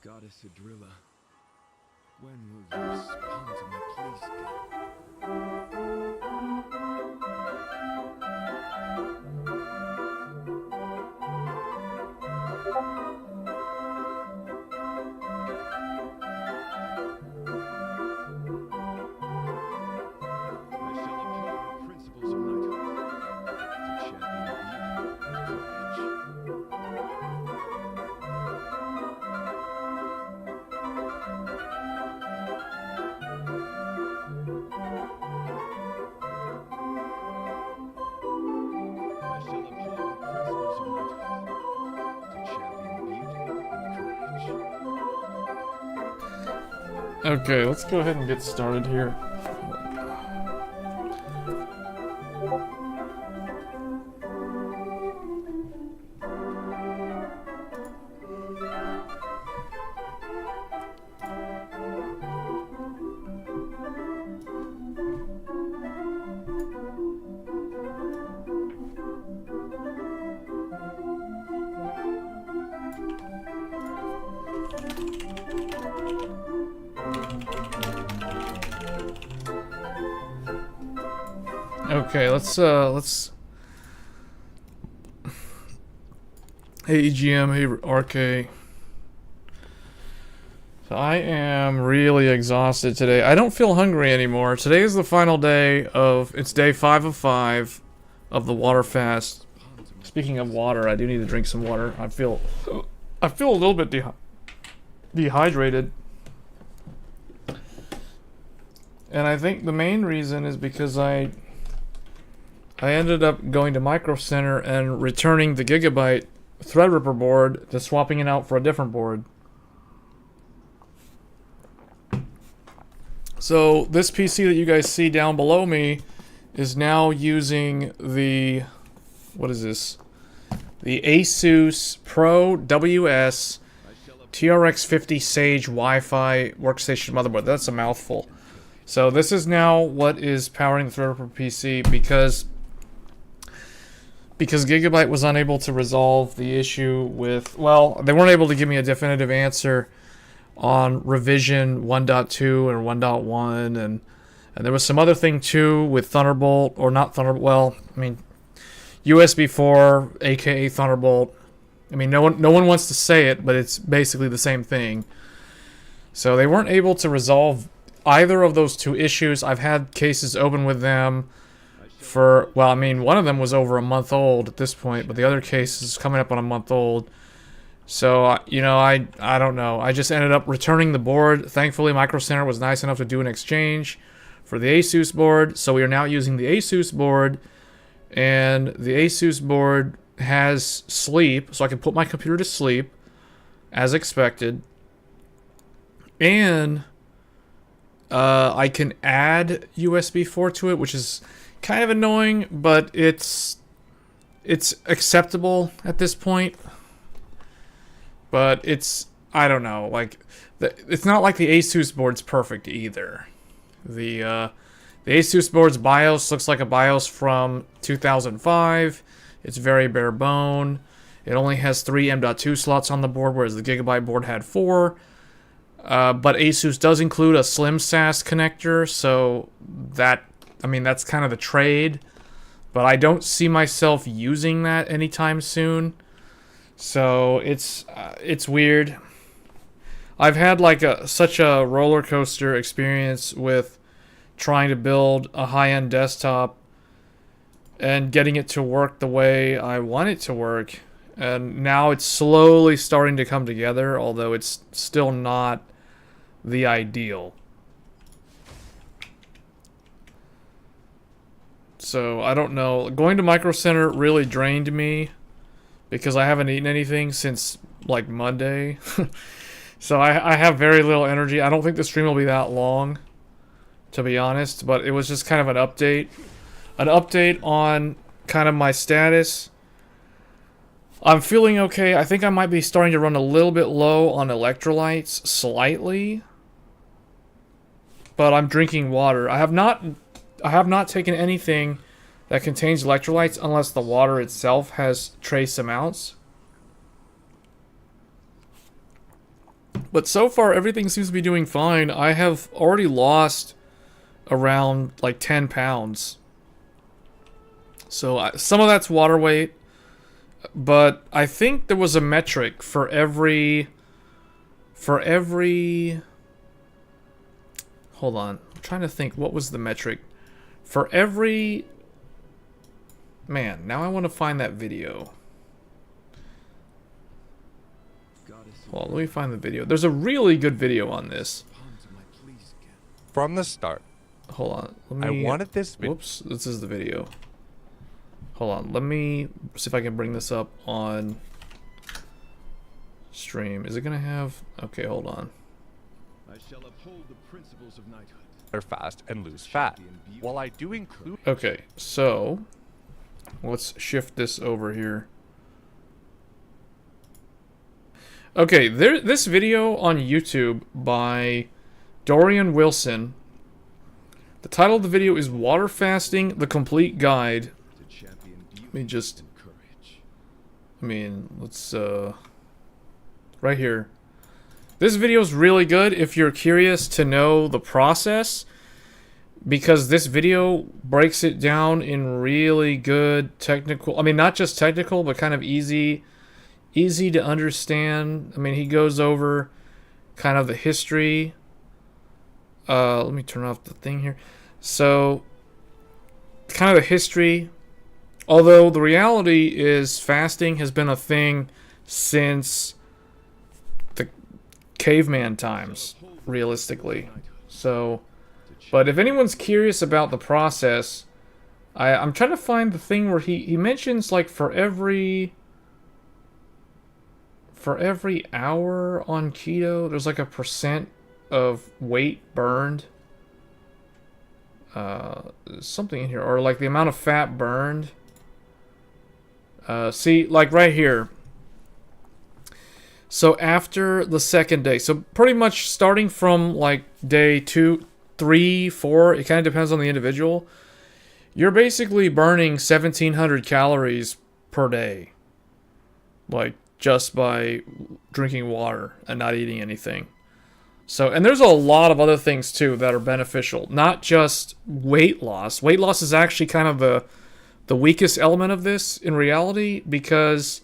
Goddess Adrilla, when will you respond to my pleas again? I shall uphold the principles of knighthood to champion beauty and courage. I shall uphold the principles of knighthood to champion beauty and courage. Okay, let's go ahead and get started here. Okay, let's hey EGM, hey RK. So I am really exhausted today. I don't feel hungry anymore. Today is the final day of, it's day 5 of 5 of the water fast. Speaking of water, I do need to drink some water. I feel a little bit dehydrated. And I think the main reason is because I ended up going to Micro Center and returning the Gigabyte Threadripper board to swapping it out for a different board. So this PC that you guys see down below me is now using the, what is this? The Asus Pro WS TRX 50 Sage Wi-Fi workstation motherboard. That's a mouthful. So this is now what is powering the Threadripper PC because Gigabyte was unable to resolve the issue with, well, they weren't able to give me a definitive answer on revision 1.2 or 1.1, and there was some other thing too with Thunderbolt, or not Thunderbolt, well, I mean, USB 4, aka Thunderbolt. I mean, no one wants to say it, but it's basically the same thing. So they weren't able to resolve either of those two issues. I've had cases open with them for, well, I mean, one of them was over a month old at this point, but the other case is coming up on a month old. So, you know, I don't know. I just ended up returning the board. Thankfully, Micro Center was nice enough to do an exchange for the Asus board. So we are now using the Asus board, and the Asus board has sleep, so I can put my computer to sleep as expected. And I can add USB 4 to it, which is kind of annoying, but it's acceptable at this point. But it's, I don't know, like, it's not like the Asus board's perfect either. The Asus board's BIOS looks like a BIOS from 2005. It's very bare bone. It only has 3 M.2 slots on the board, whereas the Gigabyte board had 4. But Asus does include a Slim SAS connector, so that, I mean, that's kind of the trade. But I don't see myself using that anytime soon. So it's weird. I've had like such a roller coaster experience with trying to build a high-end desktop and getting it to work the way I want it to work. And now it's slowly starting to come together, although it's still not the ideal. So, I don't know. Going to Micro Center really drained me because I haven't eaten anything since, like, Monday. So, I have very little energy. I don't think the stream will be that long, to be honest. But it was just kind of an update. An update on kind of my status. I'm feeling okay. I think I might be starting to run a little bit low on electrolytes, slightly. But I'm drinking water. I have not taken anything that contains electrolytes unless the water itself has trace amounts. But so far, everything seems to be doing fine. I have already lost around like 10 pounds. So some of that's water weight, but I think there was a metric for every. Hold on, I'm trying to think. What was the metric for every? Man, now I want to find that video. Well, let me find the video. There's a really good video on this. From the start, Hold on. Let me, I wanted this video. Whoops, this is the video. Hold on. Let me see if I can bring this up on stream. Is it going to have... Okay, hold on. I shall uphold the principles of knighthood. Fast and lose fat. While I do include Okay, so let's shift this over here. Okay, this video on YouTube by Dorian Wilson. The title of the video is Water Fasting, The Complete Guide. Let me just... let's, right here. This video is really good if you're curious to know the process, because this video breaks it down in really good technical... I mean, not just technical, but kind of easy to understand. I mean, he goes over kind of the history. Let me turn off the thing here. So, kind of the history. Although the reality is fasting has been a thing since the caveman times, realistically. So, but if anyone's curious about the process, I'm trying to find the thing where he mentions, like, for every hour on keto, there's like a % of weight burned. Something in here, or like the amount of fat burned. See, like right here. So after the second day, so pretty much starting from like day 2, 3, 4, it kind of depends on the individual. You're basically burning 1,700 calories per day. Like, just by drinking water and not eating anything. So, and there's a lot of other things too that are beneficial. Not just weight loss. Weight loss is actually kind of the weakest element of this in reality, because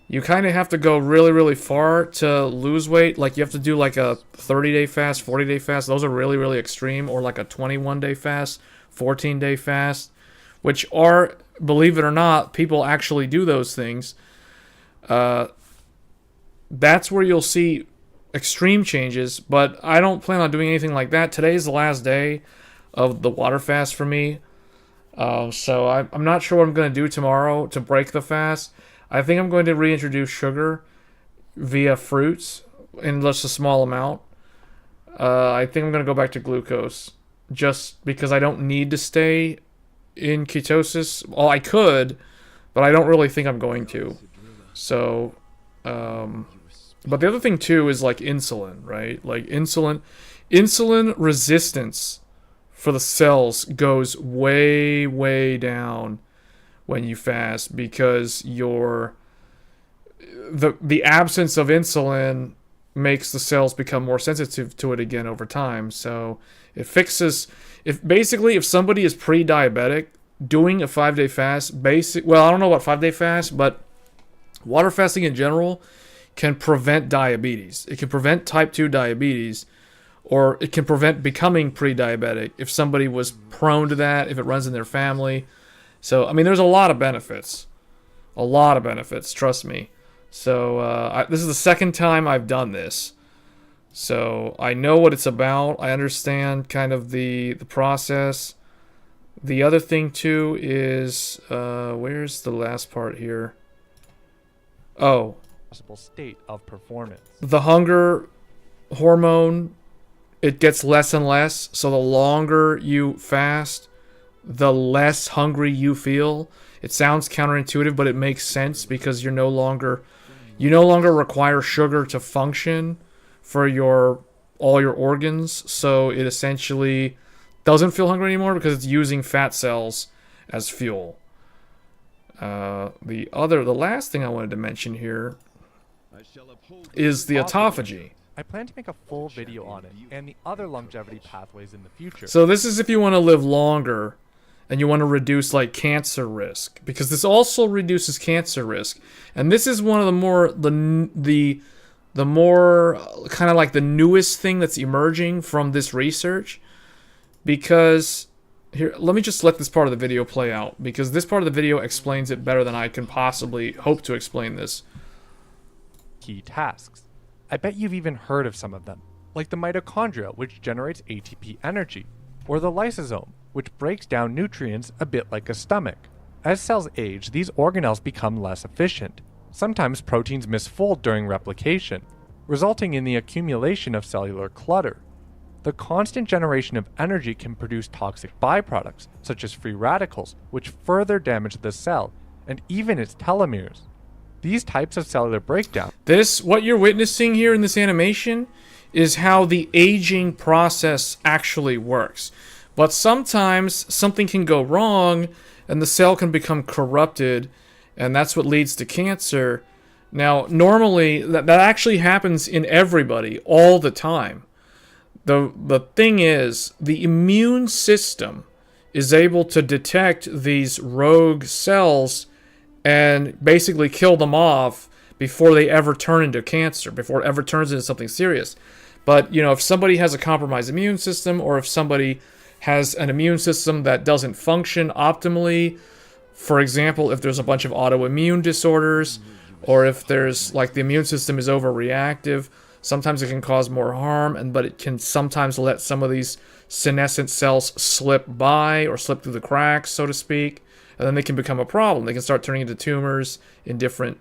you kind of have to go really, really far to lose weight. Like, you have to do like a 30-day fast, 40-day fast. Those are really, really extreme. Or like a 21-day fast, 14-day fast, which are, believe it or not, people actually do those things. That's where you'll see extreme changes, but I don't plan on doing anything like that. Today's the last day of the water fast for me, so I'm not sure what I'm going to do tomorrow to break the fast. I think I'm going to reintroduce sugar via fruits in just a small amount. I think I'm going to go back to glucose, just because I don't need to stay in ketosis. Well, I could, but I don't really think I'm going to. So, but the other thing too is like insulin, right? Like insulin resistance for the cells goes way, way down when you fast, because the absence of insulin makes the cells become more sensitive to it again over time. So it fixes, if somebody is pre-diabetic, doing a 5-day fast, well, I don't know about 5-day fast, but water fasting in general can prevent diabetes. It can prevent type 2 diabetes, or it can prevent becoming pre-diabetic if somebody was prone to that, if it runs in their family. So, I mean, there's a lot of benefits. A lot of benefits, trust me. So, this is the second time I've done this. So, I know what it's about. I understand kind of the process. The other thing, too, is... where's the last part here? Oh. possible state of performance. The hunger hormone, it gets less and less. So the longer you fast, the less hungry you feel. It sounds counterintuitive, but it makes sense, because you no longer require sugar to function for all your organs. So it essentially doesn't feel hungry anymore, because it's using fat cells as fuel. The last thing I wanted to mention here is the autophagy. I plan to make a full video on it and the other longevity pathways in the future. So this is if you want to live longer and you want to reduce like cancer risk, because this also reduces cancer risk. And this is one of the more the more kind of like the newest thing that's emerging from this research. Because here, let me just let this part of the video play out, because this part of the video explains it better than I can possibly hope to explain this. Key tasks. I bet you've even heard of some of them, like the mitochondria, which generates ATP energy, or the lysosome, which breaks down nutrients a bit like a stomach. As cells age, these organelles become less efficient. Sometimes proteins misfold during replication, resulting in the accumulation of cellular clutter. The constant generation of energy can produce toxic byproducts, such as free radicals, which further damage the cell, and even its telomeres. These types of cellular breakdown. What you're witnessing here in this animation is how the aging process actually works. But sometimes something can go wrong and the cell can become corrupted, and that's what leads to cancer. Now, normally, that actually happens in everybody all the time. The thing is, the immune system is able to detect these rogue cells and basically kill them off before they ever turn into cancer, before it ever turns into something serious. But, you know, if somebody has a compromised immune system, or if somebody has an immune system that doesn't function optimally, for example, if there's a bunch of autoimmune disorders, or if there's, like, the immune system is overreactive, sometimes it can cause more harm, but it can sometimes let some of these senescent cells slip by or slip through the cracks, so to speak. And then they can become a problem. They can start turning into tumors in different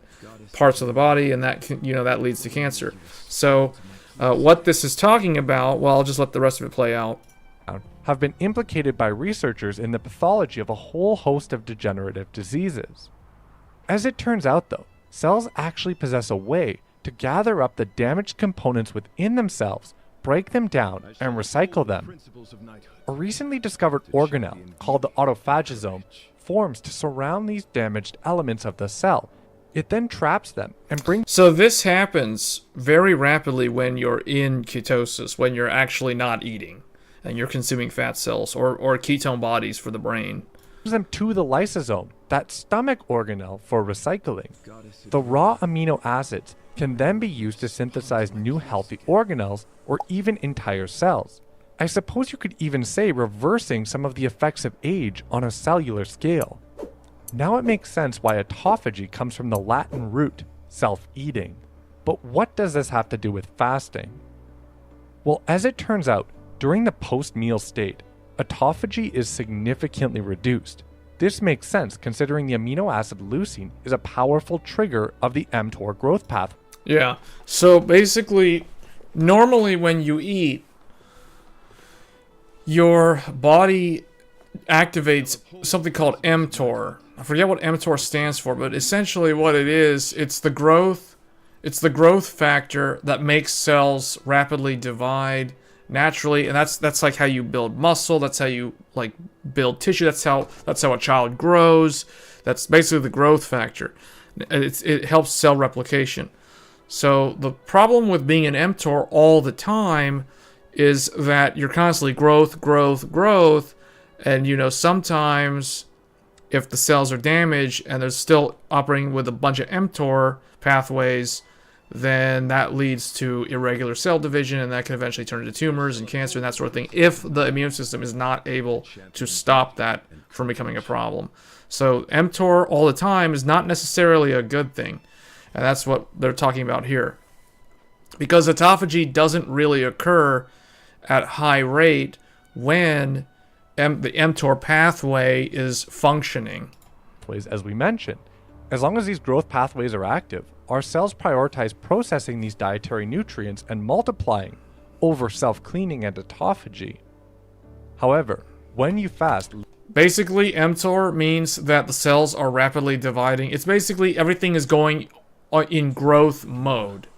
parts of the body, and that can, that leads to cancer. So, what this is talking about, well, I'll just let the rest of it play out. Have been implicated by researchers in the pathology of a whole host of degenerative diseases. As it turns out, though, cells actually possess a way to gather up the damaged components within themselves, break them down, and recycle them. A recently discovered organelle called the autophagosome forms to surround these damaged elements of the cell. It then traps them and brings... So this happens very rapidly when you're in ketosis, when you're actually not eating, and you're consuming fat cells or ketone bodies for the brain. them to the lysosome, that stomach organelle, for recycling. The raw amino acids can then be used to synthesize new healthy organelles or even entire cells. I suppose you could even say reversing some of the effects of age on a cellular scale. Now it makes sense why autophagy comes from the Latin root, self-eating. But what does this have to do with fasting? Well, as it turns out, during the post-meal state, autophagy is significantly reduced. This makes sense considering the amino acid leucine is a powerful trigger of the mTOR growth path. Yeah, so basically, normally when you eat, your body activates something called mTOR. I forget what mTOR stands for, but essentially what it is, it's the growth factor that makes cells rapidly divide naturally, and that's like how you build muscle, that's how you like build tissue, that's how a child grows. That's basically the growth factor. It helps cell replication. So the problem with being an mTOR all the time is that you're constantly growth, and sometimes if the cells are damaged and they're still operating with a bunch of mTOR pathways, then that leads to irregular cell division, and that can eventually turn into tumors and cancer and that sort of thing if the immune system is not able to stop that from becoming a problem. So mTOR all the time is not necessarily a good thing, and that's what they're talking about here. Because autophagy doesn't really occur at high rate when the mTOR pathway is functioning. As we mentioned, as long as these growth pathways are active, our cells prioritize processing these dietary nutrients and multiplying over self-cleaning and autophagy. However, when you fast... Basically, mTOR means that the cells are rapidly dividing. It's basically everything is going in growth mode,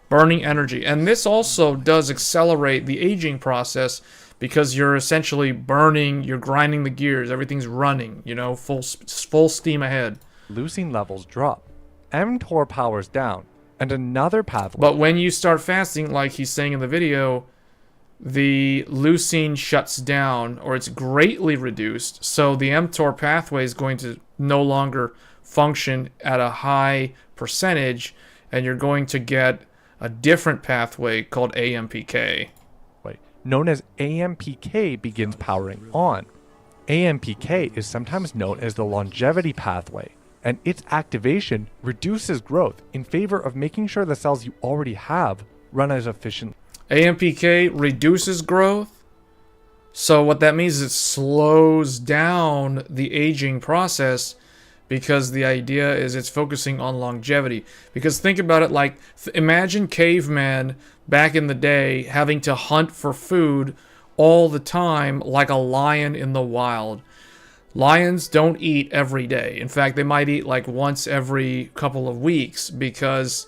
burning energy. And this also does accelerate the aging process because you're essentially burning, you're grinding the gears, everything's running, full steam ahead. Leucine levels drop, mTOR powers down, and another pathway. But when you start fasting, like he's saying in the video, the leucine shuts down, or it's greatly reduced. So the mTOR pathway is going to no longer function at a high percentage, and you're going to get a different pathway called AMPK. Known as AMPK begins powering on. AMPK is sometimes known as the longevity pathway, and its activation reduces growth in favor of making sure the cells you already have run as efficiently. AMPK reduces growth. So what that means is it slows down the aging process, because the idea is it's focusing on longevity. Because think about it, like imagine caveman back in the day having to hunt for food all the time like a lion in the wild. Lions don't eat every day. In fact, they might eat like once every couple of weeks, because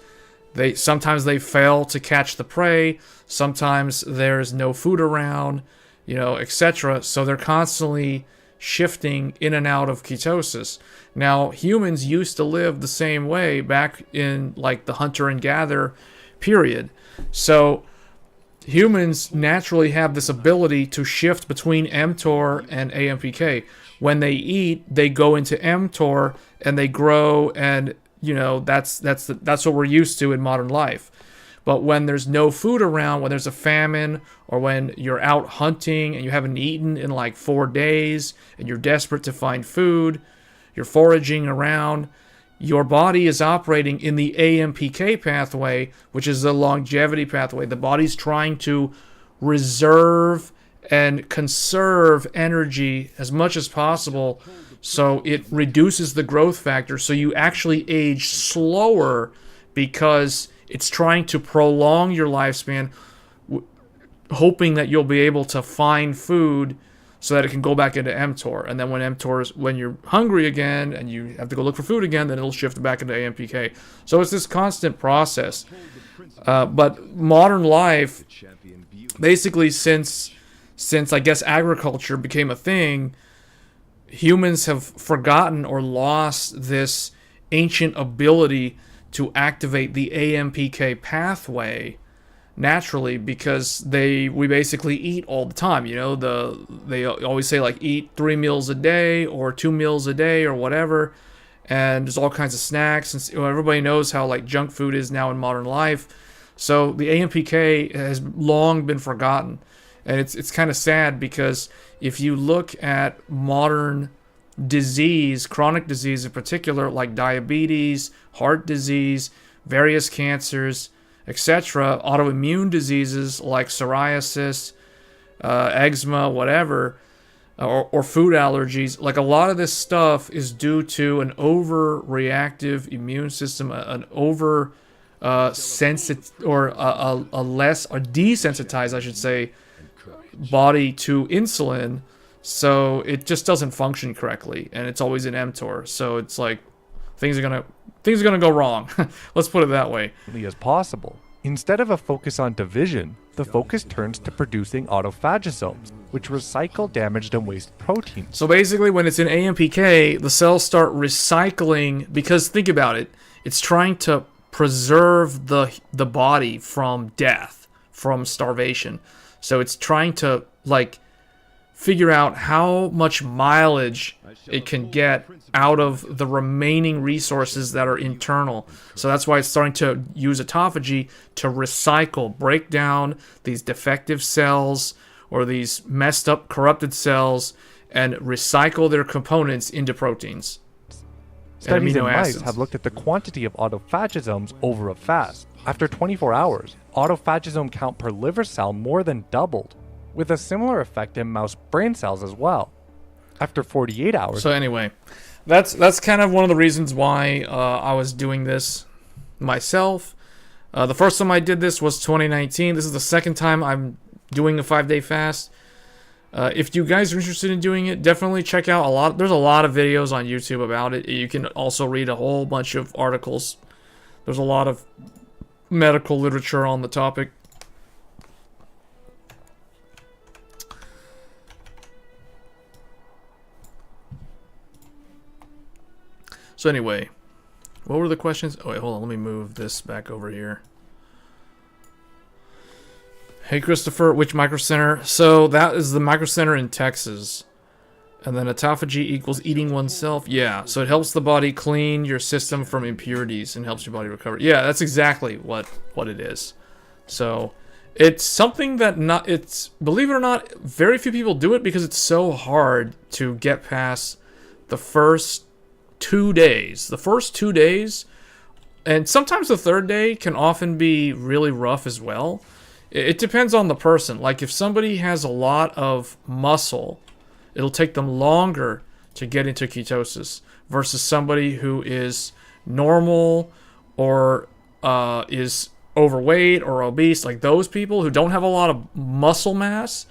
sometimes they fail to catch the prey, sometimes there's no food around, etc. So they're constantly shifting in and out of ketosis. Now, humans used to live the same way back in like the hunter and gather period. So humans naturally have this ability to shift between mTOR and AMPK. When they eat, they go into mTOR and they grow, and that's what we're used to in modern life. But when there's no food around, when there's a famine, or when you're out hunting and you haven't eaten in like 4 days and you're desperate to find food, you're foraging around, your body is operating in the AMPK pathway, which is the longevity pathway. The body's trying to reserve and conserve energy as much as possible, so it reduces the growth factor, so you actually age slower, because it's trying to prolong your lifespan, hoping that you'll be able to find food so that it can go back into mTOR. And then when you're hungry again and you have to go look for food again, then it'll shift back into AMPK. So it's this constant process. But modern life, basically since I guess agriculture became a thing, humans have forgotten or lost this ancient ability to activate the AMPK pathway naturally, because we basically eat all the time. They always say like eat 3 meals a day or 2 meals a day or whatever, and there's all kinds of snacks, and everybody knows how like junk food is now in modern life. So the AMPK has long been forgotten, and it's kind of sad, because if you look at modern disease, chronic disease in particular, like diabetes, heart disease, various cancers, etc., autoimmune diseases like psoriasis, eczema, whatever, or food allergies, like a lot of this stuff is due to an overreactive immune system, an over sensitive, or a less, or desensitized, I should say, body to insulin. So it just doesn't function correctly, and it's always in mTOR. So it's like things are gonna go wrong. Let's put it that way. As possible. Instead of a focus on division, the focus turns to producing autophagosomes, which recycle damaged and waste proteins. So basically, when it's in AMPK, the cells start recycling, because think about it, it's trying to preserve the body from death, from starvation. So it's trying to like figure out how much mileage it can get out of the remaining resources that are internal. So that's why it's starting to use autophagy to recycle, break down these defective cells or these messed up, corrupted cells, and recycle their components into proteins. Studies in amino mice acids. have looked at the quantity of autophagosomes over a fast. After 24 hours, autophagosome count per liver cell more than doubled, with a similar effect in mouse brain cells as well. After 48 hours... So anyway, that's kind of one of the reasons why I was doing this myself. The first time I did this was 2019. This is the second time I'm doing a 5-day fast. If you guys are interested in doing it, definitely check out there's a lot of videos on YouTube about it. You can also read a whole bunch of articles. There's a lot of medical literature on the topic. So anyway, What were the questions? Oh, wait, hold on. Let me move this back over here. Hey, Christopher, which micro center? So that is the micro center in Texas. And then autophagy equals eating oneself. Yeah, so it helps the body clean your system from impurities and helps your body recover. Yeah, that's exactly what it is. So it's something that believe it or not, very few people do it because it's so hard to get past the first 2 days. The first 2 days, and sometimes the third day can often be really rough as well. It depends on the person. Like if somebody has a lot of muscle, it'll take them longer to get into ketosis versus somebody who is normal or is overweight or obese. Like those people who don't have a lot of muscle mass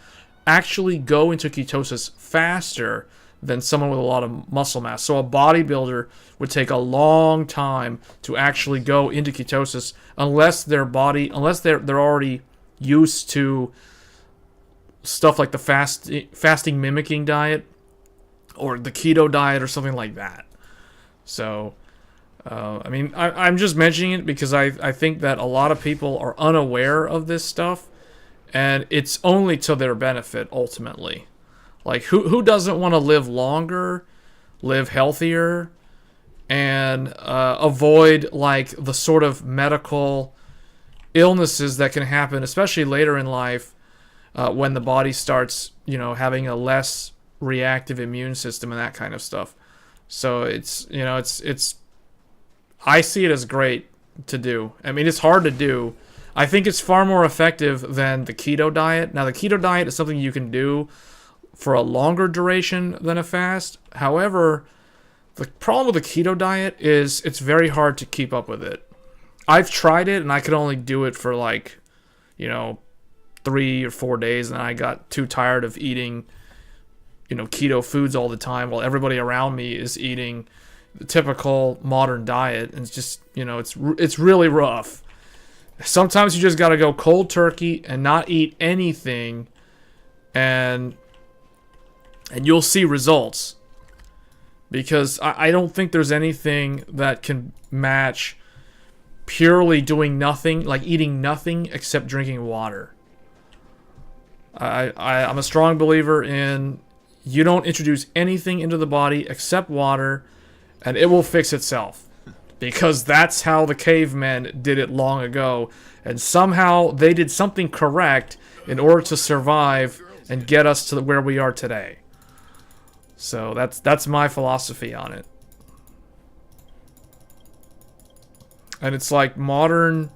actually go into ketosis faster than someone with a lot of muscle mass. So a bodybuilder would take a long time to actually go into ketosis unless they're already used to stuff like the fasting mimicking diet or the keto diet or something like that. So, I mean, I'm just mentioning it because I think that a lot of people are unaware of this stuff, and it's only to their benefit ultimately. Like, who doesn't want to live longer, live healthier, and avoid like the sort of medical illnesses that can happen, especially later in life, when the body starts, having a less reactive immune system and that kind of stuff. So it's I see it as great to do. I mean, it's hard to do. I think it's far more effective than the keto diet. Now, the keto diet is something you can do for a longer duration than a fast. However, the problem with the keto diet is it's very hard to keep up with it. I've tried it, and I could only do it for 3 or 4 days, and I got too tired of eating, keto foods all the time while everybody around me is eating the typical modern diet. And it's just, it's really rough. Sometimes you just got to go cold turkey and not eat anything, and you'll see results. Because I don't think there's anything that can match purely doing nothing, like eating nothing except drinking water. I'm a strong believer in you don't introduce anything into the body except water, and it will fix itself. Because that's how the cavemen did it long ago, and somehow they did something correct in order to survive and get us to where we are today. So that's my philosophy on it. And it's like modern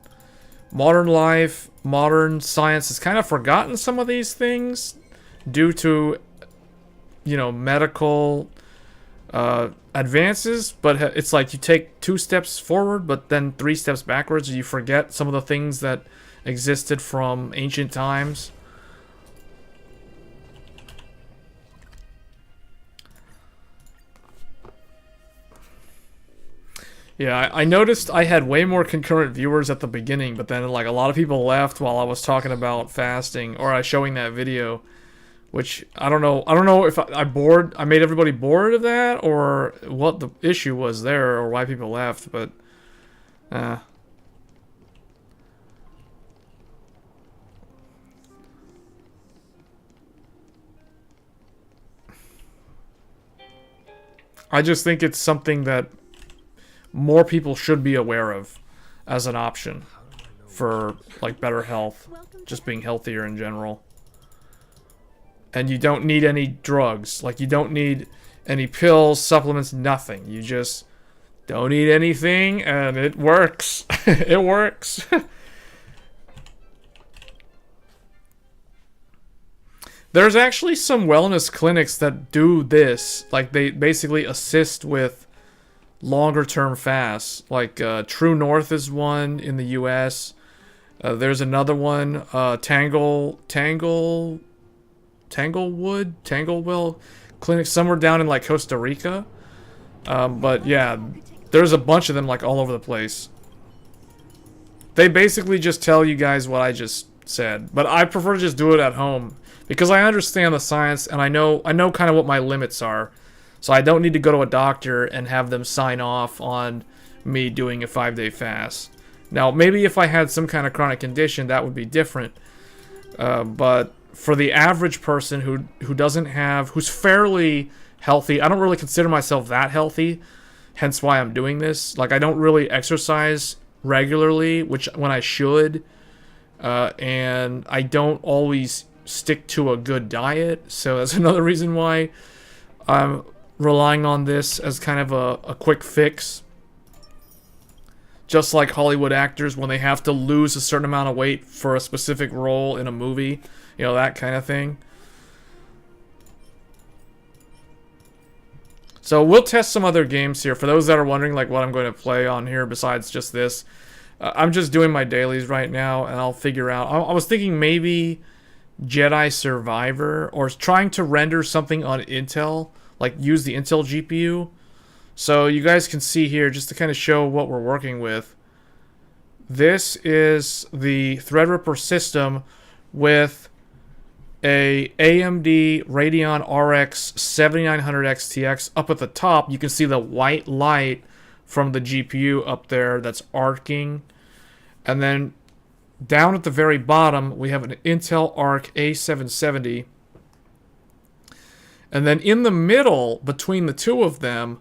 life, modern science has kind of forgotten some of these things due to, medical advances. But it's like you take 2 steps forward, but then 3 steps backwards. And you forget some of the things that existed from ancient times. Yeah, I noticed I had way more concurrent viewers at the beginning, but then a lot of people left while I was talking about fasting or I was showing that video, which I don't know if I made everybody bored of that or what the issue was there or why people left, but I just think it's something that more people should be aware of as an option for better health, just being healthier in general. And you don't need any drugs, you don't need any pills, supplements, nothing. You just don't eat anything and it works. It works. There's actually some wellness clinics that do this, they basically assist with longer term fasts, True North is one in the US. There's another one, Tanglewell clinic somewhere down in Costa Rica. But yeah, there's a bunch of them all over the place. They basically just tell you guys what I just said, but I prefer to just do it at home because I understand the science and I know kind of what my limits are. So I don't need to go to a doctor and have them sign off on me doing a 5-day fast. Now, maybe if I had some kind of chronic condition, that would be different. But for the average person who doesn't have, who's fairly healthy, I don't really consider myself that healthy, hence why I'm doing this. Like, I don't really exercise regularly, which when I should, and I don't always stick to a good diet, so that's another reason why I'm relying on this as kind of a quick fix. Just like Hollywood actors when they have to lose a certain amount of weight for a specific role in a movie, you know, that kind of thing. So we'll test some other games here. For those that are wondering like what I'm going to play on here besides just this, I'm just doing my dailies right now, and I'll figure out. I was thinking maybe Jedi Survivor, or trying to render something on Intel, like use the Intel GPU. So you guys can see here, just to kind of show what we're working with. This is the Threadripper system with a AMD Radeon RX 7900 XTX. Up at the top, you can see the white light from the GPU up there that's arcing. And then down at the very bottom, we have an Intel Arc A770. And then in the middle, between the two of them,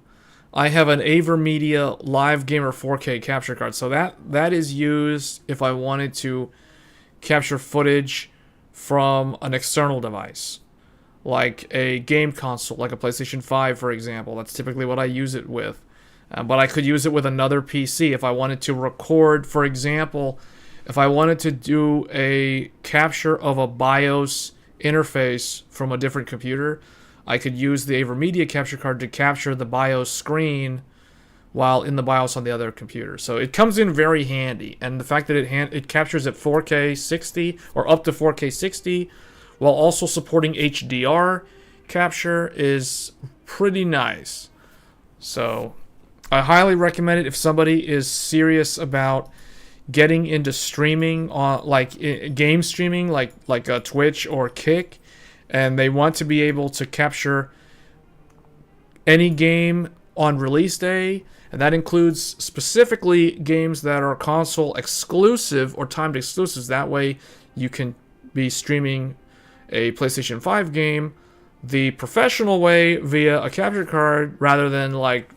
I have an AverMedia Live Gamer 4K capture card. So that is used if I wanted to capture footage from an external device, like a game console, like a PlayStation 5, for example. That's typically what I use it with. But I could use it with another PC if I wanted to record, for example, if I wanted to do a capture of a BIOS interface from a different computer. I could use the AverMedia capture card to capture the BIOS screen while in the BIOS on the other computer. So it comes in very handy. And the fact that it captures at 4K 60 or up to 4K 60 while also supporting HDR capture is pretty nice. So I highly recommend it if somebody is serious about getting into streaming, on like game streaming, like Twitch or Kick, and they want to be able to capture any game on release day, and that includes specifically games that are console exclusive or timed exclusives. That way you can be streaming a PlayStation 5 game the professional way via a capture card rather than like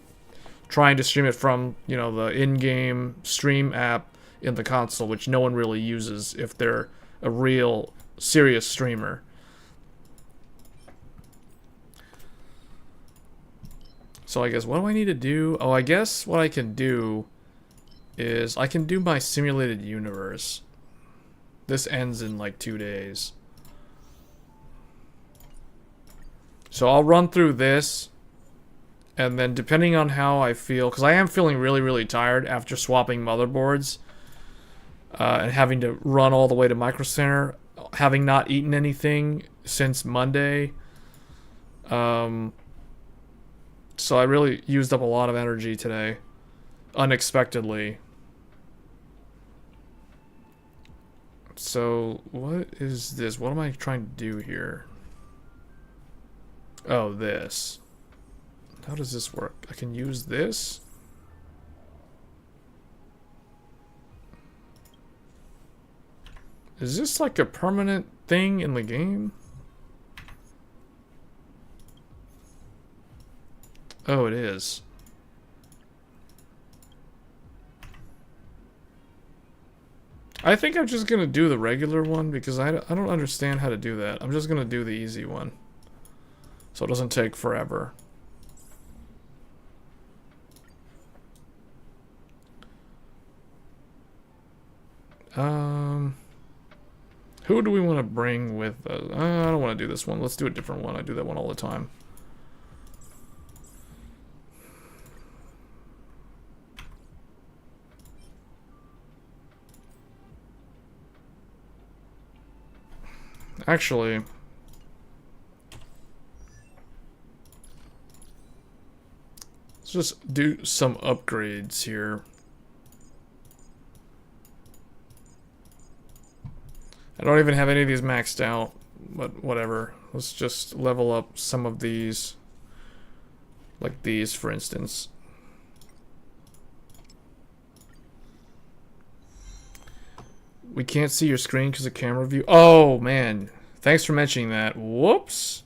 trying to stream it from, you know, the in-game stream app in the console, which no one really uses if they're a real serious streamer. So I guess what do I need to do? Oh, I guess what I can do is I can do my simulated universe. This ends in like 2 days. So I'll run through this, and then depending on how I feel, because I am feeling really, really tired after swapping motherboards and having to run all the way to Micro Center, having not eaten anything since Monday. So I really used up a lot of energy today, unexpectedly. So what is this? What am I trying to do here? Oh, this. How does this work? I can use this? Is this like a permanent thing in the game? Oh, it is. I think I'm just going to do the regular one because I don't understand how to do that. I'm just going to do the easy one, so it doesn't take forever. Who do we want to bring with us? I don't want to do this one. Let's do a different one. I do that one all the time. Actually, let's just do some upgrades here. I don't even have any of these maxed out, but whatever. Let's just level up some of these, like these, for instance. We can't see your screen because of camera view. Oh, man. Thanks for mentioning that. Whoops.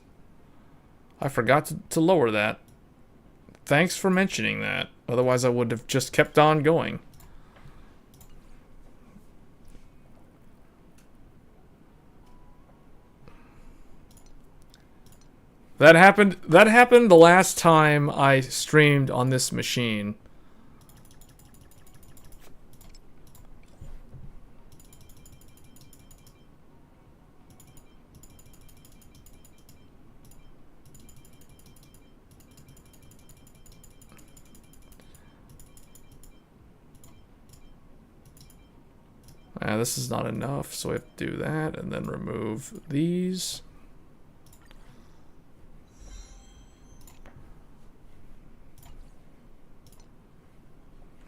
I forgot to lower that. Thanks for mentioning that. Otherwise, I would have just kept on going. That happened the last time I streamed on this machine. This is not enough, so we have to do that and then remove these.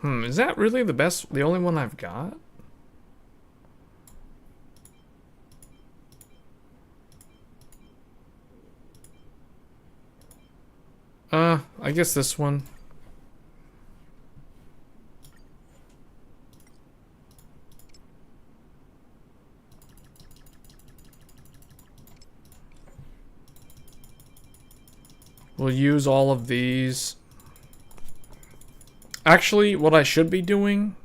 Is that really the only one I've got? I guess this one. We'll use all of these. Actually, what I should be doing,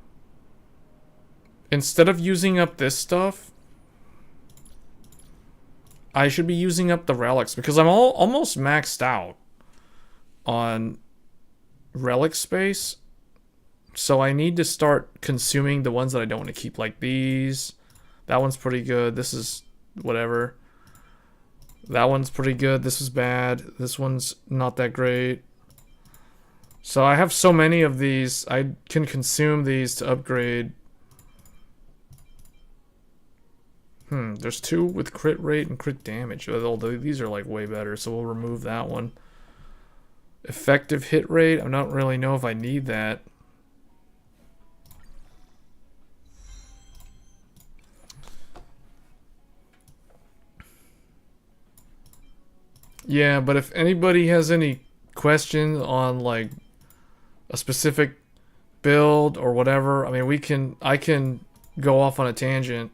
instead of using up this stuff, I should be using up the relics because I'm almost maxed out on relic space. So I need to start consuming the ones that I don't want to keep, like these. That one's pretty good. This is whatever. That one's pretty good. This is bad. This one's not that great. So I have so many of these. I can consume these to upgrade. There's 2 with crit rate and crit damage. Although these are like way better, so we'll remove that one. Effective hit rate. I don't really know if I need that. Yeah, but if anybody has any questions on like a specific build or whatever, I mean, I can go off on a tangent.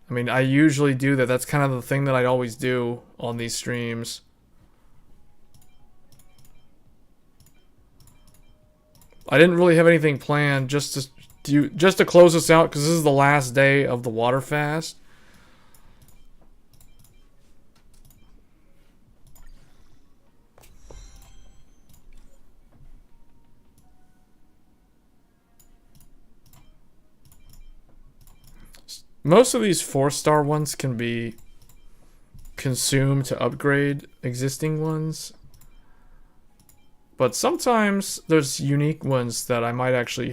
I mean, I usually do that. That's kind of the thing that I always do on these streams. I didn't really have anything planned, just to close this out because this is the last day of the water fast. Most of these 4-star ones can be consumed to upgrade existing ones. But sometimes there's unique ones that I might actually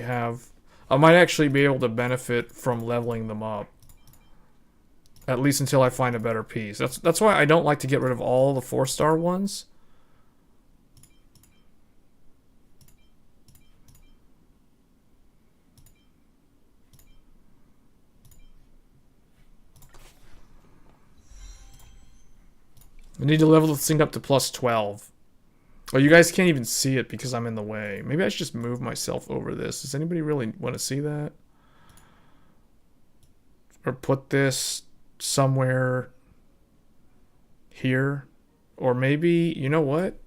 be able to benefit from leveling them up. At least until I find a better piece. That's why I don't like to get rid of all the 4-star ones. I need to level this thing up to plus 12. Oh, you guys can't even see it because I'm in the way. Maybe I should just move myself over this. Does anybody really want to see that? Or put this somewhere here? Or maybe, you know what?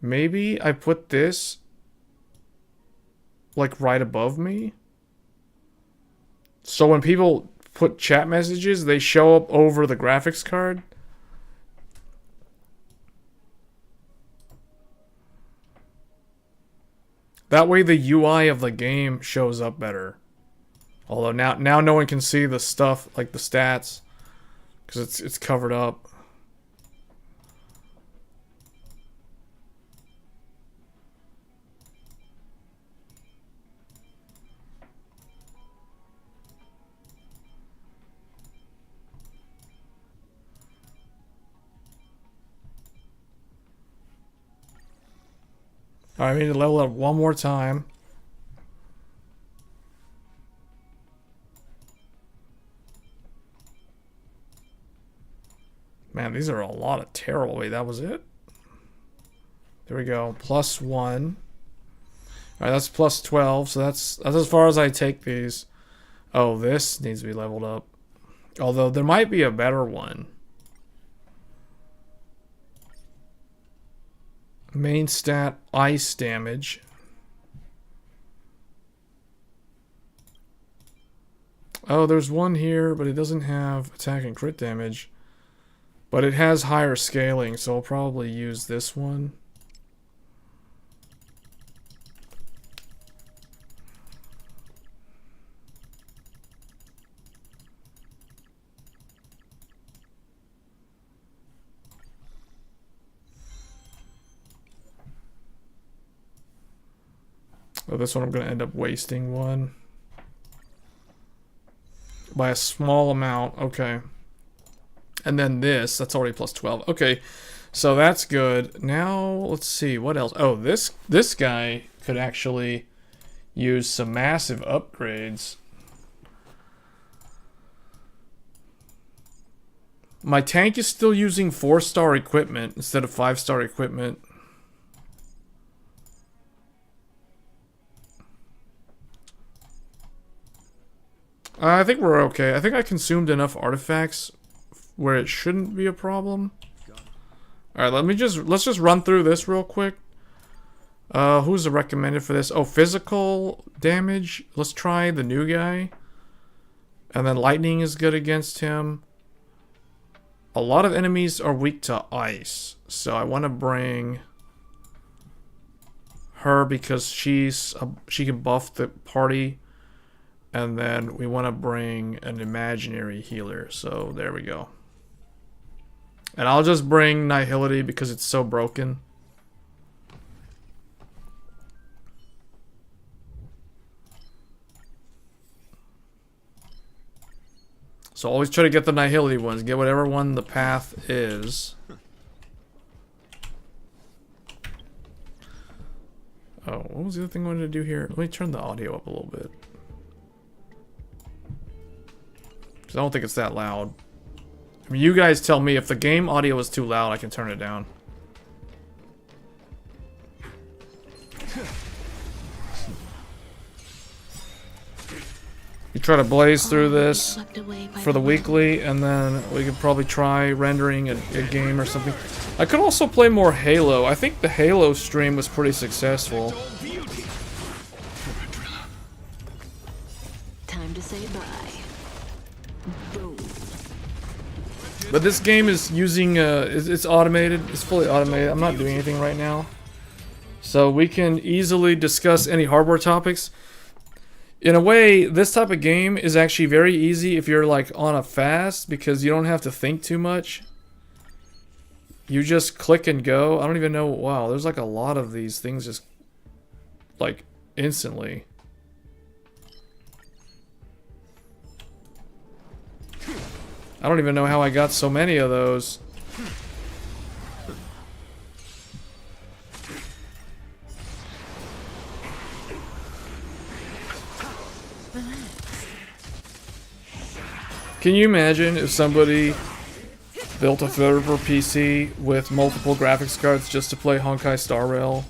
Maybe I put this like right above me. So when people put chat messages, they show up over the graphics card. That way the UI of the game shows up better. Although now no one can see the stuff, like the stats, because it's covered up. Alright, I need to level up one more time. Man, these are a lot of terrible. Wait, that was it? There we go. Plus 1. Alright, that's plus 12. So that's as far as I take these. Oh, this needs to be leveled up. Although there might be a better one. Main stat, ice damage. Oh, there's one here, but it doesn't have attack and crit damage. But it has higher scaling, so I'll probably use this one. Oh, this one I'm going to end up wasting one. By a small amount. Okay. And then this, that's already plus 12. Okay, so that's good. Now, let's see, what else? Oh, this guy could actually use some massive upgrades. My tank is still using 4-star equipment instead of 5-star equipment. I think we're okay. I think I consumed enough artifacts where it shouldn't be a problem. Alright, let's just run through this real quick. Who's the recommended for this? Oh, physical damage. Let's try the new guy. And then lightning is good against him. A lot of enemies are weak to ice. So I want to bring her because she can buff the party. And then we want to bring an imaginary healer. So there we go. And I'll just bring Nihility because it's so broken. So always try to get the Nihility ones. Get whatever one the path is. Oh, what was the other thing I wanted to do here? Let me turn the audio up a little bit. Because I don't think it's that loud. I mean, you guys tell me if the game audio is too loud, I can turn it down. You try to blaze through this for the weekly, and then we could probably try rendering a game or something. I could also play more Halo. I think the Halo stream was pretty successful. Time to say bye. Boom. But this game is using, it's automated. It's fully automated. I'm not doing anything right now. So we can easily discuss any hardware topics. In a way, this type of game is actually very easy if you're like on a fast because you don't have to think too much. You just click and go. I don't even know. Wow, there's like a lot of these things just like instantly. I don't even know how I got so many of those. Can you imagine if somebody built a Threadripper PC with multiple graphics cards just to play Honkai Star Rail?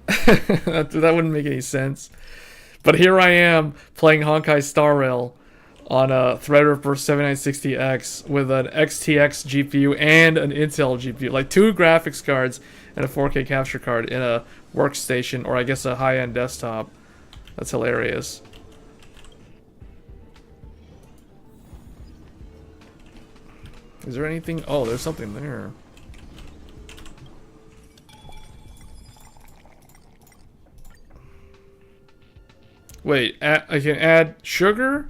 That wouldn't make any sense. But here I am playing Honkai Star Rail on a Threadripper 7960X with an XTX GPU and an Intel GPU. Like 2 graphics cards and a 4K capture card in a workstation, or I guess a high-end desktop. That's hilarious. Is there anything? Oh, there's something there. Wait, I can add sugar?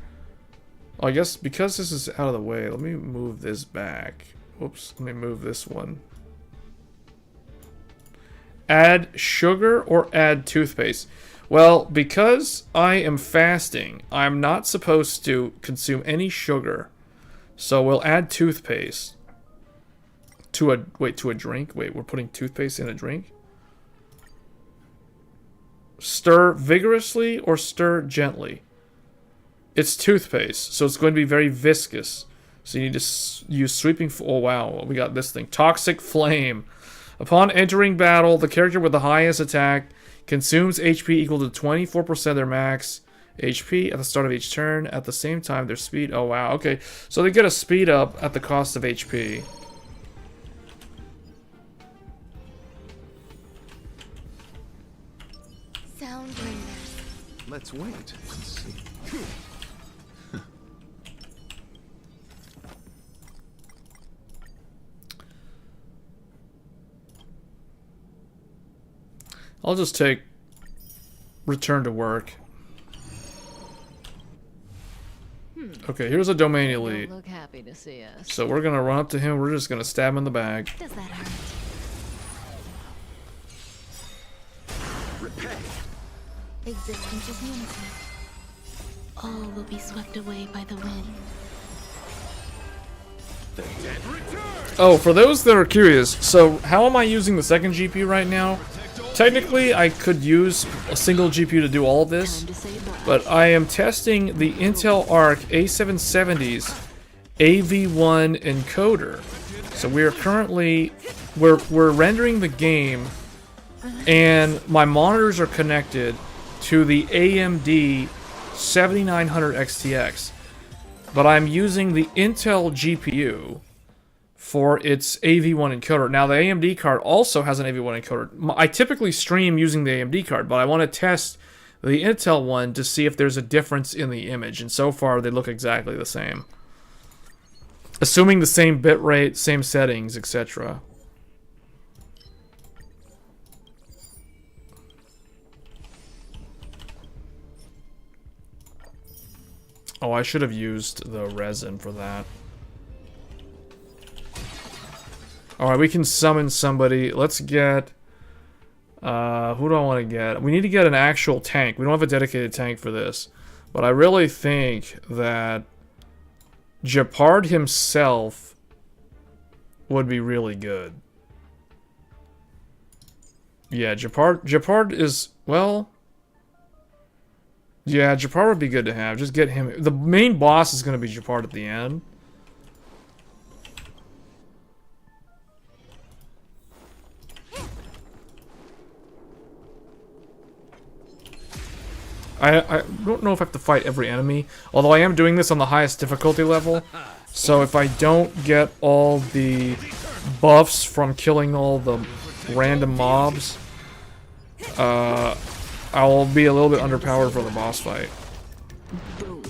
Oh, I guess because this is out of the way, let me move this back. Whoops, let me move this one. Add sugar or add toothpaste? Well, because I am fasting, I'm not supposed to consume any sugar. So we'll add toothpaste to a drink. Wait, we're putting toothpaste in a drink? Stir vigorously or stir gently? It's toothpaste, so it's going to be very viscous. So you need to use sweeping. Oh wow, we got this thing. Toxic Flame. Upon entering battle, the character with the highest attack Consumes HP equal to 24% of their max HP at the start of each turn. At the same time, their speed... Oh, wow. Okay, so they get a speed up at the cost of HP. Sound bringers. Let's wait and see. I'll just take return to work. Okay, here's a domain elite. Don't look happy to see us. So we're gonna run up to him. We're just gonna stab him in the back. Does that hurt? Repay. Existence is unity. All will be swept away by the wind. The dead return. Oh, for those that are curious, so how am I using the second GPU right now? Technically, I could use a single GPU to do all of this, Time to say bye. but I am testing the Intel Arc A770's AV1 encoder. So we are currently we're rendering the game, and my monitors are connected to the AMD 7900 XTX, but I'm using the Intel GPU for its AV1 encoder. Now, the AMD card also has an AV1 encoder. I typically stream using the AMD card, but I want to test the Intel one to see if there's a difference in the image, and so far they look exactly the same. Assuming the same bitrate, same settings, etc. Oh, I should have used the resin for that. Alright, we can summon somebody. Let's get... who do I want to get? We need to get an actual tank. We don't have a dedicated tank for this. But I really think that Japard himself would be really good. Yeah, Japard is... Well... Yeah, Japard would be good to have. Just get him... The main boss is going to be Japard at the end. I don't know if I have to fight every enemy, although I am doing this on the highest difficulty level, so if I don't get all the buffs from killing all the random mobs, I'll be a little bit underpowered for the boss fight. Boom.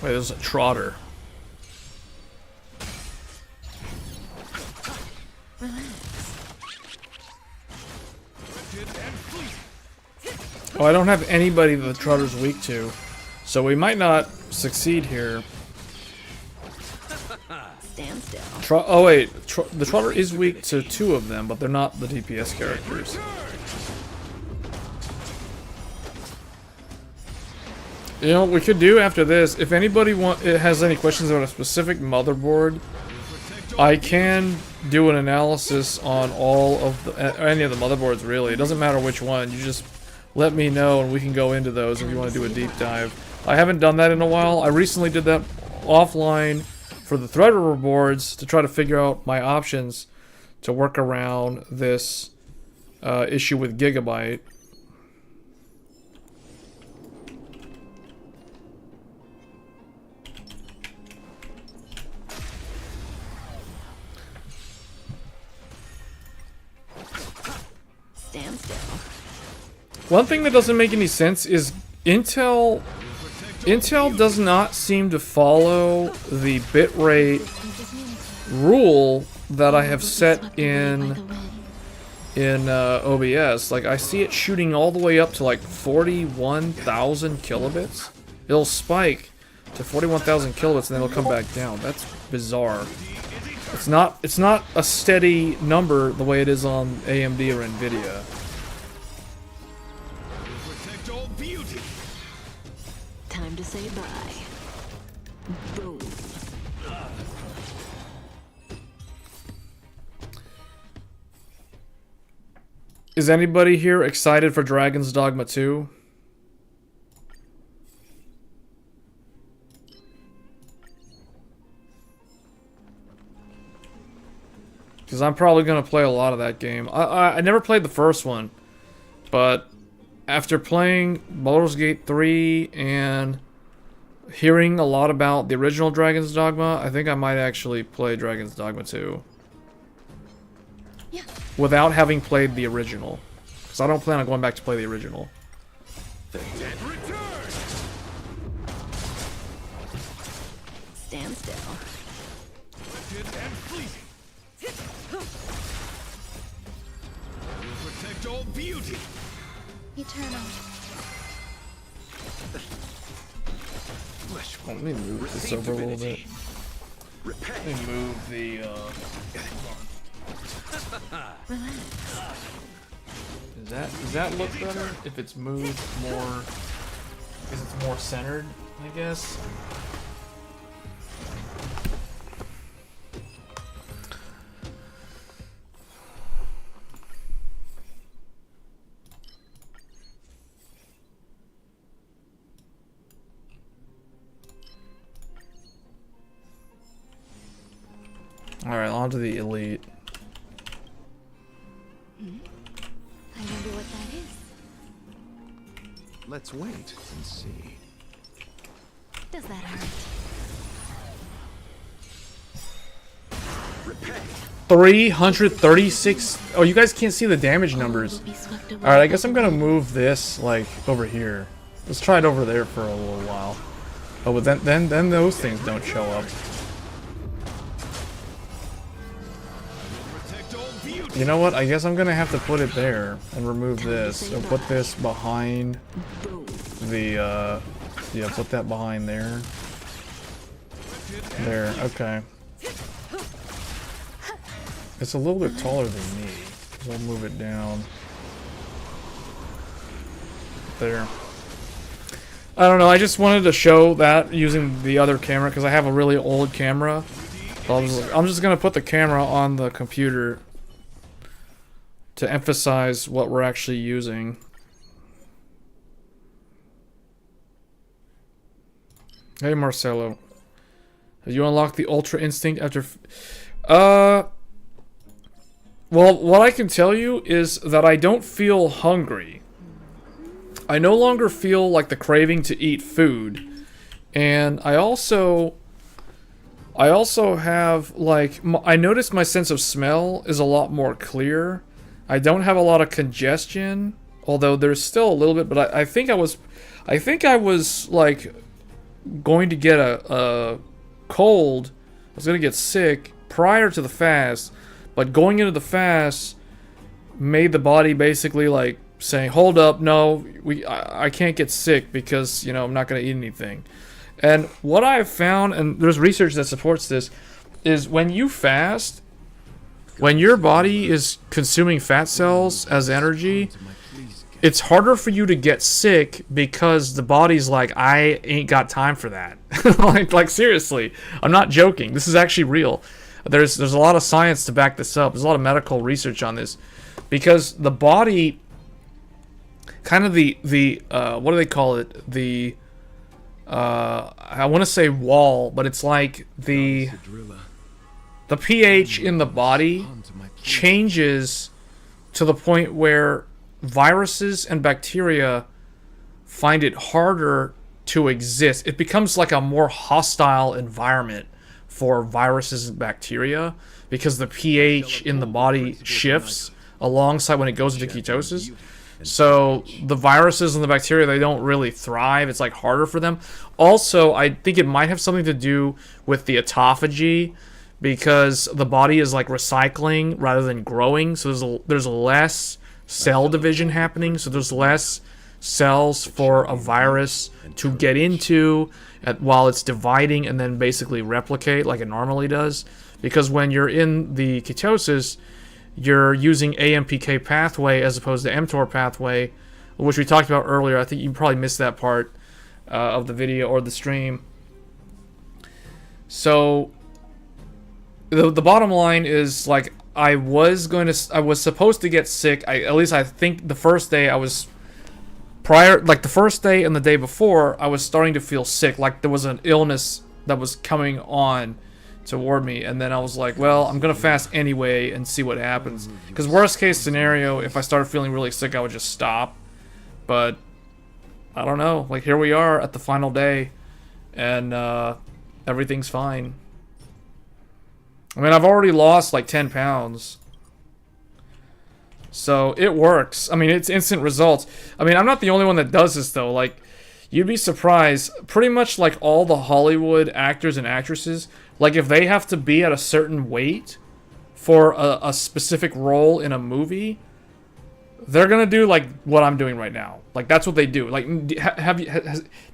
Wait, there's a trotter. Oh, I don't have anybody that the trotter's weak to, so we might not succeed here. Stand still. Oh wait, the trotter is weak to 2 of them, but they're not the DPS characters. You know what we could do after this, if anybody has any questions about a specific motherboard, I can do an analysis on all of any of the motherboards really. It doesn't matter which one, you just let me know and we can go into those if you want to do a deep dive. I haven't done that in a while. I recently did that offline for the Threadripper boards to try to figure out my options to work around this issue with Gigabyte. Stand still. One thing that doesn't make any sense is Intel does not seem to follow the bitrate rule that I have set in OBS. Like, I see it shooting all the way up to like 41,000 kilobits. It'll spike to 41,000 kilobits and then it'll come back down. That's bizarre. It's not a steady number the way it is on AMD or Nvidia. Time to say bye. Boom. Is anybody here excited for Dragon's Dogma 2? Because I'm probably going to play a lot of that game. I never played the first one. But after playing Baldur's Gate 3 and hearing a lot about the original Dragon's Dogma, I think I might actually play Dragon's Dogma 2. Yeah. Without having played the original. Because I don't plan on going back to play the original. The dead return! Stand still. Lifted and fleeting. I will protect all beauty. Eternal. Flesh Let me move this over a little bit. Let me move the, Does that look better? If it's moved more... Because it's more centered, I guess? Alright, on to the elite. I wonder what that is. Let's wait and see. Does that hurt? 336. Oh, you guys can't see the damage numbers. Will be swept away Alright, I by guess I'm the gonna move this, like, over here. Let's try it over there for a little while. Oh, but then those things don't show up. Protect all beauty. You know what? I guess I'm gonna have to put it there and remove this. So put this behind Boom. the, yeah, put that behind there. There, okay. It's a little bit taller than me, so I'll move it down. There. I don't know, I just wanted to show that using the other camera, because I have a really old camera. So I'm just gonna put the camera on the computer to emphasize what we're actually using. Hey Marcelo. Have you unlocked the Ultra Instinct after... Well, what I can tell you is that I don't feel hungry. I no longer feel like the craving to eat food. And I also have, like, I noticed my sense of smell is a lot more clear. I don't have a lot of congestion, although there's still a little bit, but I think I was, like, going to get a cold. I was going to get sick prior to the fast, but going into the fast made the body basically, like, saying, hold up, no, I can't get sick because, you know, I'm not going to eat anything. And what I've found, and there's research that supports this, is when you fast, when your body is consuming fat cells as energy, it's harder for you to get sick because the body's like, I ain't got time for that. like seriously, I'm not joking. This is actually real. There's a lot of science to back this up. There's a lot of medical research on this, because the body, kind of the what do they call it? The I want to say wall, but it's like the pH in the body changes to the point where viruses and bacteria find it harder to exist. It becomes like a more hostile environment for viruses and bacteria because the pH in the body shifts alongside when it goes into ketosis. So the viruses and the bacteria, they don't really thrive. It's like harder for them. Also, I think it might have something to do with the autophagy, because the body is like recycling rather than growing. So there's less cell division happening. So there's less cells for a virus to get into while it's dividing and then basically replicate like it normally does. Because when you're in the ketosis, you're using AMPK pathway as opposed to mTOR pathway, which we talked about earlier. I think you probably missed that part of the video or the stream. So the bottom line is, like, I was supposed to get sick. At least I think the first day I was the first day and the day before, I was starting to feel sick. Like there was an illness that was coming on toward me, and then I was like, well, I'm gonna fast anyway and see what happens. Because worst case scenario, if I started feeling really sick, I would just stop. But I don't know. Like here we are at the final day, and everything's fine. I mean, I've already lost like 10 pounds. So it works. I mean, it's instant results. I mean, I'm not the only one that does this though. Like, you'd be surprised. Pretty much like all the Hollywood actors and actresses, like if they have to be at a certain weight for a specific role in a movie, they're gonna do like what I'm doing right now. Like that's what they do. Like,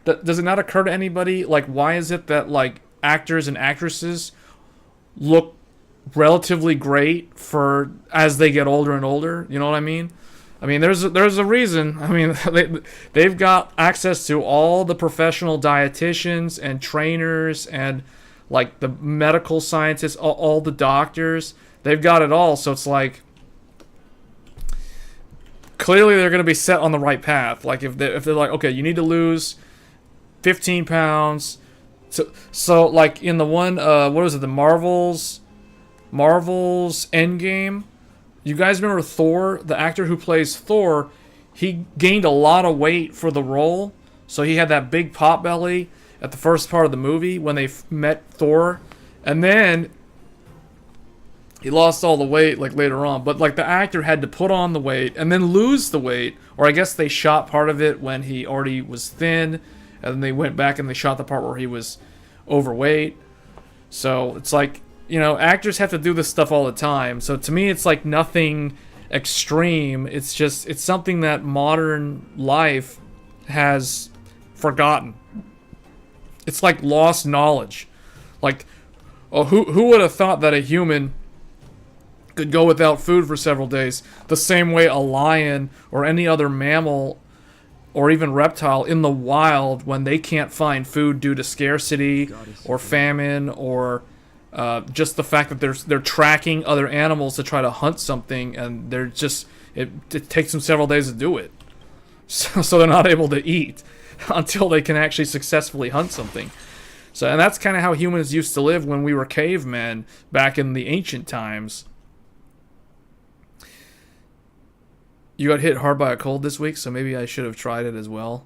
does it not occur to anybody, like, why is it that like actors and actresses look relatively great for as they get older and older? You know what I mean? I mean, there's a reason. I mean, they've got access to all the professional dietitians and trainers and like the medical scientists, all the doctors. They've got it all. So it's like, clearly they're going to be set on the right path. Like if they're like, okay, you need to lose 15 pounds. So like in the one, what was it? The Marvel's Endgame. You guys remember Thor? The actor who plays Thor, he gained a lot of weight for the role. So he had that big pot belly at the first part of the movie when they met Thor. And then he lost all the weight like later on. But like the actor had to put on the weight and then lose the weight. Or I guess they shot part of it when he already was thin. And then they went back and they shot the part where he was overweight. So it's like, you know, actors have to do this stuff all the time. So to me, it's like nothing extreme. It's just, it's something that modern life has forgotten. It's like lost knowledge. Like, oh, who would have thought that a human could go without food for several days the same way a lion or any other mammal or even reptile in the wild, when they can't find food due to scarcity or famine or just the fact that they're tracking other animals to try to hunt something, and they're just it takes them several days to do it, so they're not able to eat until they can actually successfully hunt something. So, and that's kind of how humans used to live when we were cavemen back in the ancient times. You got hit hard by a cold this week, so maybe I should have tried it as well.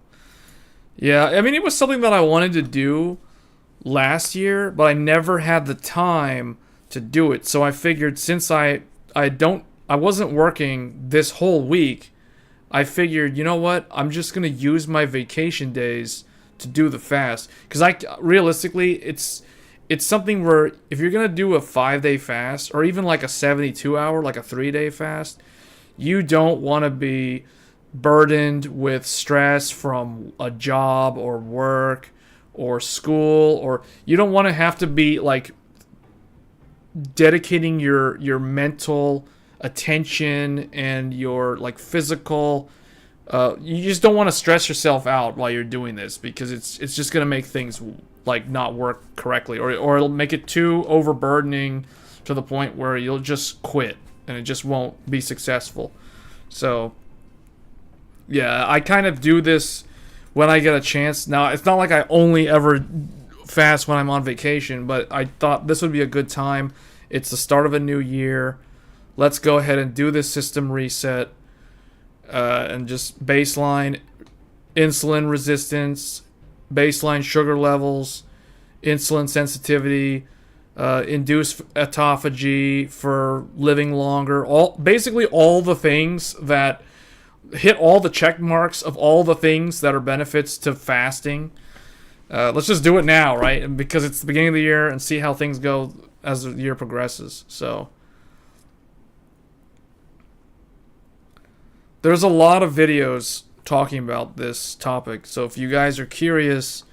Yeah, I mean, it was something that I wanted to do last year, but I never had the time to do it. So I figured, since I wasn't working this whole week, I figured, you know what? I'm just going to use my vacation days to do the fast. Because realistically, it's something where if you're going to do a 5-day fast, or even like a 72-hour, like a 3-day fast, you don't want to be burdened with stress from a job or work or school, or you don't want to have to be like dedicating your mental attention and your like physical you just don't want to stress yourself out while you're doing this, because it's just going to make things like not work correctly, or it'll make it too overburdening to the point where you'll just quit and it just won't be successful. So yeah, I kind of do this when I get a chance. Now, it's not like I only ever fast when I'm on vacation, but I thought this would be a good time. It's the start of a new year. Let's go ahead and do this system reset and just baseline insulin resistance, baseline sugar levels, insulin sensitivity, induce autophagy for living longer. Basically all the things that hit all the check marks of all the things that are benefits to fasting. Let's just do it now, right? And because it's the beginning of the year, and see how things go as the year progresses. So there's a lot of videos talking about this topic. So if you guys are curious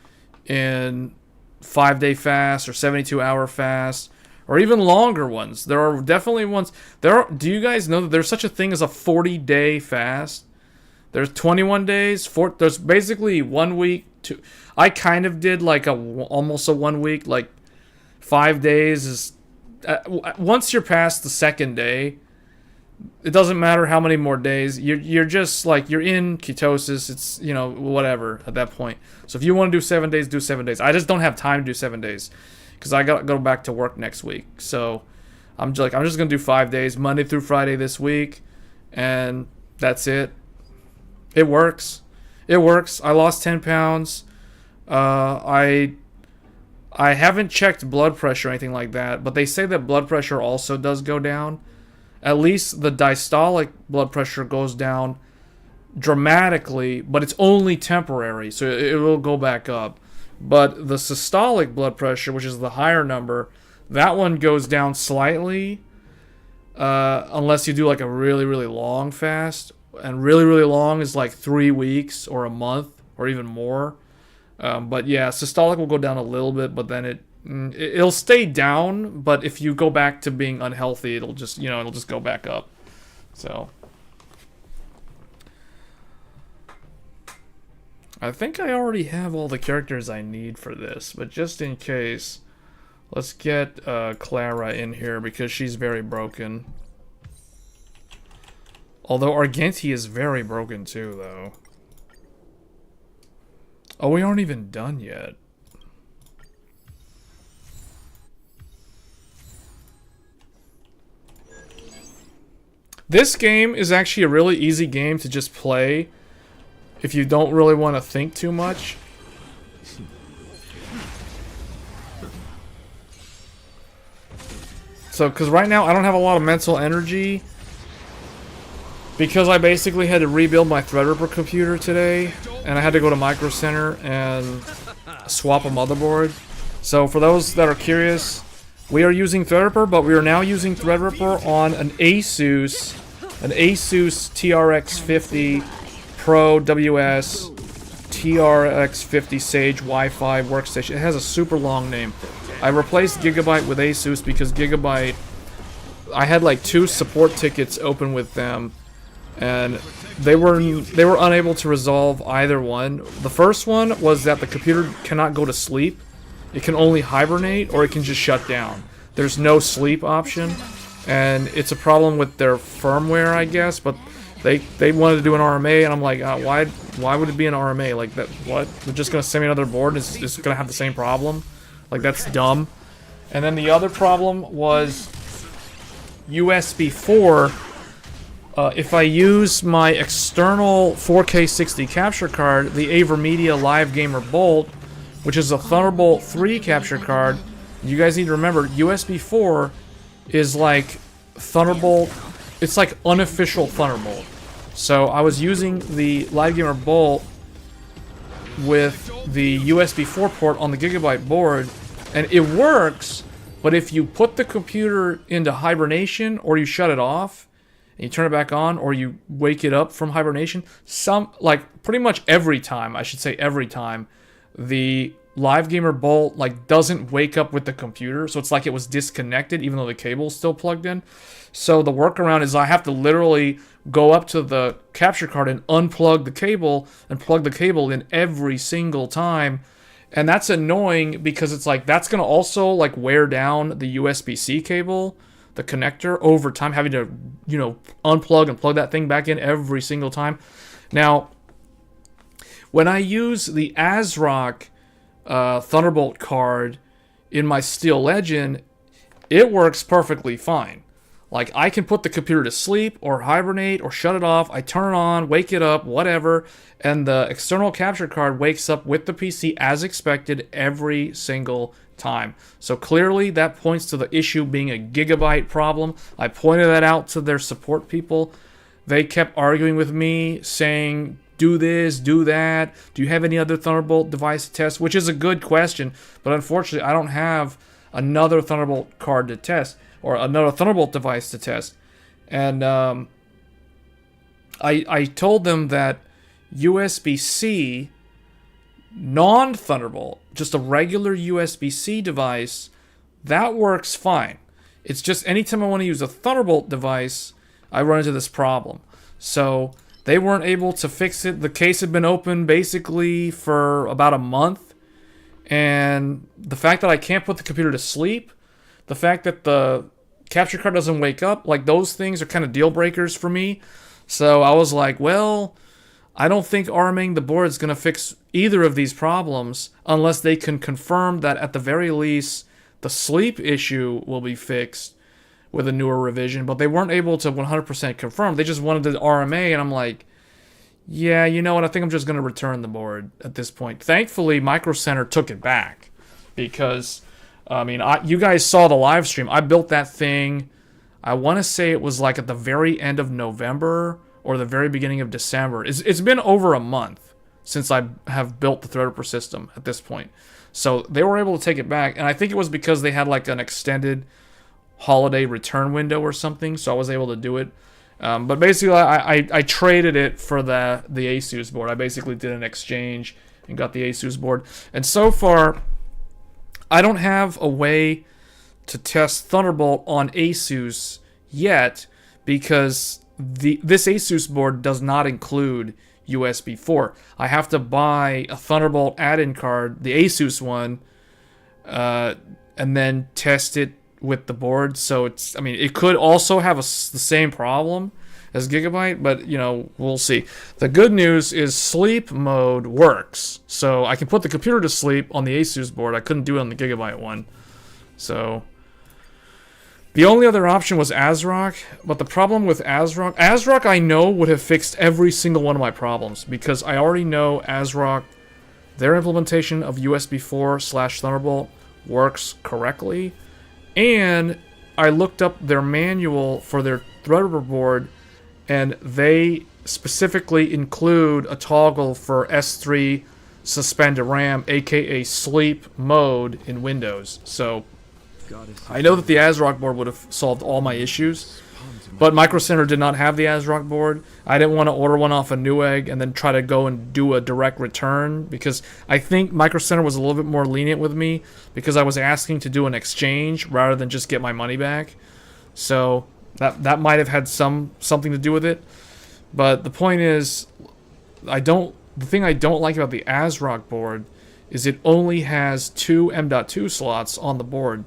in 5-day fast or 72-hour fast, or even longer ones, there are definitely ones. Do you guys know that there's such a thing as a 40-day fast? There's 21 days. There's basically 1 week. I kind of did like almost a 1 week. Like 5 days is once you're past the second day, it doesn't matter how many more days. You're just like, you're in ketosis. It's, you know, whatever at that point. So if you want to do 7 days, do 7 days. I just don't have time to do 7 days because I got to go back to work next week. So I'm just gonna do 5 days, Monday through Friday this week, and that's it. It works. It works. I lost 10 pounds. I haven't checked blood pressure or anything like that, but they say that blood pressure also does go down. At least the diastolic blood pressure goes down dramatically, but it's only temporary, so it will go back up. But the systolic blood pressure, which is the higher number, that one goes down slightly, unless you do like a really, really long fast. And really, really long is like 3 weeks or a month or even more. But yeah, systolic will go down a little bit, but then it'll stay down. But if you go back to being unhealthy, it'll just go back up. So I think I already have all the characters I need for this, but just in case, let's get Clara in here because she's very broken. Although Argenti is very broken too, though. Oh, we aren't even done yet. This game is actually a really easy game to just play if you don't really want to think too much. So, because right now I don't have a lot of mental energy because I basically had to rebuild my Threadripper computer today, and I had to go to Micro Center and swap a motherboard. So for those that are curious, we are using Threadripper, but we are now using Threadripper on an Asus TRX 50 Pro WS TRX 50 Sage Wi-Fi workstation. It has a super long name. I replaced Gigabyte with Asus because Gigabyte, I had like 2 support tickets open with them, and they were unable to resolve either one. The first one was that the computer cannot go to sleep. It can only hibernate, or it can just shut down. There's no sleep option, and it's a problem with their firmware, I guess. But they wanted to do an RMA, and I'm like, why would it be an RMA? Like that? What? They're just gonna send me another board, and it's gonna have the same problem? Like, that's dumb. And then the other problem was USB 4. If I use my external 4K 60 capture card, the AverMedia Live Gamer Bolt, which is a Thunderbolt 3 capture card, you guys need to remember, USB 4 is like Thunderbolt, it's like unofficial Thunderbolt. So I was using the Live Gamer Bolt with the USB 4 port on the Gigabyte board, and it works, but if you put the computer into hibernation, or you shut it off, and you turn it back on, or you wake it up from hibernation, pretty much every time, I should say every time, the Live Gamer Bolt doesn't wake up with the computer, so it's like it was disconnected even though the cable's still plugged in. So the workaround is I have to literally go up to the capture card and unplug the cable and plug the cable in every single time. And that's annoying because it's like that's going to also wear down the USB-C cable, the connector, over time, having to, unplug and plug that thing back in every single time. Now, when I use the ASRock Thunderbolt card in my Steel Legend, it works perfectly fine. Like, I can put the computer to sleep or hibernate or shut it off. I turn it on, wake it up, whatever, and the external capture card wakes up with the PC as expected every single time. So clearly that points to the issue being a Gigabyte problem. I pointed that out to their support people. They kept arguing with me, saying, do this, do that. Do you have any other Thunderbolt device to test? Which is a good question, but unfortunately I don't have another Thunderbolt card to test, or another Thunderbolt device to test. And I told them that USB-C, non-Thunderbolt, just a regular USB-C device, that works fine. It's just anytime I want to use a Thunderbolt device, I run into this problem. So they weren't able to fix it. The case had been open basically for about a month. And the fact that I can't put the computer to sleep, the fact that the capture card doesn't wake up, like those things are kind of deal breakers for me. So I was like, well, I don't think arming the board is going to fix either of these problems unless they can confirm that at the very least the sleep issue will be fixed with a newer revision. But they weren't able to 100% confirm. They just wanted the RMA, and I'm like, yeah, you know what? I think I'm just going to return the board at this point. Thankfully, Micro Center took it back because, I mean, you guys saw the live stream. I built that thing, I want to say it was like at the very end of November or the very beginning of December. It's been over a month since I have built the Threadripper system at this point. So they were able to take it back, and I think it was because they had like an extended holiday return window or something, so I was able to do it. But basically, I traded it for the Asus board. I basically did an exchange and got the Asus board. And so far, I don't have a way to test Thunderbolt on Asus yet because this Asus board does not include USB 4. I have to buy a Thunderbolt add-in card, the Asus one, and then test it with the board. So it's, I mean, it could also have the same problem as Gigabyte, but you know, we'll see. The good news is sleep mode works, so I can put the computer to sleep on the Asus board. I couldn't do it on the Gigabyte one. So the only other option was ASRock, but the problem with ASRock I know would have fixed every single one of my problems because I already know ASRock, their implementation of USB 4/Thunderbolt works correctly. And I looked up their manual for their Threadripper board, and they specifically include a toggle for S3 suspended RAM, aka sleep mode in Windows. So I know that the ASRock board would have solved all my issues, but Micro Center did not have the ASRock board. I didn't want to order one off of Newegg and then try to go and do a direct return because I think Micro Center was a little bit more lenient with me because I was asking to do an exchange rather than just get my money back. So that might have had something to do with it. But the point is, the thing I don't like about the ASRock board is it only has 2 M.2 slots on the board.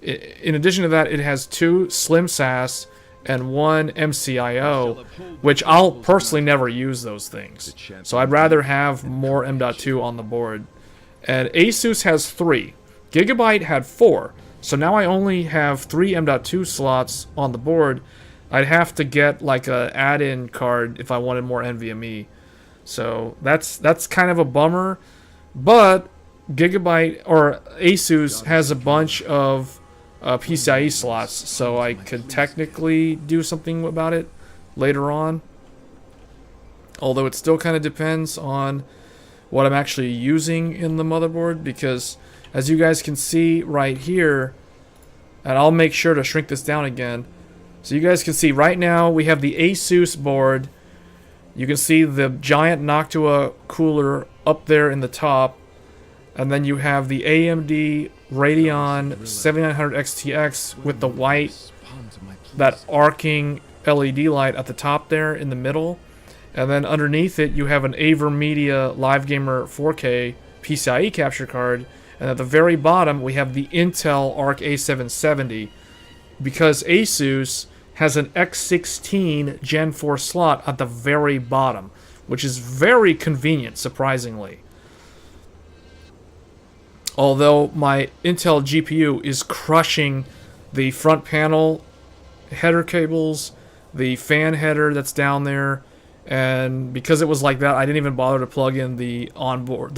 In addition to that, it has 2 Slim SAS and 1 MCIO, which I'll personally never use those things. So I'd rather have more M.2 on the board. And Asus has 3. Gigabyte had 4. So now I only have 3 M.2 slots on the board. I'd have to get like a add-in card if I wanted more NVMe. So that's kind of a bummer. But Gigabyte or Asus has a bunch of PCIe slots, so I could technically do something about it later on. Although it still kind of depends on what I'm actually using in the motherboard, because as you guys can see right here, and I'll make sure to shrink this down again, so you guys can see right now we have the Asus board. You can see the giant Noctua cooler up there in the top, and then you have the AMD Radeon 7900 XTX with the white, that arcing LED light at the top there in the middle. And then underneath it, you have an AverMedia Live Gamer 4K PCIe capture card. And at the very bottom, we have the Intel Arc A770. Because Asus has an X16 Gen 4 slot at the very bottom, which is very convenient, surprisingly. Although my Intel GPU is crushing the front panel header cables, the fan header that's down there, and because it was like that, I didn't even bother to plug in the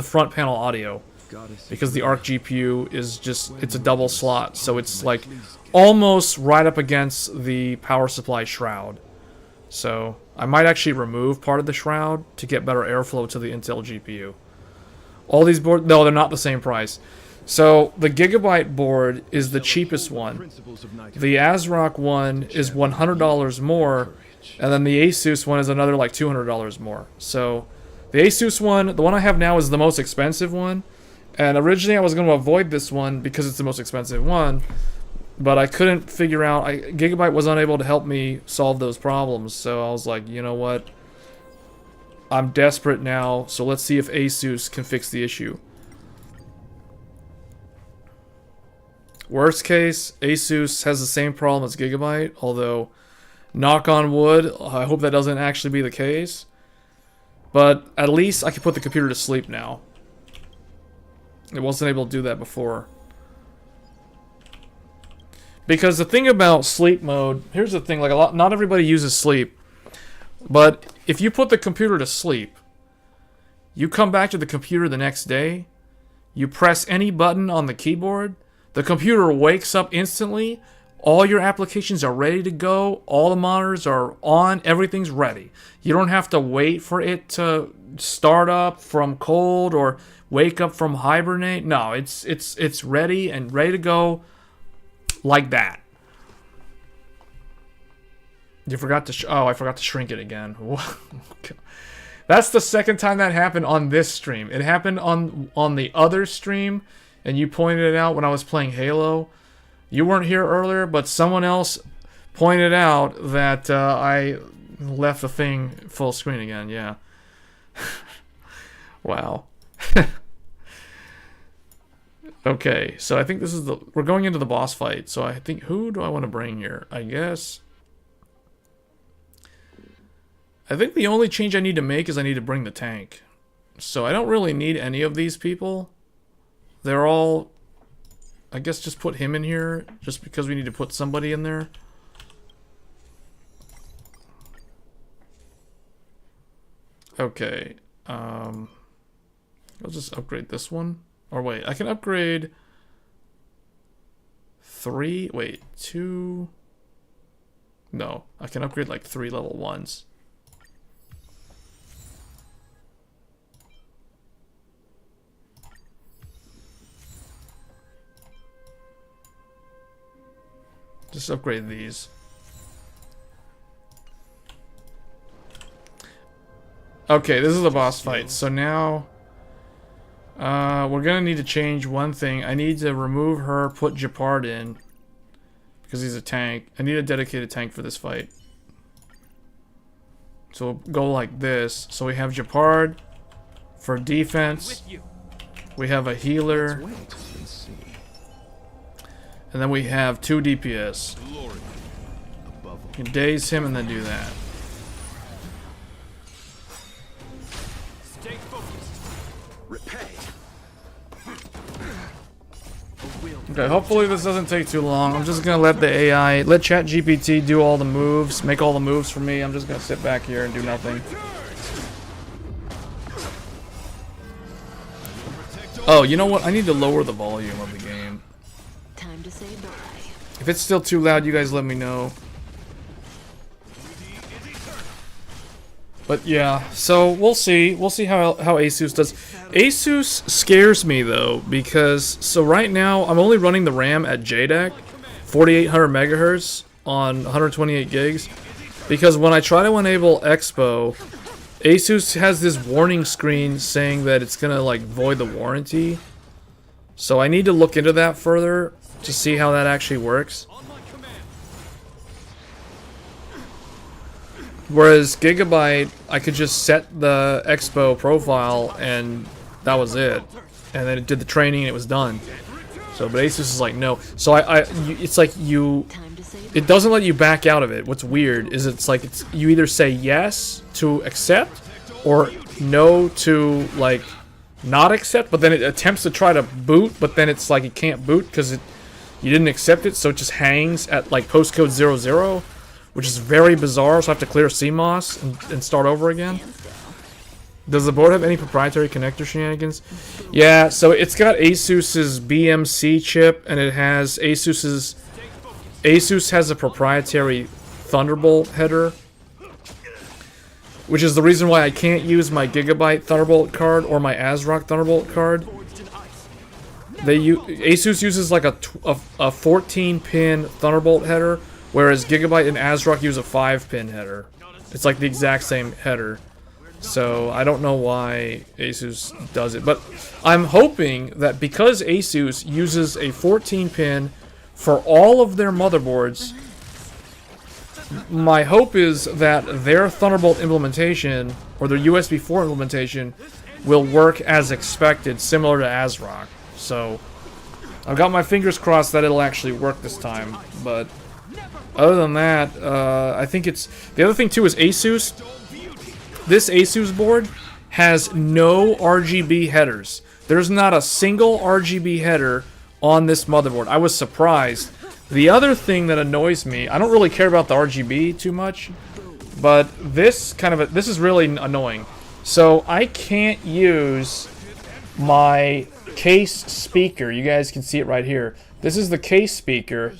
front panel audio, because the Arc GPU is just, it's a double slot, so it's like almost right up against the power supply shroud. So I might actually remove part of the shroud to get better airflow to the Intel GPU. All these boards, no, they're not the same price. So the Gigabyte board is the cheapest one. The ASRock one is $100 more, and then the Asus one is another like $200 more. So the Asus one, the one I have now, is the most expensive one. And originally I was going to avoid this one because it's the most expensive one, but I couldn't figure out, Gigabyte was unable to help me solve those problems. So I was like, you know what? I'm desperate now, so let's see if Asus can fix the issue. Worst case, Asus has the same problem as Gigabyte, although, knock on wood, I hope that doesn't actually be the case. But at least I can put the computer to sleep now. It wasn't able to do that before. Because the thing about sleep mode, here's the thing, like not everybody uses sleep. But if you put the computer to sleep, you come back to the computer the next day, you press any button on the keyboard, the computer wakes up instantly, all your applications are ready to go, all the monitors are on, everything's ready. You don't have to wait for it to start up from cold or wake up from hibernate. No, it's ready and ready to go like that. You forgot to I forgot to shrink it again. That's the second time that happened on this stream. It happened on the other stream, and you pointed it out when I was playing Halo. You weren't here earlier, but someone else pointed out that I left the thing full screen again. Yeah. Wow. Okay, so I think this is we're going into the boss fight. So I think, who do I want to bring here? I think the only change I need to make is I need to bring the tank. So I don't really need any of these people. They're all, I guess just put him in here, just because we need to put somebody in there. Okay, I'll just upgrade this one. Or wait, I can upgrade 3, wait, 2, no, I can upgrade like 3 level 1s. Just upgrade these. Okay, this is the boss fight. So now, we're gonna need to change one thing. I need to remove her, put Japard in, because he's a tank. I need a dedicated tank for this fight. So we'll go like this. So we have Japard for defense. We have a healer. And then we have 2 DPS. You can daze him and then do that. Okay, hopefully this doesn't take too long. I'm just gonna let the AI, let ChatGPT do all the moves, make all the moves for me. I'm just gonna sit back here and do nothing. Oh, you know what? I need to lower the volume of the game. Time to say bye. If it's still too loud, you guys let me know. But yeah, so we'll see. We'll see how Asus does. Asus scares me though, because so right now I'm only running the RAM at JDEC, 4800 megahertz on 128 gigs, because when I try to enable Expo, Asus has this warning screen saying that it's gonna like void the warranty. So I need to look into that further to see how that actually works. Whereas Gigabyte, I could just set the Expo profile and that was it. And then it did the training and it was done. So, but Asus is like, no. So it's like it doesn't let you back out of it. What's weird is it's like you either say yes to accept or no to like not accept, but then it attempts to try to boot, but then it's like it can't boot because you didn't accept it, so it just hangs at like postcode 00. Which is very bizarre, so I have to clear CMOS and start over again. Does the board have any proprietary connector shenanigans? Yeah, so it's got Asus's BMC chip, and it has Asus has a proprietary Thunderbolt header, which is the reason why I can't use my Gigabyte Thunderbolt card or my ASRock Thunderbolt card. Asus uses like a 14-pin Thunderbolt header, whereas Gigabyte and ASRock use a 5-pin header. It's like the exact same header. So I don't know why Asus does it. But I'm hoping that because Asus uses a 14-pin for all of their motherboards, my hope is that their Thunderbolt implementation, or their USB 4 implementation, will work as expected, similar to ASRock. So I've got my fingers crossed that it'll actually work this time, but other than that, I think it's... The other thing, too, is ASUS. This ASUS board has no RGB headers. There's not a single RGB header on this motherboard. I was surprised. The other thing that annoys me, I don't really care about the RGB too much, but this is really annoying. So I can't use my case speaker. You guys can see it right here. This is the case speaker.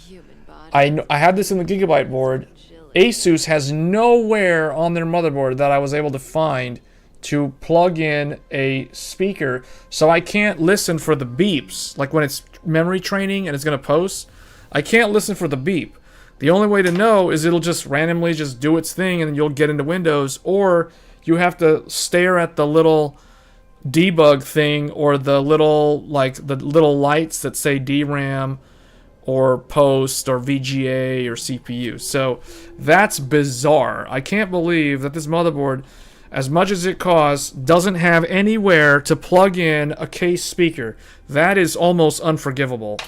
I had this in the Gigabyte board. ASUS has nowhere on their motherboard that I was able to find to plug in a speaker, so I can't listen for the beeps. Like when it's memory training and it's gonna post, I can't listen for the beep. The only way to know is it'll just randomly just do its thing and you'll get into Windows, or you have to stare at the little debug thing or the little lights that say DRAM or post or VGA or CPU. So that's bizarre. I can't believe that this motherboard, as much as it costs, doesn't have anywhere to plug in a case speaker. That is almost unforgivable.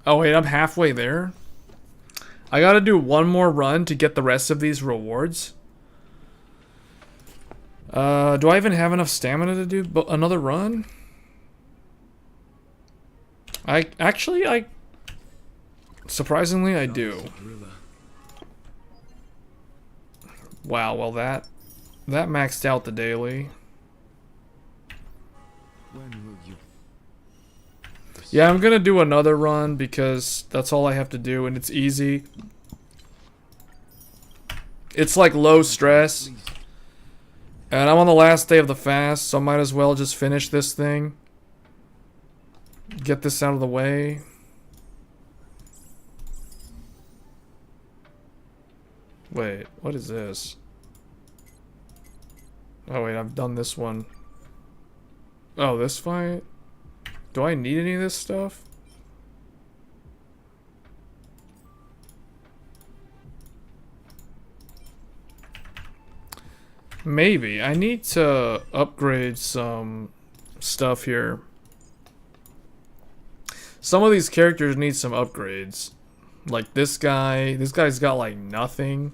Oh wait, I'm halfway there? I gotta do one more run to get the rest of these rewards. Do I even have enough stamina to do another run? Surprisingly, I do. Wow, well that maxed out the daily. When will you? Yeah, I'm gonna do another run because that's all I have to do and it's easy. It's like low stress. And I'm on the last day of the fast, so I might as well just finish this thing. Get this out of the way. Wait, what is this? Oh wait, I've done this one. Oh, this fight? Do I need any of this stuff? Maybe. I need to upgrade some stuff here. Some of these characters need some upgrades. Like this guy. This guy's got like nothing.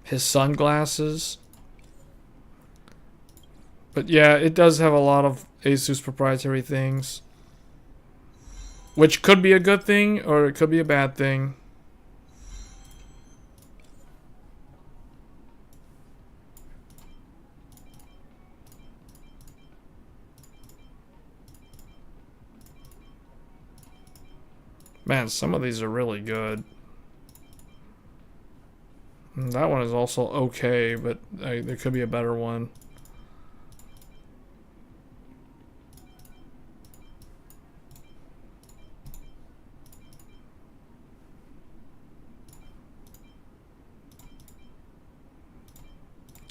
His sunglasses. But yeah, it does have a lot of ASUS proprietary things. Which could be a good thing, or it could be a bad thing. Man, some of these are really good. That one is also okay, but there could be a better one.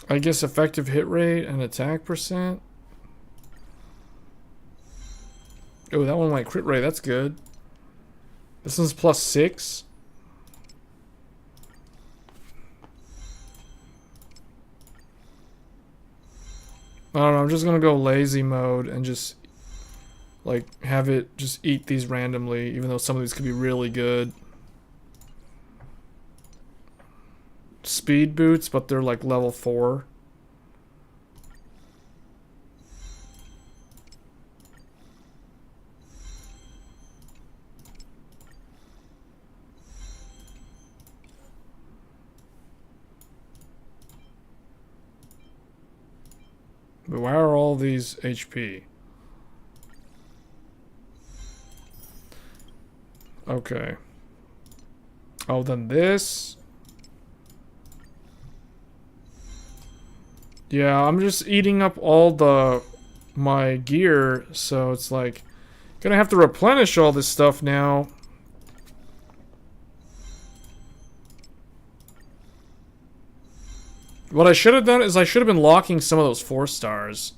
I guess effective hit rate and attack percent. Oh, that one might crit rate. That's good. This one's +6. I don't know, I'm just gonna go lazy mode and just like have it just eat these randomly, even though some of these could be really good. Speed boots, but they're like level 4. But why are all these HP? Okay. Oh, then this. Yeah, I'm just eating up all my gear, so it's like gonna have to replenish all this stuff now. What I should have done is I should have been locking some of those 4 stars.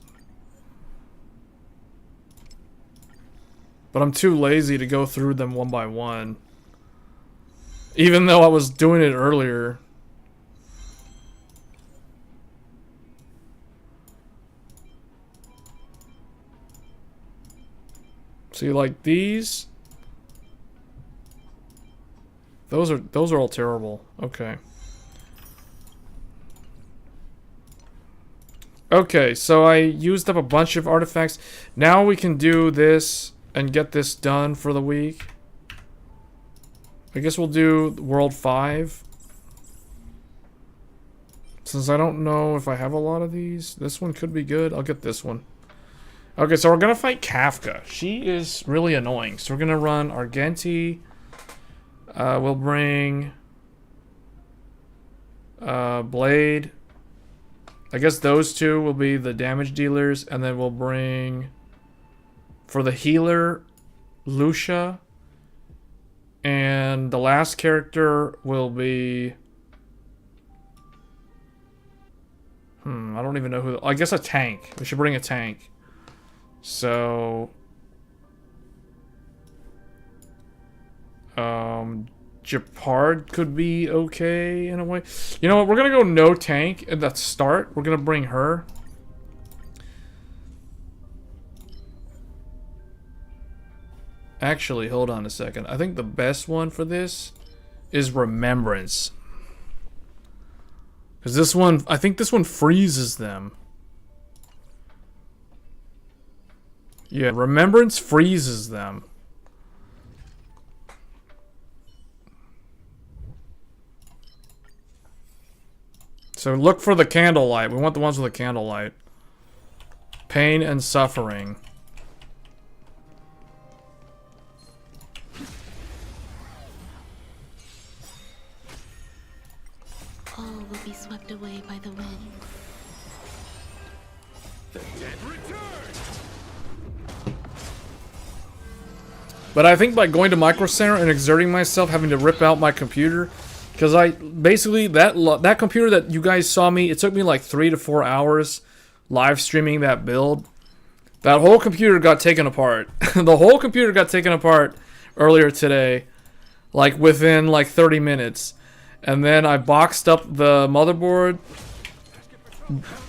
But I'm too lazy to go through them one by one. Even though I was doing it earlier. See, like these. Those are all terrible. Okay. Okay, so I used up a bunch of artifacts. Now we can do this and get this done for the week. I guess we'll do World 5. Since I don't know if I have a lot of these. This one could be good. I'll get this one. Okay, so we're gonna fight Kafka. She is really annoying. So we're gonna run Argenti. We'll bring Blade. I guess those two will be the damage dealers, and then we'll bring for the healer Lucia, and the last character will be I don't even know who. I guess a tank. We should bring a tank. So Japard could be okay in a way. You know what? We're gonna go no tank at the start. We're gonna bring her. Actually, hold on a second. I think the best one for this is Remembrance. Because this one, I think this one freezes them. Yeah, Remembrance freezes them. So look for the candlelight. We want the ones with the candlelight. Pain and suffering. All will be swept away by the wind. The dead return. But I think by going to Micro Center and exerting myself, having to rip out my computer, because I basically that computer that you guys saw me, it took me like 3 to 4 hours live streaming that build. That whole computer got taken apart. The whole computer got taken apart earlier today, like within like 30 minutes. And then I boxed up the motherboard,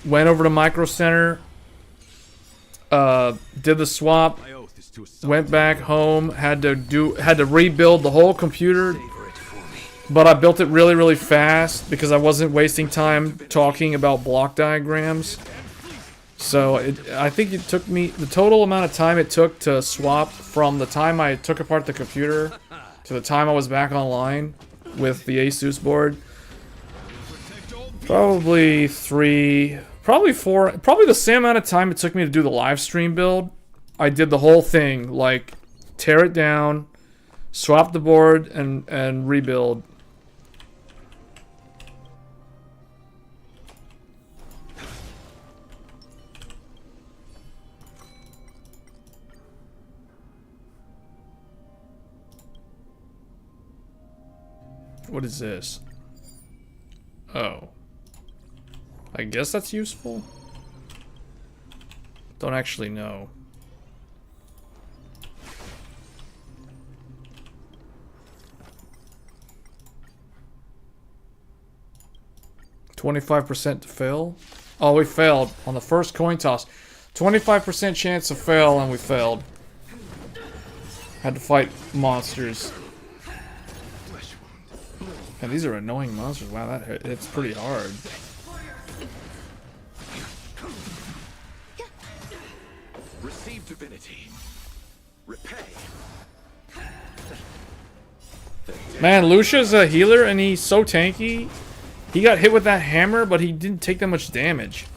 went over to Micro Center, did the swap, My oath is to went back home, had to rebuild the whole computer. But I built it really, really fast because I wasn't wasting time talking about block diagrams. So I think it took me, the total amount of time it took to swap from the time I took apart the computer to the time I was back online with the Asus board. Probably 3, probably 4, probably the same amount of time it took me to do the live stream build. I did the whole thing, like tear it down, swap the board, and rebuild. What is this? Oh. I guess that's useful? Don't actually know. $25% to fail? Oh, we failed on the first coin toss. 25% chance to fail, and we failed. Had to fight monsters. And these are annoying monsters. Wow, that hits pretty hard. receive divinity. Repay. Man, Lucia's a healer and he's so tanky. He got hit with that hammer, but he didn't take that much damage.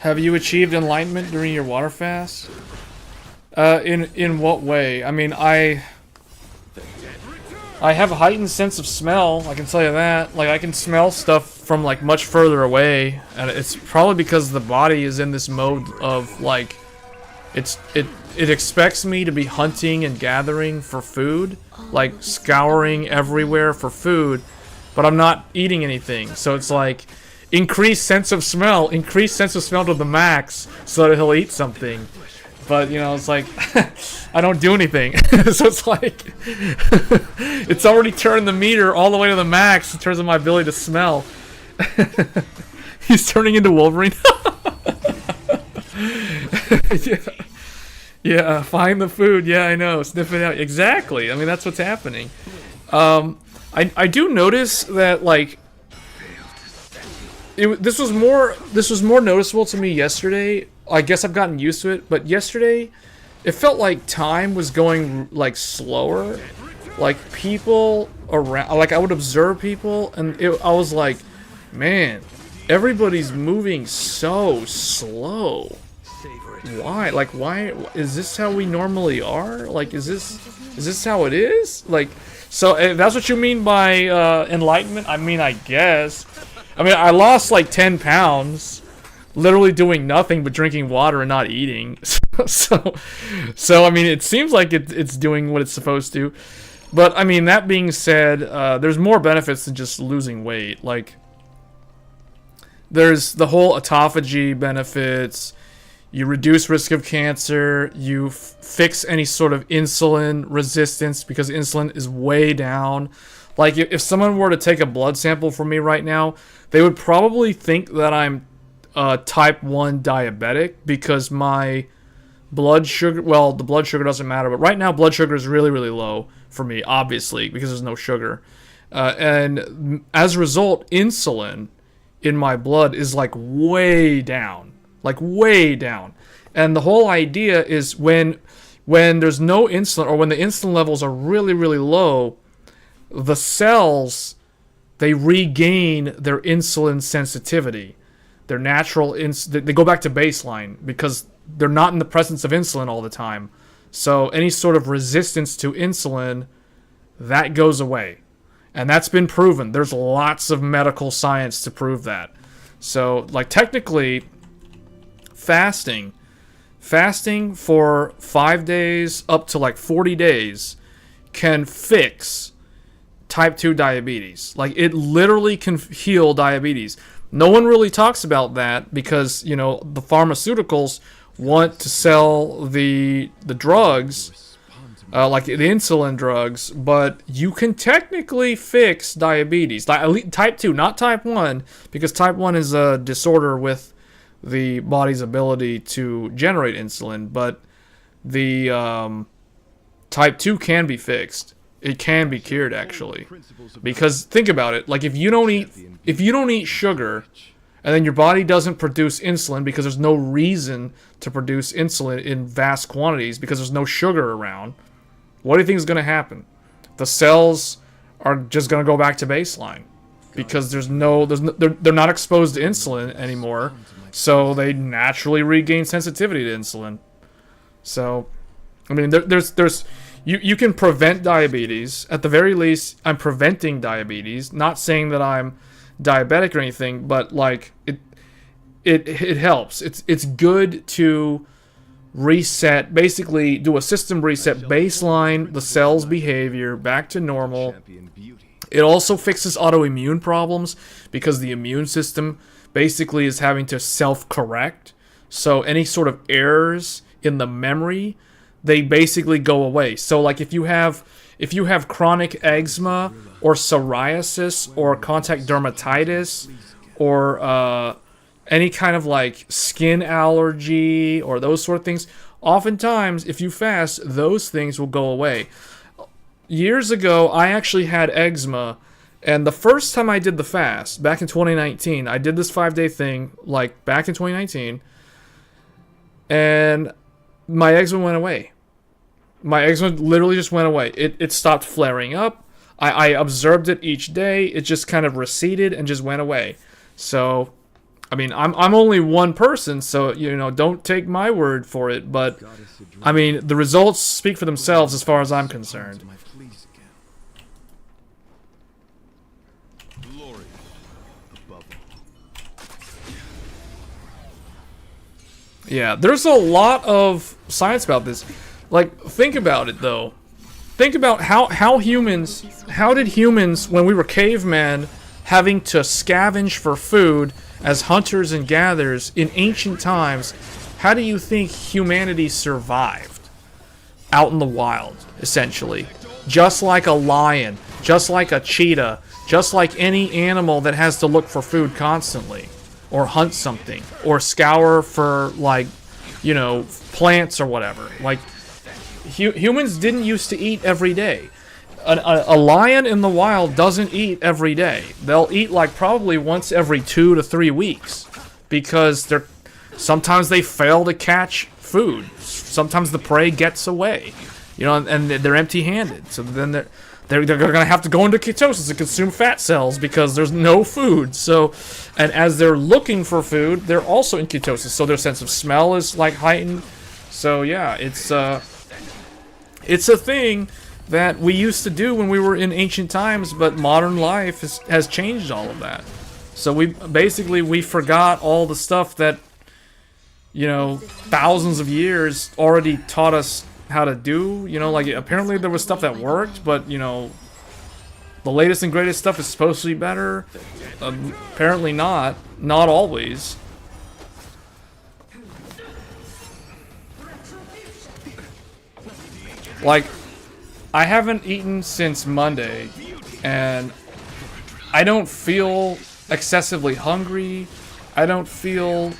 Have you achieved enlightenment during your water fast? In what way? I mean, I have a heightened sense of smell, I can tell you that. Like, I can smell stuff from, like, much further away. And it's probably because the body is in this mode of, like, it expects me to be hunting and gathering for food. Like, scouring everywhere for food. But I'm not eating anything. So it's like, increased sense of smell to the max so that he'll eat something. But, you know, it's like, I don't do anything. So it's like, it's already turned the meter all the way to the max in terms of my ability to smell. He's turning into Wolverine. Yeah. Yeah, find the food. Yeah, I know. Sniff it out. Exactly. I mean, that's what's happening. I do notice that, like, this was more noticeable to me yesterday. I guess I've gotten used to it, but yesterday it felt like time was going, like, slower. Like, people around, like, I would observe people and I was like, man, everybody's moving so slow. Why? Like, why is this how we normally are? Like, is this how it is? Like, so if that's what you mean by enlightenment, I mean, I guess. I mean, I lost like 10 pounds, literally doing nothing but drinking water and not eating. So I mean, it seems like it's doing what it's supposed to. But I mean, that being said, there's more benefits than just losing weight. Like, there's the whole autophagy benefits. You reduce risk of cancer. You fix any sort of insulin resistance because insulin is way down. Like, if someone were to take a blood sample from me right now, they would probably think that I'm type 1 diabetic because my blood sugar, well, the blood sugar doesn't matter, but right now blood sugar is really, really low for me, obviously, because there's no sugar. And as a result, insulin in my blood is like way down. Like, way down. And the whole idea is when there's no insulin, or when the insulin levels are really, really low, the cells, they regain their insulin sensitivity. Their natural, they go back to baseline because they're not in the presence of insulin all the time. So any sort of resistance to insulin, that goes away. And that's been proven. There's lots of medical science to prove that. So, like, technically, fasting for 5 days up to like 40 days can fix type 2 diabetes. Like, it literally can heal diabetes. No one really talks about that because, you know, the pharmaceuticals want to sell the drugs, like the insulin drugs, but you can technically fix diabetes. Type 2, not type 1, because type 1 is a disorder with the body's ability to generate insulin, but the type 2 can be fixed. It can be cured, actually, because think about it. Like, if you don't eat sugar, and then your body doesn't produce insulin because there's no reason to produce insulin in vast quantities because there's no sugar around, what do you think is going to happen? The cells are just going to go back to baseline because they're not exposed to insulin anymore, so they naturally regain sensitivity to insulin. So, I mean, you can prevent diabetes. At the very least, I'm preventing diabetes. Not saying that I'm diabetic or anything, but like it helps. It's good to reset, basically do a system reset, baseline the cell's behavior back to normal. It also fixes autoimmune problems because the immune system basically is having to self-correct. So any sort of errors in the memory, they basically go away. So like if you have chronic eczema or psoriasis or contact dermatitis or any kind of like skin allergy or those sort of things, oftentimes if you fast, those things will go away. Years ago, I actually had eczema, and the first time I did the fast, back in 2019, I did this 5-day thing, like back in 2019, and my eczema went away. My eczema literally just went away. It stopped flaring up. I observed it each day. It just kind of receded and just went away. So I mean, I'm only one person, so don't take my word for it. But I mean, the results speak for themselves as far as I'm concerned. My fleas again. Glory above all. Yeah, there's a lot of science about this. Like, think about it though. Think about how did humans, when we were cavemen, having to scavenge for food as hunters and gatherers in ancient times, how do you think humanity survived? Out in the wild, essentially. Just like a lion, just like a cheetah, just like any animal that has to look for food constantly, or hunt something, or scour for, like, plants or whatever. Like, humans didn't used to eat every day. A lion in the wild doesn't eat every day. They'll eat like probably once every 2 to 3 weeks, because sometimes they fail to catch food. Sometimes the prey gets away, and they're empty-handed. So then they're gonna have to go into ketosis and consume fat cells because there's no food. So, and as they're looking for food, they're also in ketosis. So their sense of smell is like heightened. So yeah, it's a thing that we used to do when we were in ancient times, but modern life has changed all of that. So we forgot all the stuff that, thousands of years already taught us how to do. Like, apparently there was stuff that worked, but, the latest and greatest stuff is supposed to be better. Apparently not. Not always. Like, I haven't eaten since Monday, and I don't feel excessively hungry. I don't feel...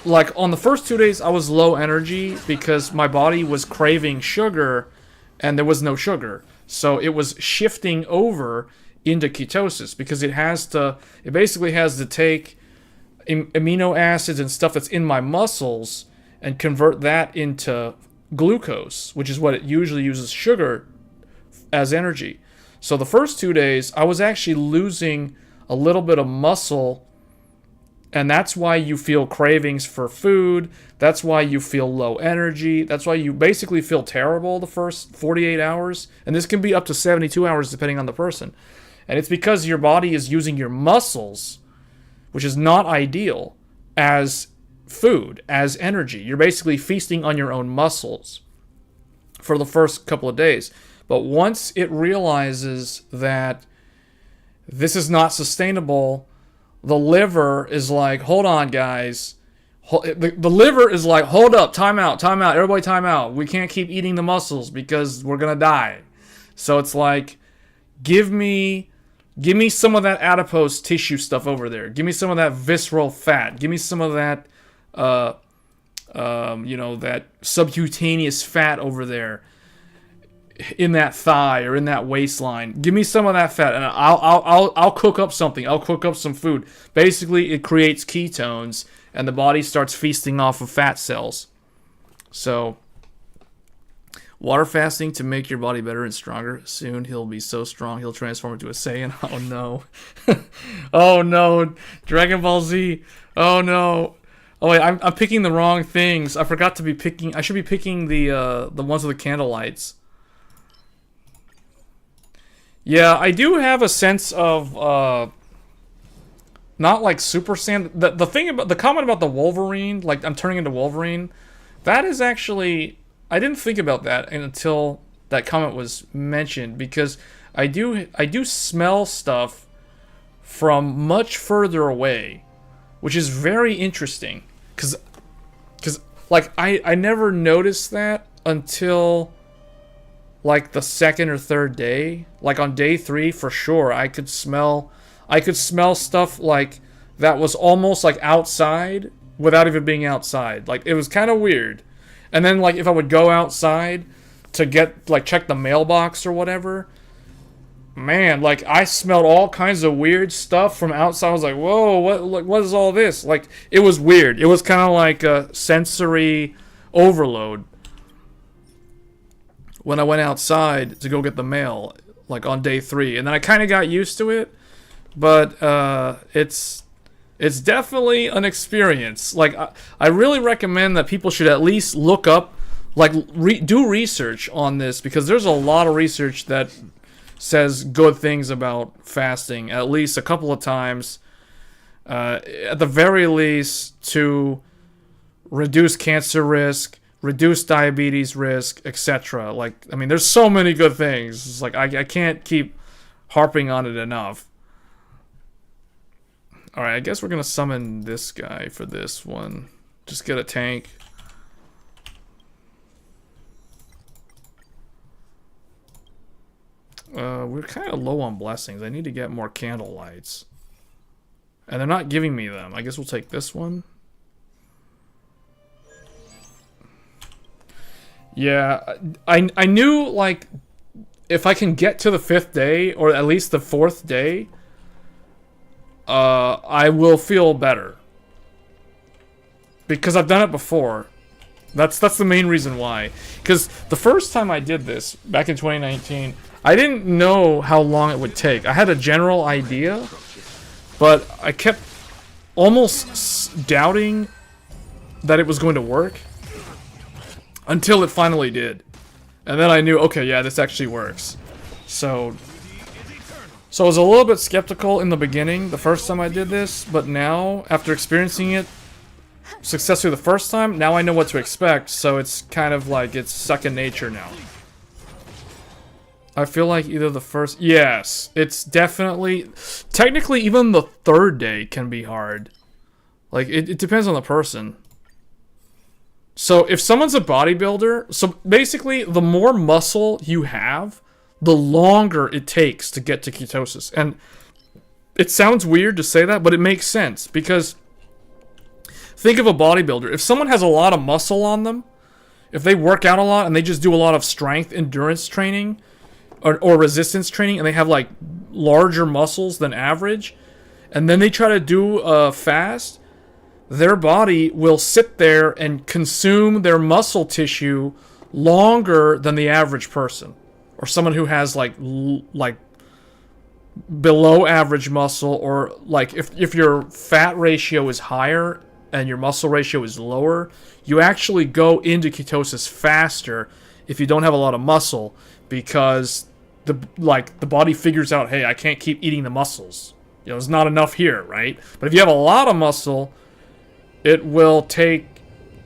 Like, on the first 2 days, I was low energy because my body was craving sugar, and there was no sugar. So it was shifting over into ketosis, because it basically has to take amino acids and stuff that's in my muscles and convert that into glucose, which is what it usually uses sugar as energy. So the first 2 days, I was actually losing a little bit of muscle, and that's why you feel cravings for food. That's why you feel low energy. That's why you basically feel terrible the first 48 hours. And this can be up to 72 hours depending on the person. And it's because your body is using your muscles, which is not ideal, as food, as energy. You're basically feasting on your own muscles for the first couple of days. But once it realizes that this is not sustainable, the liver is like, hold on, guys. The liver is like, hold up, time out, everybody time out. We can't keep eating the muscles because we're going to die. So it's like, give me some of that adipose tissue stuff over there. Give me some of that visceral fat. Give me some of that, that subcutaneous fat over there in that thigh or in that waistline. Give me some of that fat, and I'll cook up something. I'll cook up some food. Basically, it creates ketones, and the body starts feasting off of fat cells. So, water fasting to make your body better and stronger. Soon he'll be so strong he'll transform into a Saiyan. Oh no. Oh no. Dragon Ball Z. Oh no. Oh wait, I'm picking the wrong things. I forgot to be picking. I should be picking the ones with the candle lights. Yeah, I do have a sense of not like Super Saiyan. The thing about the comment about the Wolverine, like I'm turning into Wolverine, that is actually, I didn't think about that until that comment was mentioned, because I do smell stuff from much further away, which is very interesting, cuz like I never noticed that until like the second or third day. Like on day 3 for sure, I could smell stuff like that was almost like outside without even being outside. Like, it was kind of weird. And then like if I would go outside to get like check the mailbox or whatever, man, like I smelled all kinds of weird stuff from outside. I was like, whoa, what is all this? Like, it was weird. It was kind of like a sensory overload when I went outside to go get the mail, like on day 3. And then I kind of got used to it, but it's It's definitely an experience. Like, I really recommend that people should at least look up, like, do research on this, because there's a lot of research that says good things about fasting, at least a couple of times, at the very least, to reduce cancer risk, reduce diabetes risk, etc. Like, I mean, there's so many good things. It's like, I can't keep harping on it enough. Alright, I guess we're gonna summon this guy for this one. Just get a tank. We're kind of low on blessings. I need to get more candle lights. And they're not giving me them. I guess we'll take this one. Yeah, I knew, like, if I can get to the 5th day, or at least the 4th day, I will feel better. Because I've done it before. That's the main reason why. Because the first time I did this, back in 2019, I didn't know how long it would take. I had a general idea, but I kept almost doubting that it was going to work until it finally did. And then I knew, okay, yeah, this actually works. So I was a little bit skeptical in the beginning, the first time I did this, but now, after experiencing it successfully the first time, now I know what to expect, so it's kind of like it's second nature now. I feel like either the first... Yes, it's definitely... Technically, even the 3rd day can be hard. Like, it depends on the person. So, if someone's a bodybuilder... So, basically, the more muscle you have, the longer it takes to get to ketosis. And it sounds weird to say that, but it makes sense. Because, think of a bodybuilder. If someone has a lot of muscle on them, if they work out a lot and they just do a lot of strength, endurance training... Or resistance training, and they have like larger muscles than average, and then they try to do a fast, their body will sit there and consume their muscle tissue longer than the average person, or someone who has like below average muscle, or like if your fat ratio is higher and your muscle ratio is lower, you actually go into ketosis faster if you don't have a lot of muscle, because the body figures out, hey, I can't keep eating the muscles. You know, there's not enough here, right? But if you have a lot of muscle, it will take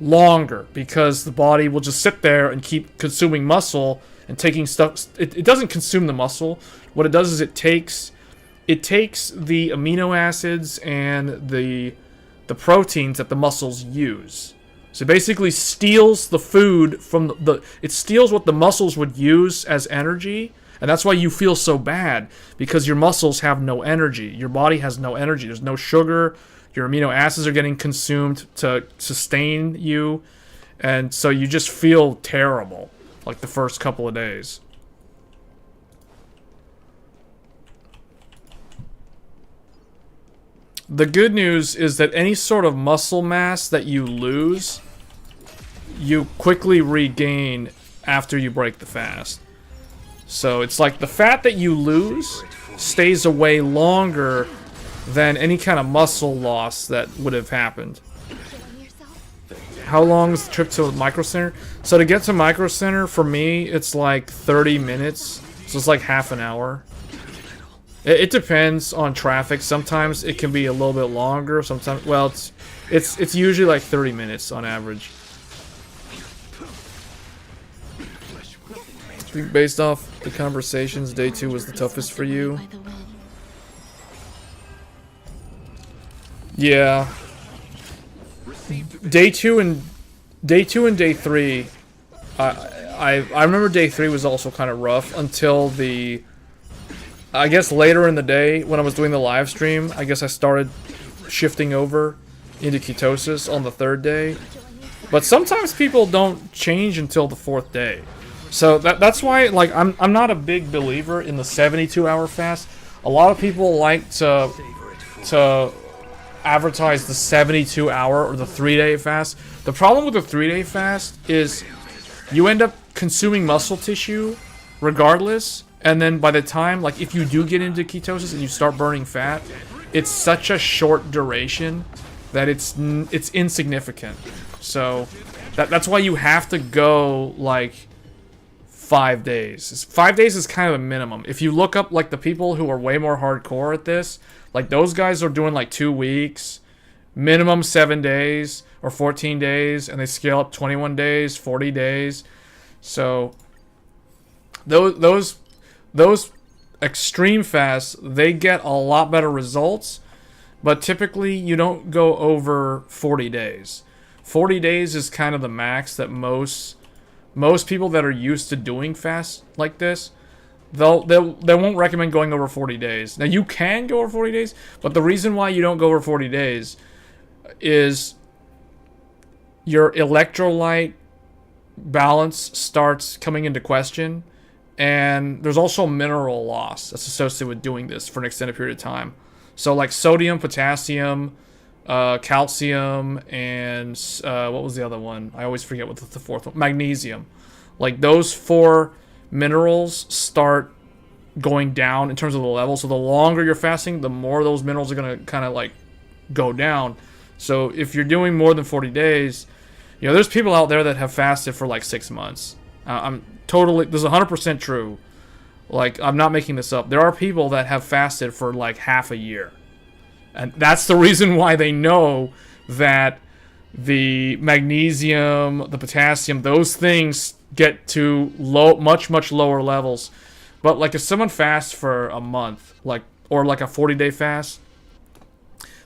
longer, because the body will just sit there and keep consuming muscle and taking stuff. It doesn't consume the muscle. What it does is it takes the amino acids and the proteins that the muscles use. So it basically steals the food from it steals what the muscles would use as energy. And that's why you feel so bad, because your muscles have no energy. Your body has no energy. There's no sugar. Your amino acids are getting consumed to sustain you. And so you just feel terrible, like the first couple of days. The good news is that any sort of muscle mass that you lose, you quickly regain after you break the fast. So it's like the fat that you lose stays away longer than any kind of muscle loss that would have happened. How long is the trip to Micro Center? So to get to Micro Center, for me, it's like 30 minutes. So it's like half an hour. It depends on traffic. Sometimes it can be a little bit longer. Sometimes, well, it's usually like 30 minutes on average. I think based off the conversations, day 2 was the toughest for you. Yeah. Day 2 and day 3, I remember day 3 was also kind of rough until I guess later in the day when I was doing the live stream. I guess I started shifting over into ketosis on the 3rd day. But sometimes people don't change until the 4th day. So that's why, like, I'm not a big believer in the 72-hour fast. A lot of people like to advertise the 72-hour or the 3-day fast. The problem with the 3-day fast is you end up consuming muscle tissue regardless, and then by the time, like, if you do get into ketosis and you start burning fat, it's such a short duration that it's insignificant. So that's why you have to go like 5 days. 5 days is kind of a minimum. If you look up like the people who are way more hardcore at this, like those guys are doing like 2 weeks, minimum 7 days or 14 days, and they scale up 21 days, 40 days. So those extreme fasts, they get a lot better results, but typically you don't go over 40 days. 40 days is kind of the max that most people that are used to doing fasts like this, they won't recommend going over 40 days. Now you can go over 40 days, but the reason why you don't go over 40 days is your electrolyte balance starts coming into question, and there's also mineral loss that's associated with doing this for an extended period of time. So like sodium, potassium, calcium, and what was the other one? I always forget what the fourth one. Magnesium. Like those 4 minerals start going down in terms of the level. So the longer you're fasting, the more those minerals are gonna kind of like go down. So if you're doing more than 40 days, you know, there's people out there that have fasted for like 6 months. This is 100% true. Like, I'm not making this up. There are people that have fasted for like half a year. And that's the reason why they know that the magnesium, the potassium, those things get to much lower levels. But like if someone fasts for a month, or like a 40-day fast,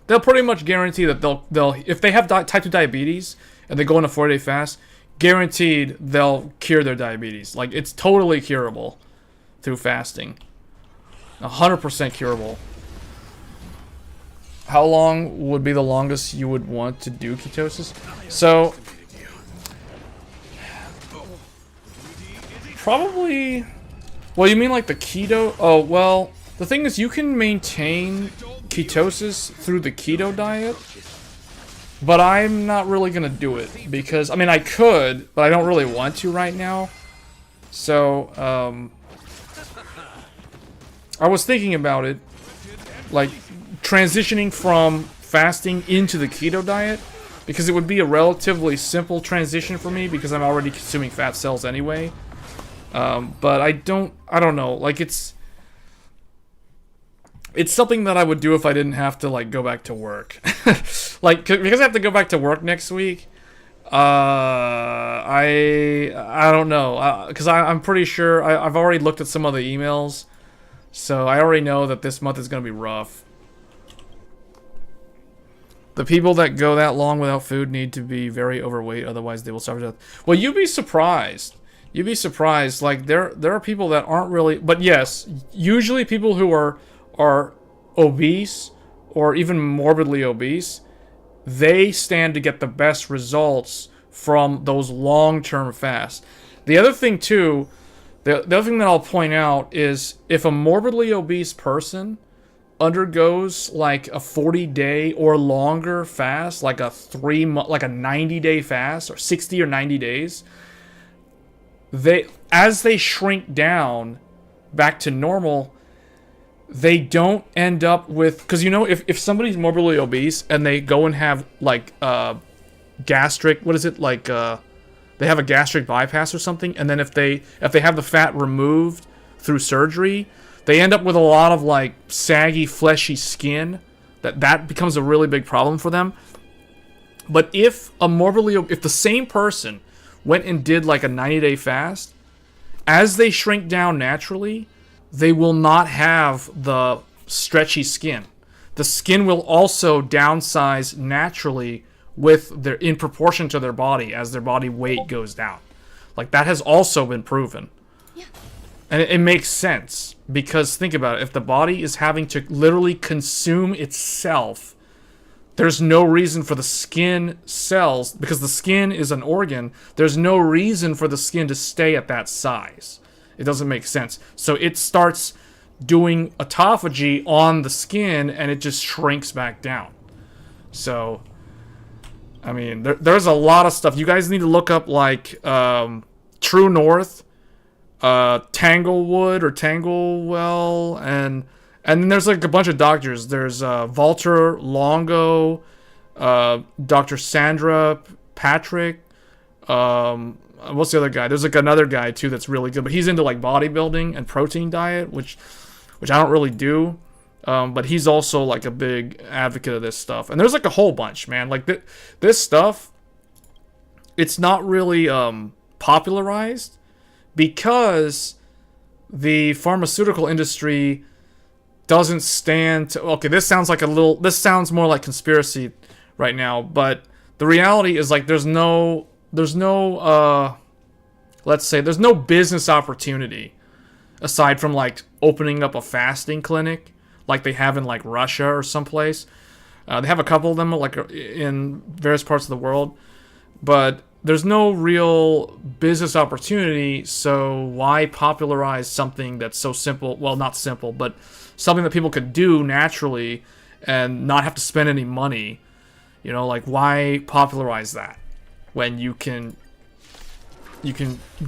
they'll pretty much guarantee that they'll if they have type 2 diabetes and they go on a 40-day fast, guaranteed they'll cure their diabetes. Like, it's totally curable through fasting. 100% curable. How long would be the longest you would want to do ketosis? So, probably... Well, you mean like the keto? Oh, well, the thing is you can maintain ketosis through the keto diet, but I'm not really going to do it because, I mean, I could, but I don't really want to right now. So, I was thinking about it, like, transitioning from fasting into the keto diet, because it would be a relatively simple transition for me because I'm already consuming fat cells anyway. But I don't know, like, it's something that I would do if I didn't have to, like, go back to work. Like, because I have to go back to work next week, I don't know, because I'm pretty sure, I've already looked at some of the emails, so I already know that this month is going to be rough. The people that go that long without food need to be very overweight, otherwise they will starve to death. Well, you'd be surprised. You'd be surprised. Like, there are people that aren't really... But yes, usually people who are obese or even morbidly obese, they stand to get the best results from those long-term fasts. The other thing, too, the other thing that I'll point out is if a morbidly obese person undergoes like a 40-day or longer fast, like a 90-day fast, or 60 or 90 days, as they shrink down back to normal, they don't end up with, because you know, if somebody's morbidly obese and they go and have like gastric, what is it, like they have a gastric bypass or something, and then if they have the fat removed through surgery, they end up with a lot of like saggy, fleshy skin. That becomes a really big problem for them. But if the same person went and did like a 90-day fast, as they shrink down naturally, they will not have the stretchy skin. The skin will also downsize naturally in proportion to their body as their body weight goes down. Like, that has also been proven. Yeah. And it makes sense, because think about it. If the body is having to literally consume itself, there's no reason for the skin cells, because the skin is an organ, there's no reason for the skin to stay at that size. It doesn't make sense. So it starts doing autophagy on the skin, and it just shrinks back down. So, I mean, there's a lot of stuff. You guys need to look up, like, True North, Tanglewood or Tanglewell, and And then there's like a bunch of doctors. There's Walter Longo, Dr. Sandra Patrick. What's the other guy? There's like another guy too that's really good, but he's into like bodybuilding and protein diet, which I don't really do. But he's also like a big advocate of this stuff. And there's like a whole bunch, man. Like this stuff, it's not really popularized because the pharmaceutical industry doesn't stand to... Okay, this sounds more like conspiracy right now, but the reality is like there's no let's say there's no business opportunity aside from like opening up a fasting clinic like they have in like Russia or someplace. They have a couple of them like in various parts of the world, but there's no real business opportunity, so why popularize something that's so simple? Well, not simple, but something that people could do naturally and not have to spend any money. You know, like why popularize that when you can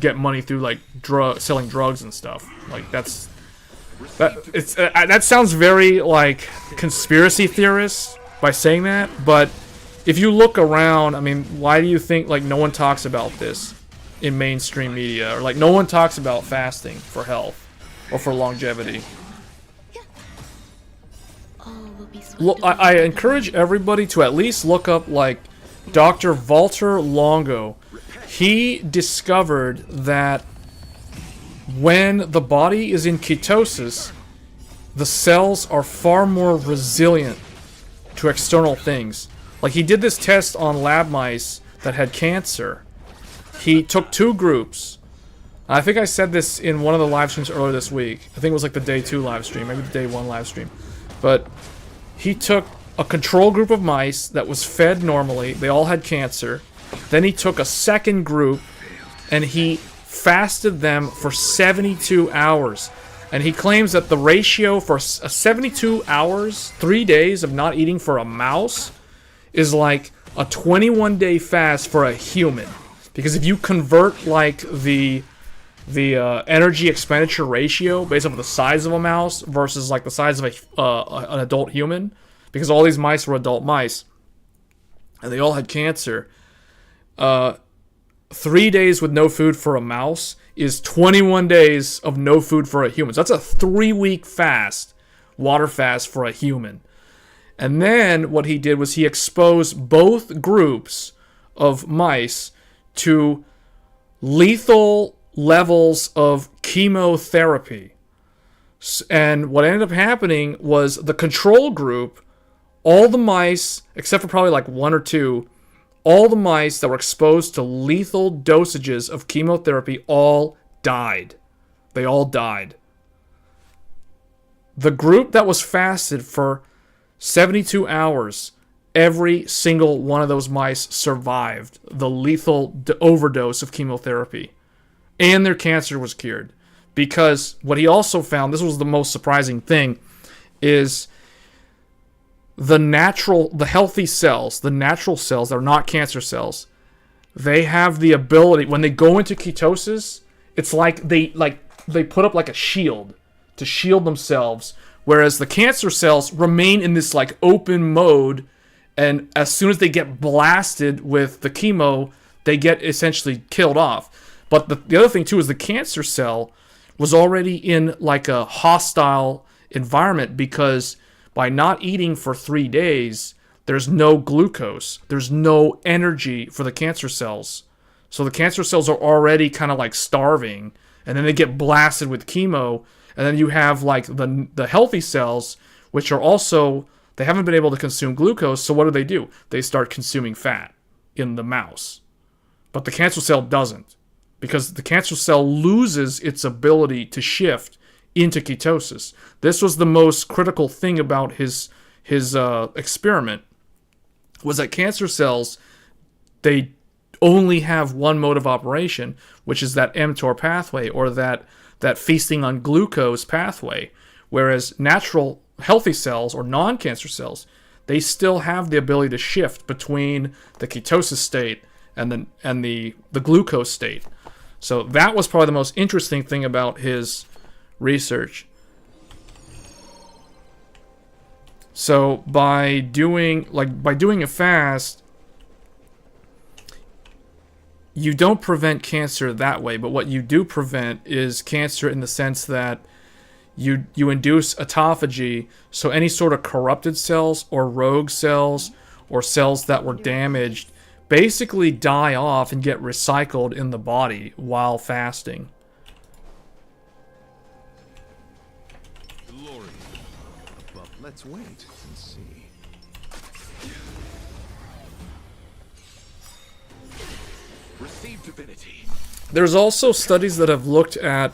get money through like selling drugs and stuff? Like that sounds very like conspiracy theorist by saying that, but if you look around, I mean, why do you think like no one talks about this in mainstream media, or like no one talks about fasting for health or for longevity? I encourage everybody to at least look up like Dr. Walter Longo. He discovered that when the body is in ketosis, the cells are far more resilient to external things. Like he did this test on lab mice that had cancer. He took 2 groups. I think I said this in one of the live streams earlier this week. I think it was like the day 2 live stream, maybe the day 1 live stream. But he took a control group of mice that was fed normally. They all had cancer. Then he took a second group and he fasted them for 72 hours. And he claims that the ratio for 72 hours, 3 days of not eating for a mouse, is like a 21-day fast for a human. Because if you convert like the energy expenditure ratio based on the size of a mouse versus like the size of an adult human, because all these mice were adult mice and they all had cancer, 3 days with no food for a mouse is 21 days of no food for a human. So that's a 3-week fast, water fast for a human. And then what he did was he exposed both groups of mice to lethal levels of chemotherapy. And what ended up happening was the control group, all the mice, except for probably like 1 or 2, all the mice that were exposed to lethal dosages of chemotherapy all died. They all died. The group that was fasted for 72 hours, every single one of those mice survived the lethal overdose of chemotherapy. And their cancer was cured. Because what he also found, this was the most surprising thing, is the healthy cells, the natural cells that are not cancer cells, they have the ability, when they go into ketosis, it's like they put up like a shield to shield themselves, whereas the cancer cells remain in this like open mode, and as soon as they get blasted with the chemo, they get essentially killed off. But the other thing too is the cancer cell was already in like a hostile environment, because by not eating for 3 days, there's no glucose, there's no energy for the cancer cells. So the cancer cells are already kind of like starving, and then they get blasted with chemo, and then you have like the healthy cells, which are also, they haven't been able to consume glucose, so what do? They start consuming fat in the mouse. But the cancer cell doesn't, because the cancer cell loses its ability to shift into ketosis. This was the most critical thing about his experiment, was that cancer cells, they only have one mode of operation, which is that mTOR pathway, or that feasting on glucose pathway, whereas natural healthy cells or non-cancer cells, they still have the ability to shift between the ketosis state and the glucose state. So that was probably the most interesting thing about his research. So by doing a fast, you don't prevent cancer that way, but what you do prevent is cancer in the sense that you induce autophagy, so any sort of corrupted cells or rogue cells or cells that were damaged basically die off and get recycled in the body while fasting. Glory. But let's wait and see. Receive divinity. There's also studies that have looked at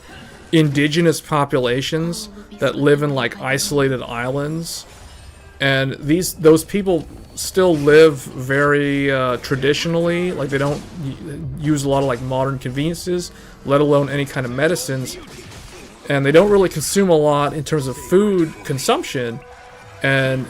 indigenous populations that live in like isolated islands, and those people still live very traditionally. Like, they don't use a lot of like modern conveniences, let alone any kind of medicines, and they don't really consume a lot in terms of food consumption. And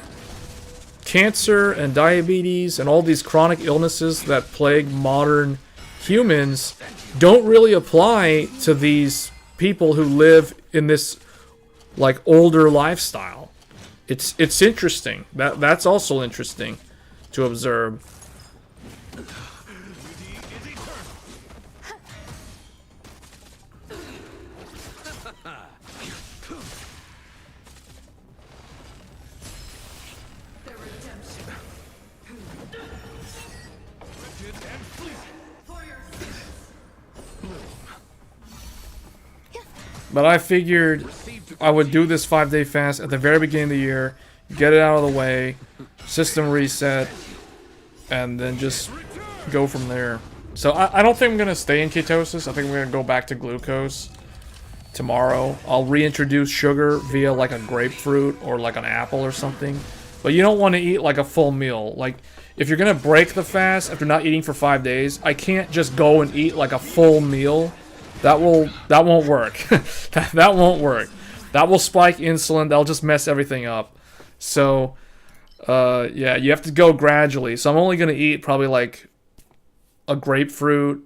cancer and diabetes and all these chronic illnesses that plague modern humans don't really apply to these people who live in this like older lifestyle. It's interesting. That's also interesting to observe. But I figured I would do this 5-day fast at the very beginning of the year, get it out of the way, system reset, and then just go from there. So I don't think I'm going to stay in ketosis. I think I'm going to go back to glucose tomorrow. I'll reintroduce sugar via like a grapefruit or like an apple or something. But you don't want to eat like a full meal. Like, if you're going to break the fast after not eating for 5 days, I can't just go and eat like a full meal. That won't work. that won't work. That will spike insulin. That'll just mess everything up. So, yeah, you have to go gradually. So I'm only going to eat probably like a grapefruit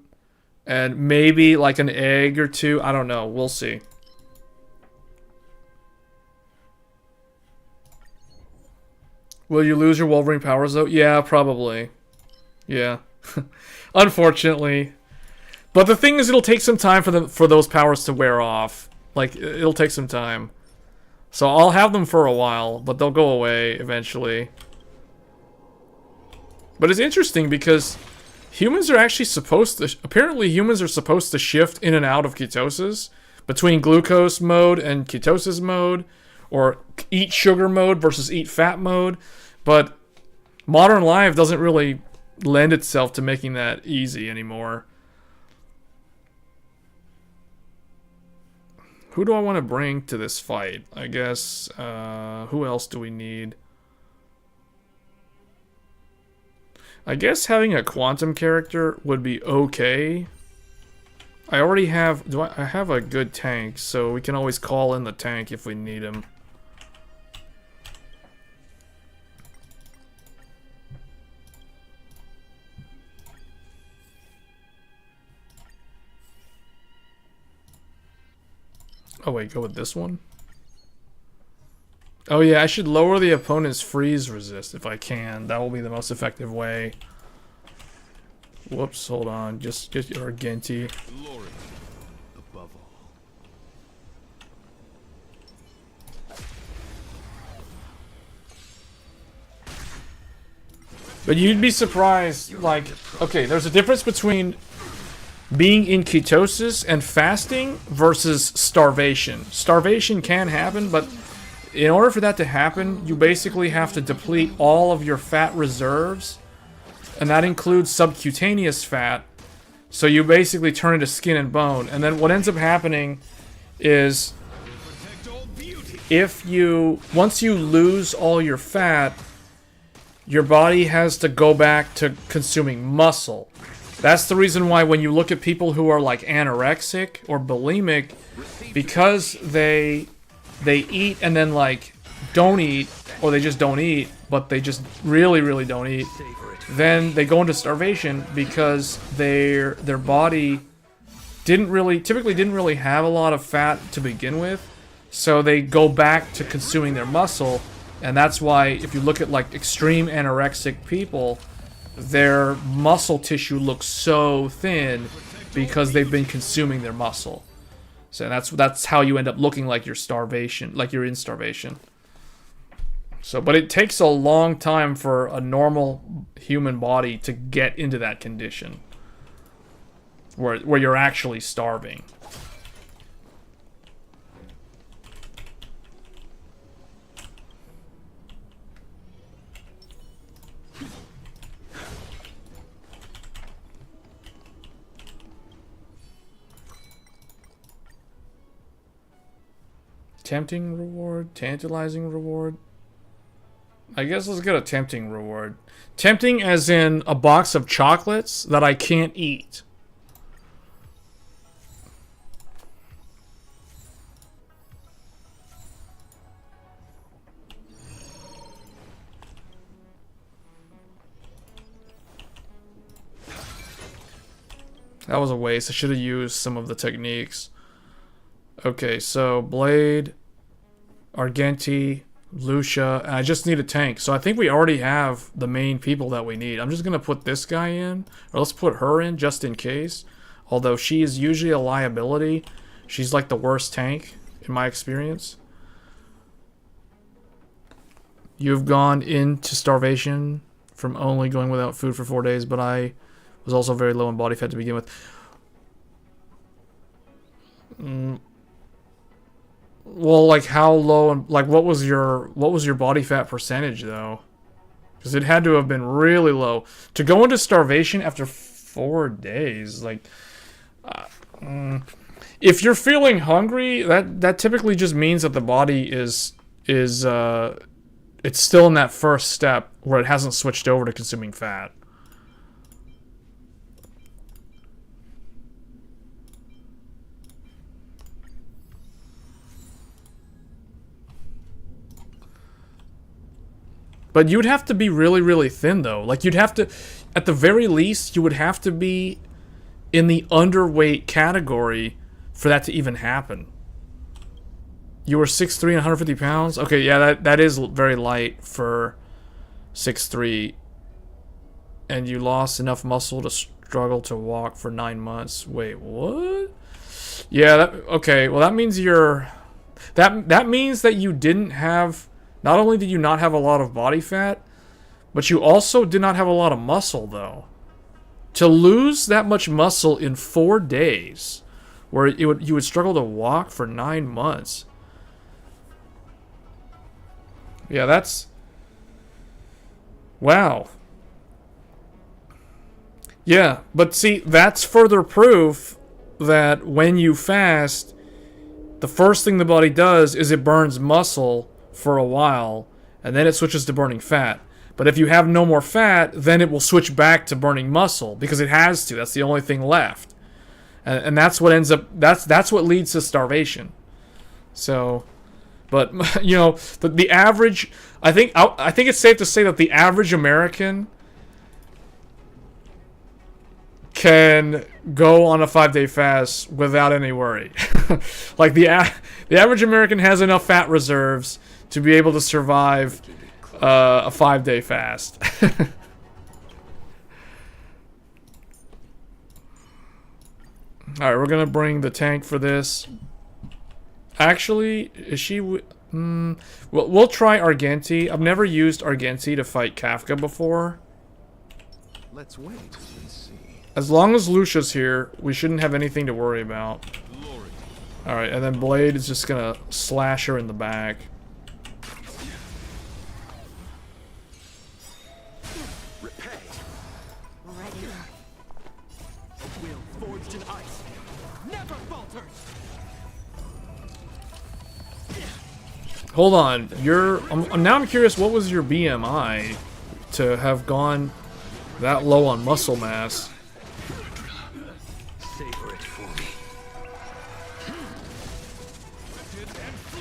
and maybe like an egg or two. I don't know. We'll see. Will you lose your Wolverine powers though? Yeah, probably. Yeah. Unfortunately. But the thing is, it'll take some time for those powers to wear off. Like, it'll take some time. So I'll have them for a while, but they'll go away eventually. But it's interesting because humans are actually supposed to... Apparently humans are supposed to shift in and out of ketosis between glucose mode and ketosis mode, or eat sugar mode versus eat fat mode. But modern life doesn't really lend itself to making that easy anymore. Who do I want to bring to this fight? I guess, who else do we need? I guess having a quantum character would be okay. I already have... I have a good tank, so we can always call in the tank if we need him. Oh wait, go with this one? Oh yeah, I should lower the opponent's freeze resist if I can. That will be the most effective way. Whoops, hold on. Just get your Genti. Glory above all. But you'd be surprised, like, okay, there's a difference between being in ketosis and fasting versus starvation. Starvation can happen, but in order for that to happen, you basically have to deplete all of your fat reserves, and that includes subcutaneous fat. So you basically turn into skin and bone, and then what ends up happening is once you lose all your fat, your body has to go back to consuming muscle. That's the reason why when you look at people who are like anorexic or bulimic, because they eat and then like don't eat, or they just don't eat, but they just really don't eat, then they go into starvation because their body typically didn't really have a lot of fat to begin with, so they go back to consuming their muscle, And that's why if you look at like extreme anorexic people, their muscle tissue looks so thin because they've been consuming their muscle. So that's how you end up looking like you're starvation, like you're in starvation. So, but it takes a long time for a normal human body to get into that condition where you're actually starving. Tempting reward, tantalizing reward. I guess let's get a tempting reward. Tempting as in a box of chocolates that I can't eat. That was a waste. I should have used some of the techniques. Okay, so Blade, Argenti, Lucia, and I just need a tank. So I think we already have the main people that we need. I'm just going to put this guy in, or let's put her in just in case. Although she is usually a liability. She's like the worst tank in my experience. You've gone into starvation from only going without food for 4 days, but I was also very low in body fat to begin with. Well, like how low and like what was your body fat percentage though? Because it had to have been really low to go into starvation after 4 days. Like, if you're feeling hungry, that typically just means that the body is it's still in that first step where it hasn't switched over to consuming fat. But you'd have to be really, really thin, though. Like, you'd have to, at the very least, you would have to be in the underweight category for that to even happen. You were 6'3" and 150 pounds? Okay, yeah, that is very light for 6'3". And you lost enough muscle to struggle to walk for 9 months. Wait, what? Yeah, okay, well, that means you're... That means that you didn't have... Not only did you not have a lot of body fat, but you also did not have a lot of muscle, though. To lose that much muscle in 4 days, where you would struggle to walk for 9 months. Yeah, that's... Wow. Yeah, but see, that's further proof that when you fast, the first thing the body does is it burns muscle for a while, and then it switches to burning fat. But if you have no more fat, then it will switch back to burning muscle, because it has to. That's the only thing left. And that's what ends up... That's what leads to starvation. So... But, you know, the average... I think it's safe to say that the average American can go on a 5-day fast without any worry. Like, the average American has enough fat reserves to be able to survive a 5-day fast. Alright, we're gonna bring the tank for this. Actually, is she... we'll try Argenti. I've never used Argenti to fight Kafka before. Let's wait and see. As long as Lucia's here, we shouldn't have anything to worry about. Alright, and then Blade is just gonna slash her in the back. Hold on, now I'm curious, what was your BMI to have gone that low on muscle mass?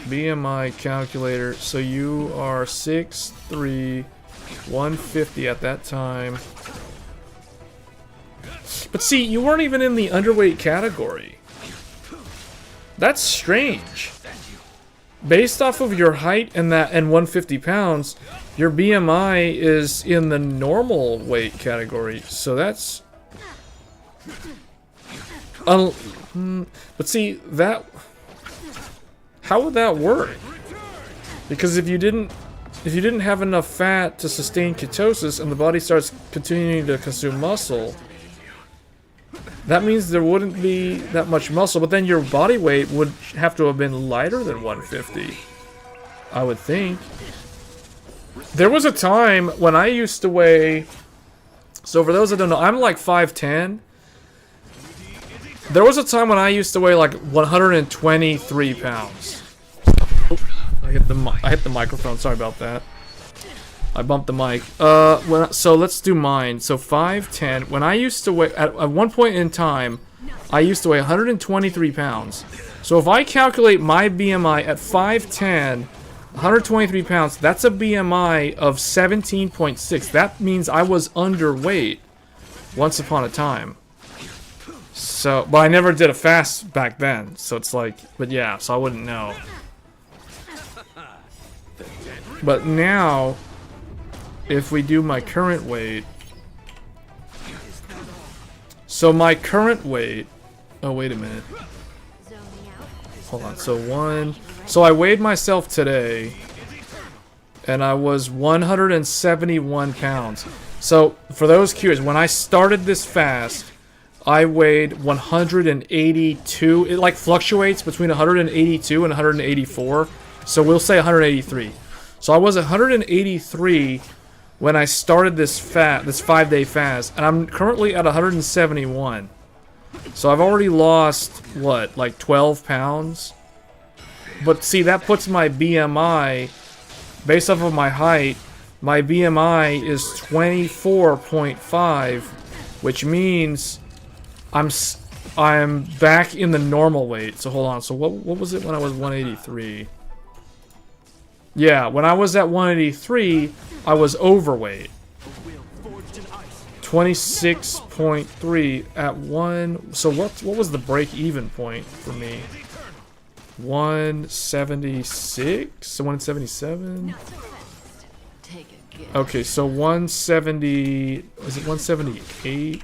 BMI calculator, so you are 6'3", 150 at that time. But see, you weren't even in the underweight category. That's strange. based off of your height and 150 pounds, your BMI is in the normal weight category. So that's but see that, how would that work? Because if you didn't have enough fat to sustain ketosis and the body starts continuing to consume muscle, that means there wouldn't be that much muscle, but then your body weight would have to have been lighter than 150, I would think. There was a time when I used to weigh, so for those that don't know, I'm like 5'10". There was a time when I used to weigh like 123 pounds. I hit the microphone, sorry about that. I bumped the mic. So let's do mine. So 5'10". When I used to weigh, at one point in time, I used to weigh 123 pounds. So if I calculate my BMI at 5'10", 123 pounds, that's a BMI of 17.6. That means I was underweight once upon a time. So, but I never did a fast back then. So it's like, but yeah, so I wouldn't know. But now, if we do my current weight, so my current weight, oh wait a minute, hold on, so I weighed myself today, and I was 171 pounds. So for those curious, when I started this fast, I weighed 182. It like fluctuates between 182 and 184, so we'll say 183. So I was 183 when I started this 5-day fast, and I'm currently at 171. So I've already lost, what, like 12 pounds? But see, that puts my BMI, based off of my height, my BMI is 24.5, which means I'm back in the normal weight. So hold on, so what was it when I was 183? Yeah, when I was at 183, I was overweight. 26.3 at 1. So what was the break-even point for me? 176? 177? Okay, so 170. Is it 178?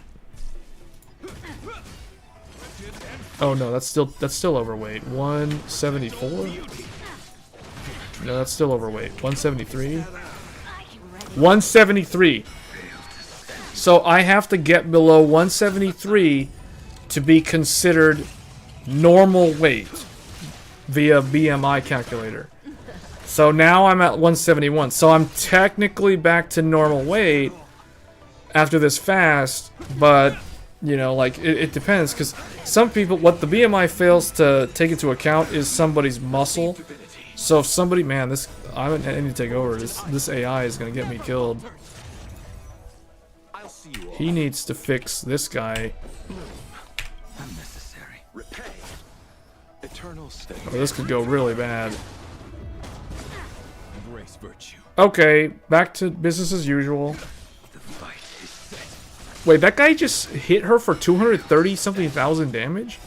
Oh no, that's still overweight. 174? No, that's still overweight. 173? 173. So I have to get below 173 to be considered normal weight via BMI calculator. So now I'm at 171. So I'm technically back to normal weight after this fast, but you know, like it depends, because some people, what the BMI fails to take into account is somebody's muscle. So if somebody, man, I need to take over. This AI is gonna get me killed. He needs to fix this guy. Oh, this could go really bad. Okay, back to business as usual. Wait, that guy just hit her for 230 something thousand damage?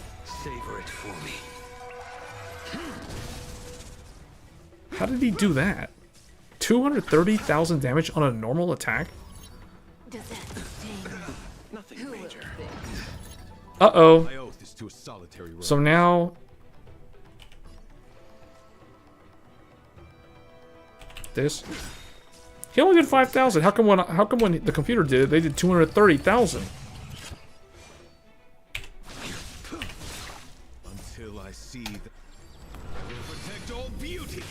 How did he do that? 230,000 damage on a normal attack? Uh-oh. So now... This? He only did 5,000. How come when the computer did it, they did 230,000? Until I see the protect all beauty.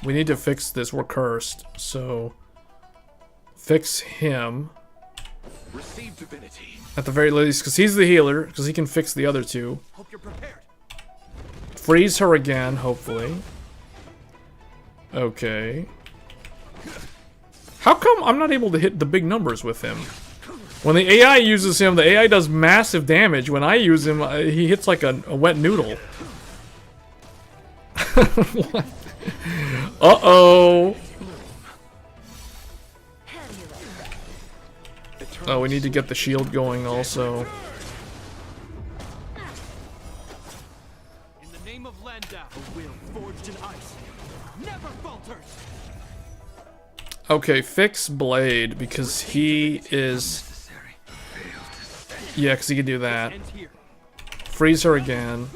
We need to fix this. We're cursed. So fix him. Receive divinity. At the very least, because he's the healer, because he can fix the other two. Hope you're prepared. Freeze her again, hopefully. Okay. How come I'm not able to hit the big numbers with him? When the AI uses him, the AI does massive damage. When I use him, he hits like a wet noodle. What? Uh-oh. Oh, we need to get the shield going also. forged in ice never falters. Okay, fix Blade because he is. Yeah, because he can do that. End here. Freeze her again.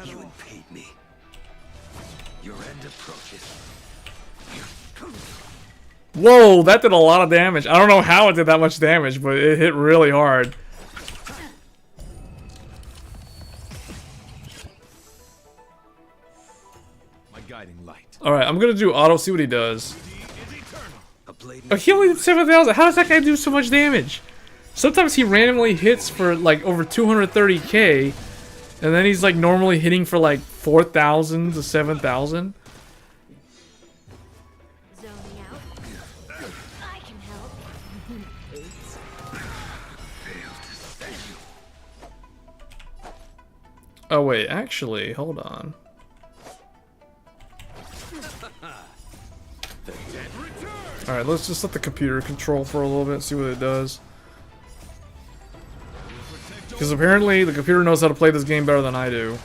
You impede me. Your end approaches. Whoa, that did a lot of damage. I don't know how it did that much damage, but it hit really hard. My guiding light. Alright, I'm gonna do auto, see what he does. A blade Oh, he only did 7,000. How does that guy do so much damage? Sometimes he randomly hits for like over 230k, and then he's like normally hitting for like 4,000 to 7,000. Zoning out. I can help. Oops. Oh wait, actually, hold on. Alright, let's just let the computer control for a little bit, see what it does. Because apparently the computer knows how to play this game better than I do.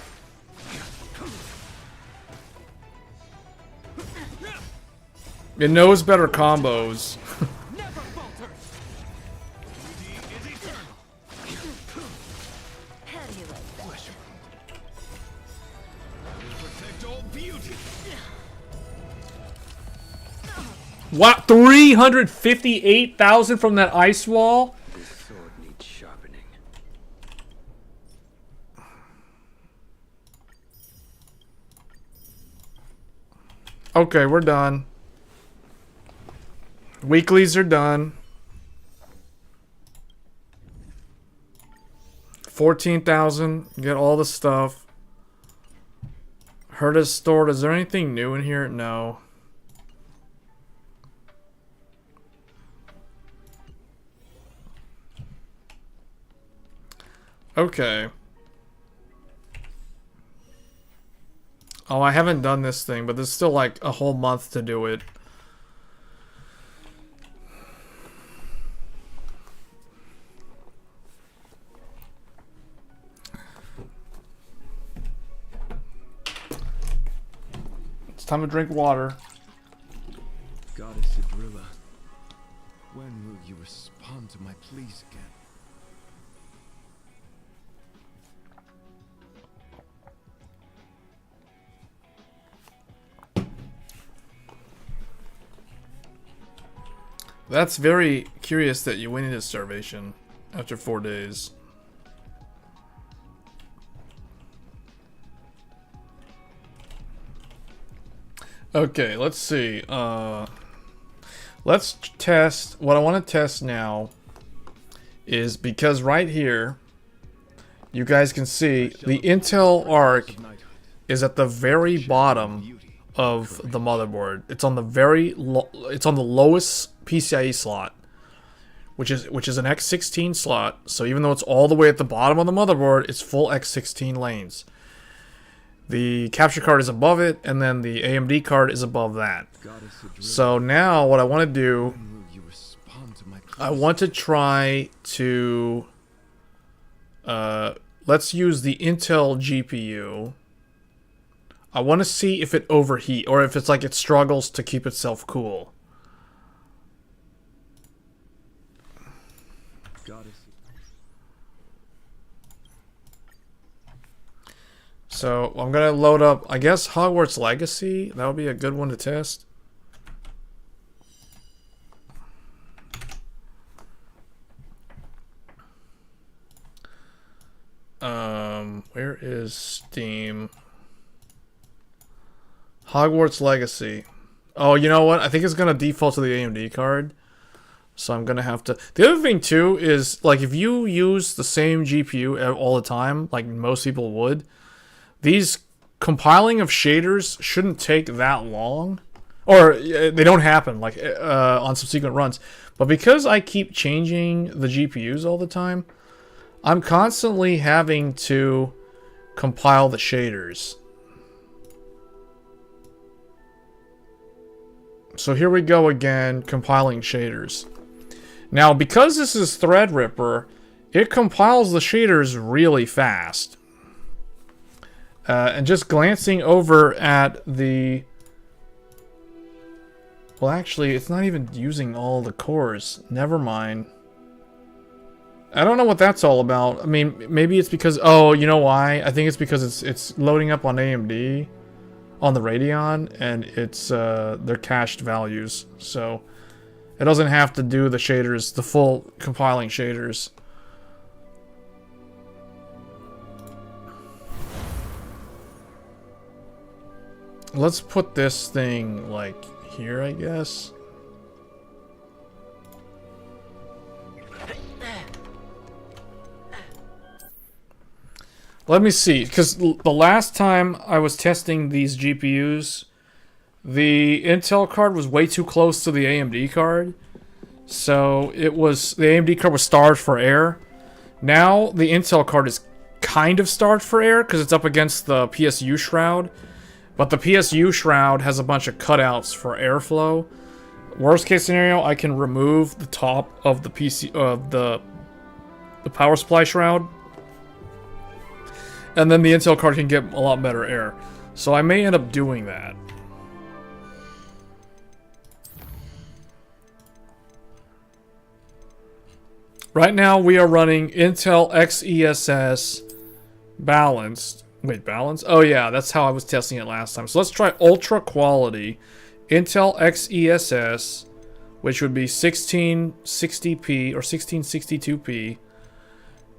It knows better combos. Never falters. How do you like that? Protect all beauty. What? 358,000 from that ice wall? This sword needs sharpening. Okay, we're done. Weeklies are done. 14,000. Get all the stuff. Heard is stored. Is there anything new in here? No. Okay. Oh, I haven't done this thing, but there's still like a whole month to do it. It's time to drink water. Goddess Threadripper, when will you respond to my pleas again? That's very curious that you went into starvation after 4 days. Okay, let's see. Let's test. What I want to test now is because right here, you guys can see the Intel arc is at the very bottom of the motherboard. It's on the it's on the lowest PCIe slot, which is an X16 slot. So even though it's all the way at the bottom of the motherboard, it's full X16 lanes. The capture card is above it, and then the AMD card is above that. So now what I want to do, I want to try to let's use the Intel GPU. I want to see if it overheat or if it's like it struggles to keep itself cool. So I'm gonna load up, I guess, Hogwarts Legacy. That would be a good one to test. Where is Steam? Hogwarts Legacy. Oh, you know what? I think it's gonna default to the AMD card. So I'm gonna have to. The other thing too is like if you use the same GPU all the time, like most people would, these compiling of shaders shouldn't take that long, or they don't happen like on subsequent runs. But because I keep changing the GPUs all the time, I'm constantly having to compile the shaders. So here we go again, compiling shaders. Now, because this is Threadripper, it compiles the shaders really fast. And just glancing over at the... Well, actually, it's not even using all the cores. Never mind. I don't know what that's all about. I mean, maybe it's because... Oh, you know why? I think it's because it's loading up on AMD, on the Radeon, and it's their cached values. So it doesn't have to do the shaders, the full compiling shaders. Let's put this thing, like, here, I guess. Let me see, because the last time I was testing these GPUs, the Intel card was way too close to the AMD card. So it was, the AMD card was starved for air. Now the Intel card is kind of starved for air because it's up against the PSU shroud. But the PSU shroud has a bunch of cutouts for airflow. Worst case scenario, I can remove the top of the the power supply shroud. And then the Intel card can get a lot better air. So I may end up doing that. Right now we are running Intel XESS balanced. Wait, balance? Oh yeah, that's how I was testing it last time. So let's try ultra quality Intel XESS, which would be 1660p or 1662p.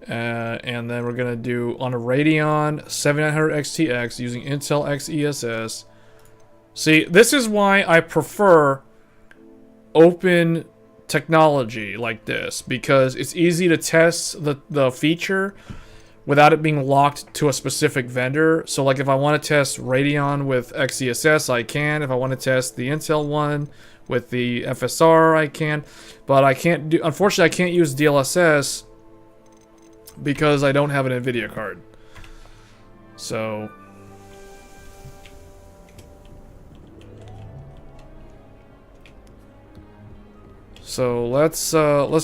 And then we're gonna do on a Radeon 7900 XTX using Intel XESS. See, this is why I prefer open technology like this, because it's easy to test the feature without it being locked to a specific vendor. So like if I want to test Radeon with XESS, I can. If I want to test the Intel one with the FSR, I can. But I can't do, unfortunately I can't use DLSS because I don't have an NVIDIA card. So let's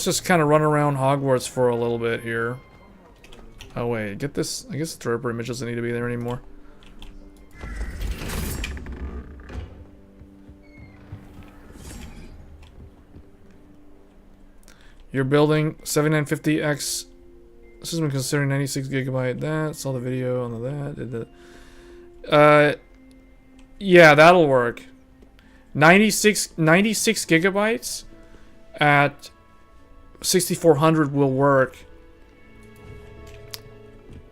just kind of run around Hogwarts for a little bit here. Oh wait, get this. I guess the Threadripper image doesn't need to be there anymore. You're building 7950X system considering 96 gigabyte. That saw the video on that. Yeah, that'll work. 96 gigabytes at 6400 will work.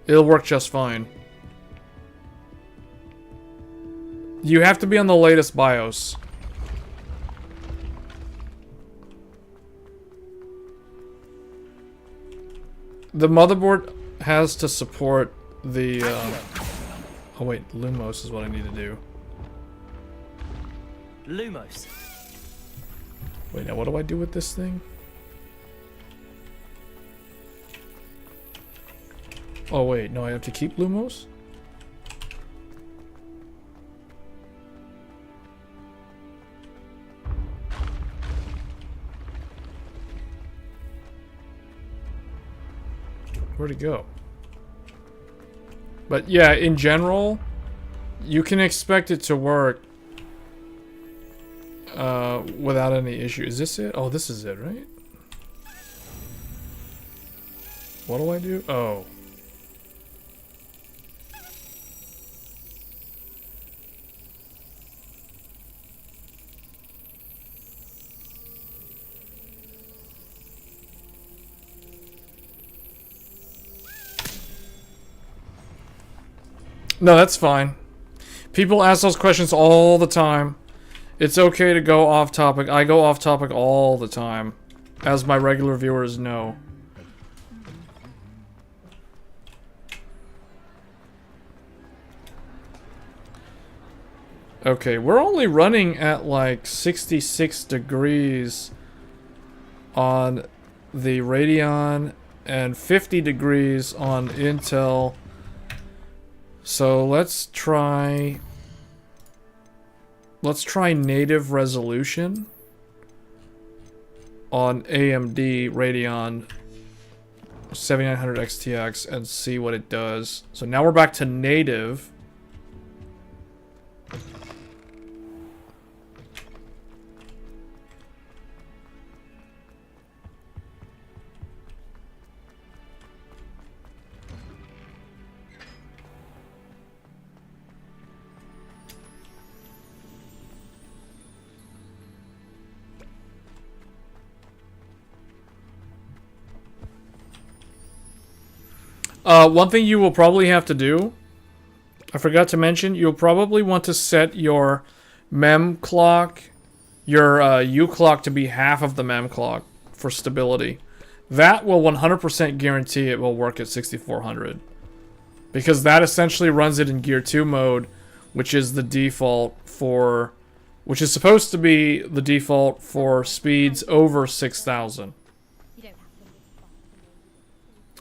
It'll work just fine. You have to be on the latest BIOS. The motherboard has to support the... Oh wait, Lumos is what I need to do. Lumos. Wait, now what do I do with this thing? Oh wait, no, I have to keep Lumos? Where'd it go? But yeah, in general, you can expect it to work without any issue. Is this it? Oh, this is it, right? What do I do? Oh. No, that's fine. People ask those questions all the time. It's okay to go off topic. I go off topic all the time, as my regular viewers know. Okay, we're only running at like 66 degrees on the Radeon and 50 degrees on Intel. So let's try native resolution on AMD Radeon 7900 XTX and see what it does. So now we're back to native. One thing you will probably have to do, I forgot to mention, you'll probably want to set your mem clock, your U clock to be half of the mem clock for stability. That will 100% guarantee it will work at 6400. Because that essentially runs it in Gear 2 mode, which is the default for... which is supposed to be the default for speeds over 6000.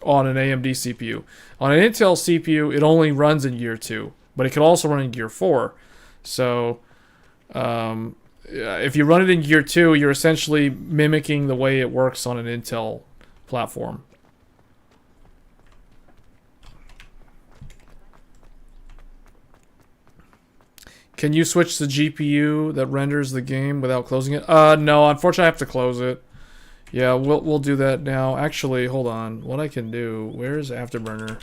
On an AMD CPU. On an Intel CPU, it only runs in Gear 2, but it can also run in Gear 4. So, if you run it in Gear 2, you're essentially mimicking the way it works on an Intel platform. Can you switch the GPU that renders the game without closing it? No, unfortunately I have to close it. Yeah, we'll do that now. Actually, hold on. What I can do, where's Afterburner?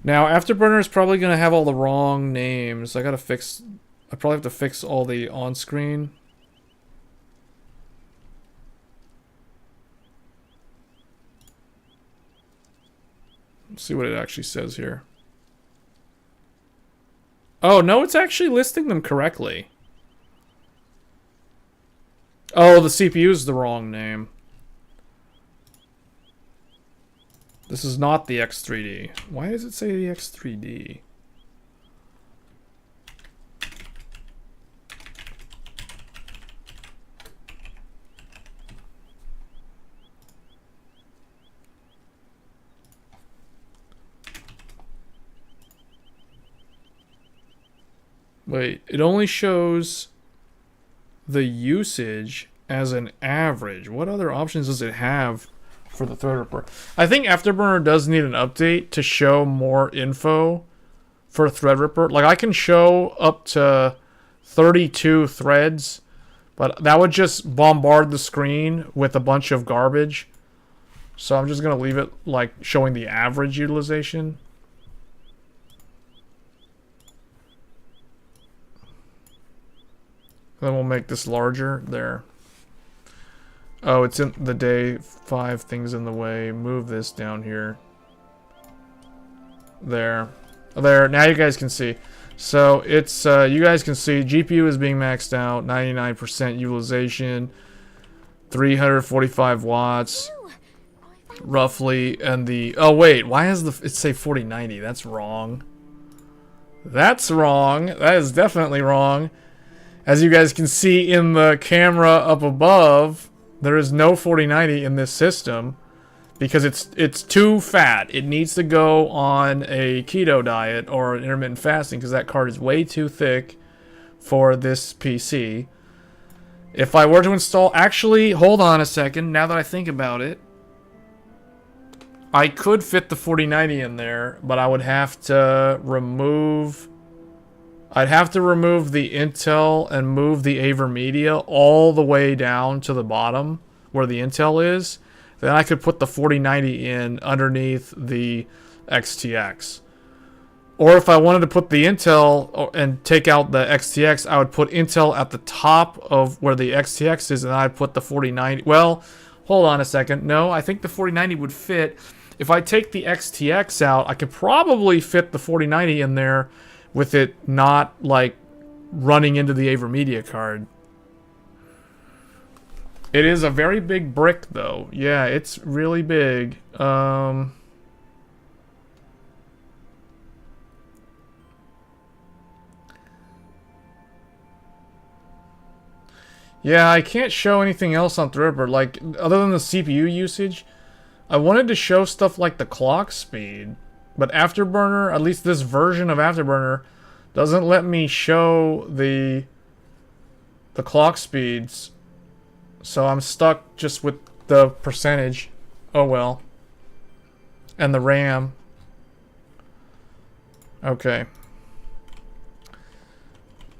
Now, Afterburner is probably going to have all the wrong names. I probably have to fix all the on-screen. Let's see what it actually says here. Oh, no, it's actually listing them correctly. Oh, the CPU is the wrong name. This is not the X3D. Why does it say the X3D? Wait, it only shows the usage as an average. What other options does it have for the Threadripper? I think Afterburner does need an update to show more info for Threadripper. Like, I can show up to 32 threads, but that would just bombard the screen with a bunch of garbage. So I'm just going to leave it, like, showing the average utilization. Then we'll make this larger. There. Oh, it's in the day 5 things in the way. Move this down here. There. There. Now you guys can see. So it's, you guys can see GPU is being maxed out. 99% utilization. 345 watts. Roughly. And the, oh wait, why does it say 4090? That's wrong. That's wrong. That is definitely wrong. As you guys can see in the camera up above, there is no 4090 in this system because it's too fat. It needs to go on a keto diet or an intermittent fasting because that card is way too thick for this PC. If I were to install... Actually, hold on a second. Now that I think about it, I could fit the 4090 in there, but I would have to remove... I'd have to remove the Intel and move the AverMedia all the way down to the bottom where the Intel is. Then I could put the 4090 in underneath the XTX. Or if I wanted to put the Intel and take out the XTX, I would put Intel at the top of where the XTX is, and I'd put the 4090. Well, hold on a second. No, I think the 4090 would fit. If I take the XTX out, I could probably fit the 4090 in there with it not, like, running into the AverMedia card. It is a very big brick, though. Yeah, it's really big. Yeah, I can't show anything else on Threadripper. Like, other than the CPU usage, I wanted to show stuff like the clock speed. But Afterburner, at least this version of Afterburner, doesn't let me show the clock speeds. So I'm stuck just with the percentage. Oh well. And the RAM. Okay.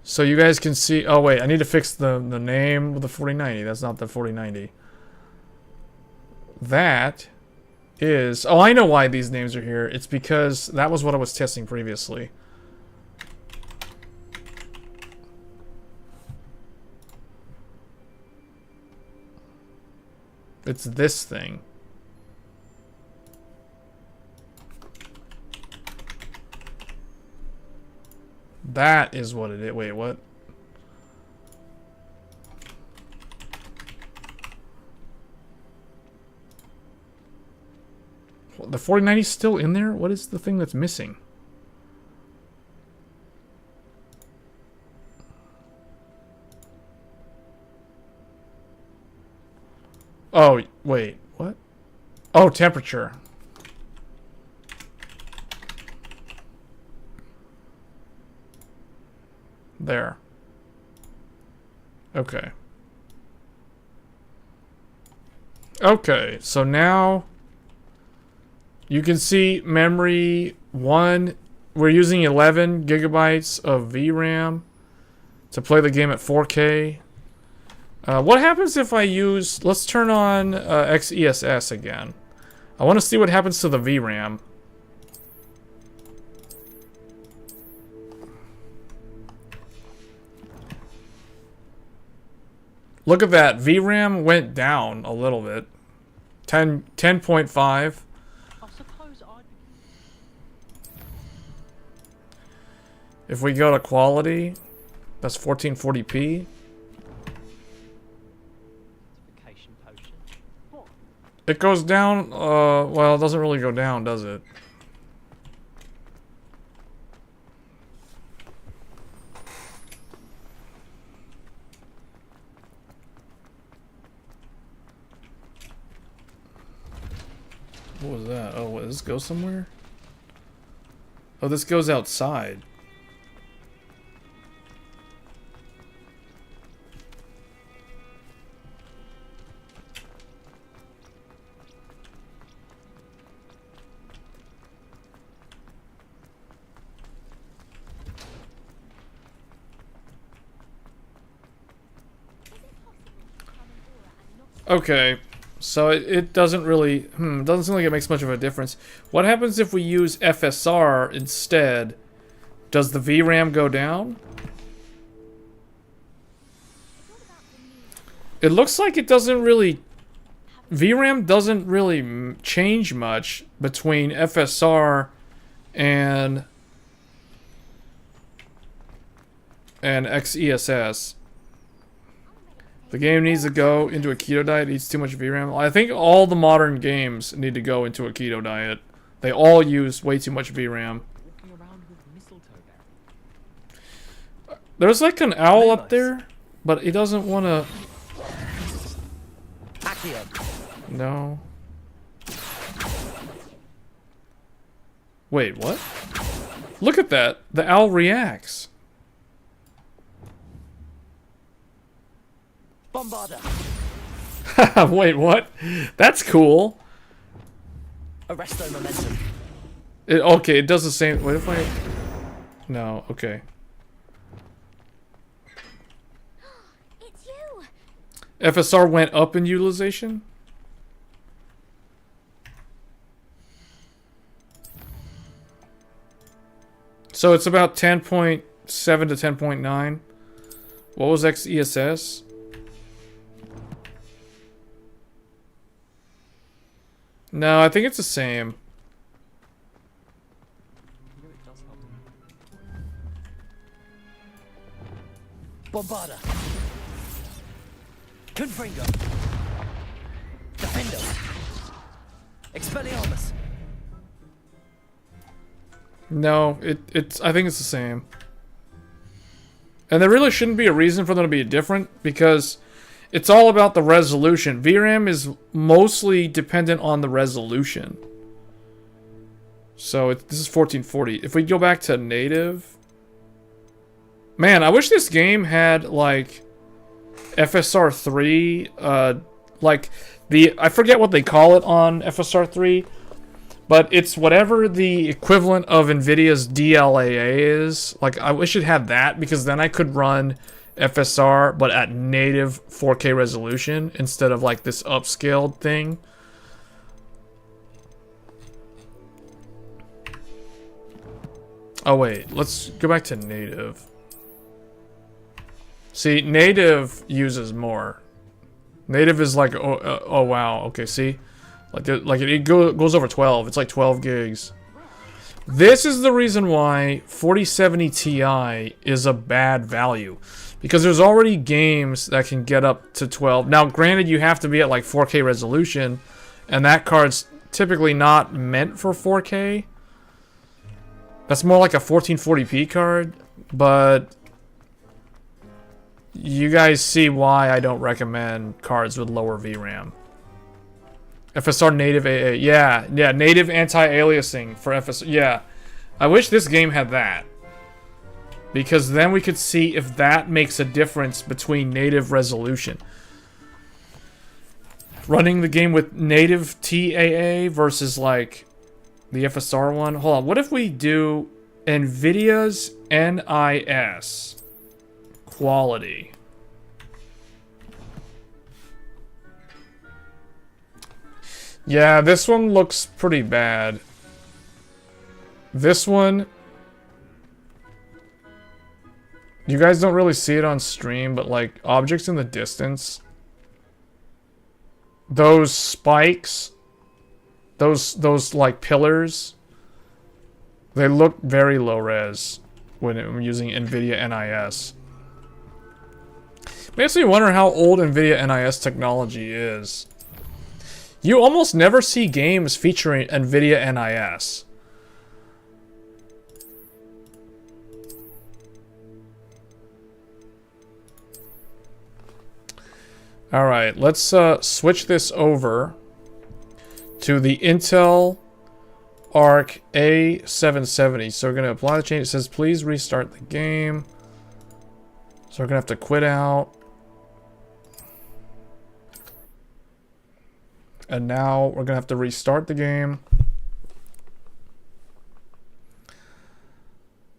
So you guys can see... Oh wait, I need to fix the name of the 4090. That's not the 4090. That... is... Oh, I know why these names are here. It's because that was what I was testing previously. It's this thing. That is what it is. Wait, what? The 4090 is still in there? What is the thing that's missing? Oh, wait. What? Oh, temperature. There. Okay. Okay, so now you can see memory 1. We're using 11 gigabytes of VRAM to play the game at 4K. What happens if I use... Let's turn on XESS again. I want to see what happens to the VRAM. Look at that. VRAM went down a little bit. 10.5. I suppose I'd... If we go to quality, that's 1440p. Potion. What? It goes down, well, it doesn't really go down, does it? What was that? Oh, what, does this go somewhere? Oh, this goes outside. Okay, so it doesn't really, doesn't seem like it makes much of a difference. What happens if we use FSR instead? Does the VRAM go down? It looks like it doesn't really, VRAM doesn't really change much between FSR and XESS. The game needs to go into a keto diet. It eats too much VRAM. I think all the modern games need to go into a keto diet. They all use way too much VRAM. There's like an owl up there, but it doesn't want to... No. Wait, what? Look at that. The owl reacts. Bombarder. Wait, what? That's cool. Arresto momentum. Okay, it does the same. What if I... No, okay. It's you. FSR went up in utilization? So it's about 10.7 to 10.9. What was XESS? No, I think it's the same. Bombarder. Confringo. Defender. Expelliarmus. No, it's. I think it's the same. And there really shouldn't be a reason for them to be different because it's all about the resolution. VRAM is mostly dependent on the resolution. So this is 1440. If we go back to native, man, I wish this game had like FSR 3. Like I forget what they call it on FSR 3. But it's whatever the equivalent of NVIDIA's DLAA is. Like, I wish it had that, because then I could run FSR, but at native 4K resolution, instead of, like, this upscaled thing. Oh, wait. Let's go back to native. See, native uses more. Native is like, oh wow, okay, see? It goes over 12. It's like 12 gigs. This is the reason why 4070 Ti is a bad value. Because there's already games that can get up to 12. Now, granted, you have to be at like 4K resolution, and that card's typically not meant for 4K. That's more like a 1440p card, but you guys see why I don't recommend cards with lower VRAM. FSR native AA. Yeah, native anti-aliasing for FSR. Yeah. I wish this game had that. Because then we could see if that makes a difference between native resolution. Running the game with native TAA versus like the FSR one. Hold on, what if we do NVIDIA's NIS quality? Yeah, this one looks pretty bad. This one, you guys don't really see it on stream, but like objects in the distance, those spikes, those like pillars, they look very low res when I'm using NVIDIA NIS. Makes me wonder how old NVIDIA NIS technology is. You almost never see games featuring NVIDIA NIS. Alright, let's switch this over to the Intel Arc A770. So we're going to apply the change. It says, please restart the game. So we're going to have to quit out. And now we're going to have to restart the game.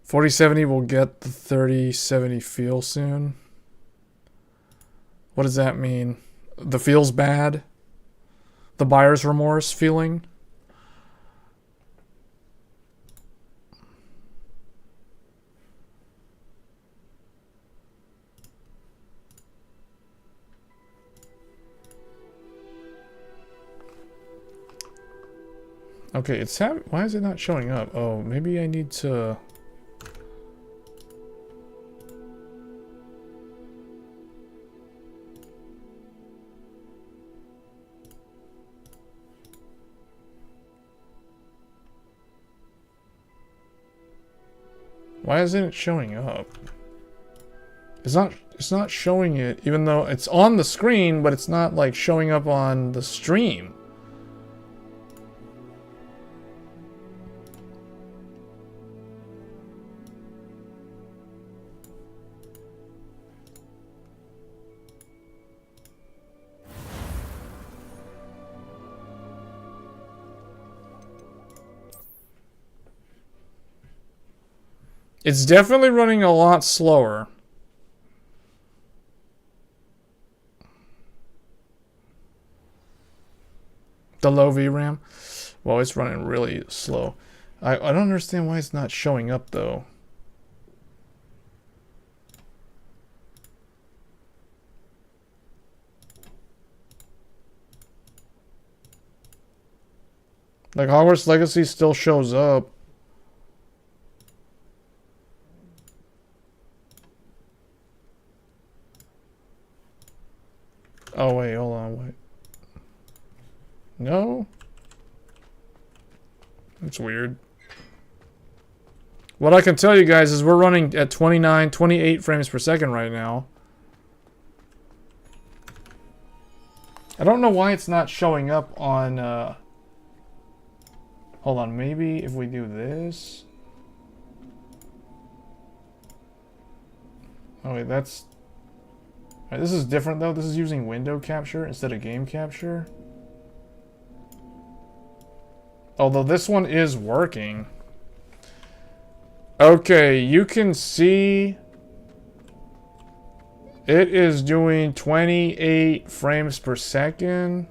4070 will get the 3070 feel soon. What does that mean? The feels bad? The buyer's remorse feeling? Okay, it's why is it not showing up? Oh, maybe I need to... Why isn't it showing up? It's not showing it, even though it's on the screen, but it's not like showing up on the stream. It's definitely running a lot slower. The low VRAM? Well, it's running really slow. I don't understand why it's not showing up, though. Like, Hogwarts Legacy still shows up. Oh, wait, hold on, wait. No? That's weird. What I can tell you guys is we're running at 28 frames per second right now. I don't know why it's not showing up on, hold on, maybe if we do this. Oh, wait, that's... Right, this is different though. This is using window capture instead of game capture. Although this one is working. Okay, you can see it is doing 28 frames per second.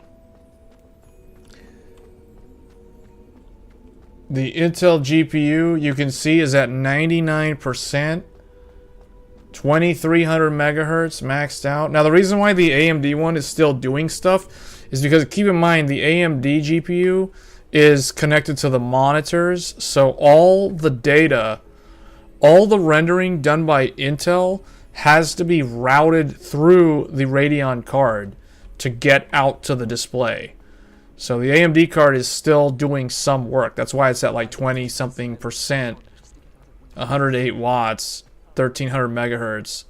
The Intel GPU you can see is at 99%. 2300 megahertz maxed out. Now, the reason why the AMD one is still doing stuff is because, keep in mind, the AMD GPU is connected to the monitors, so all the data, all the rendering done by Intel has to be routed through the Radeon card to get out to the display. So the AMD card is still doing some work. That's why it's at like 20 something percent, 108 watts, 1300 megahertz.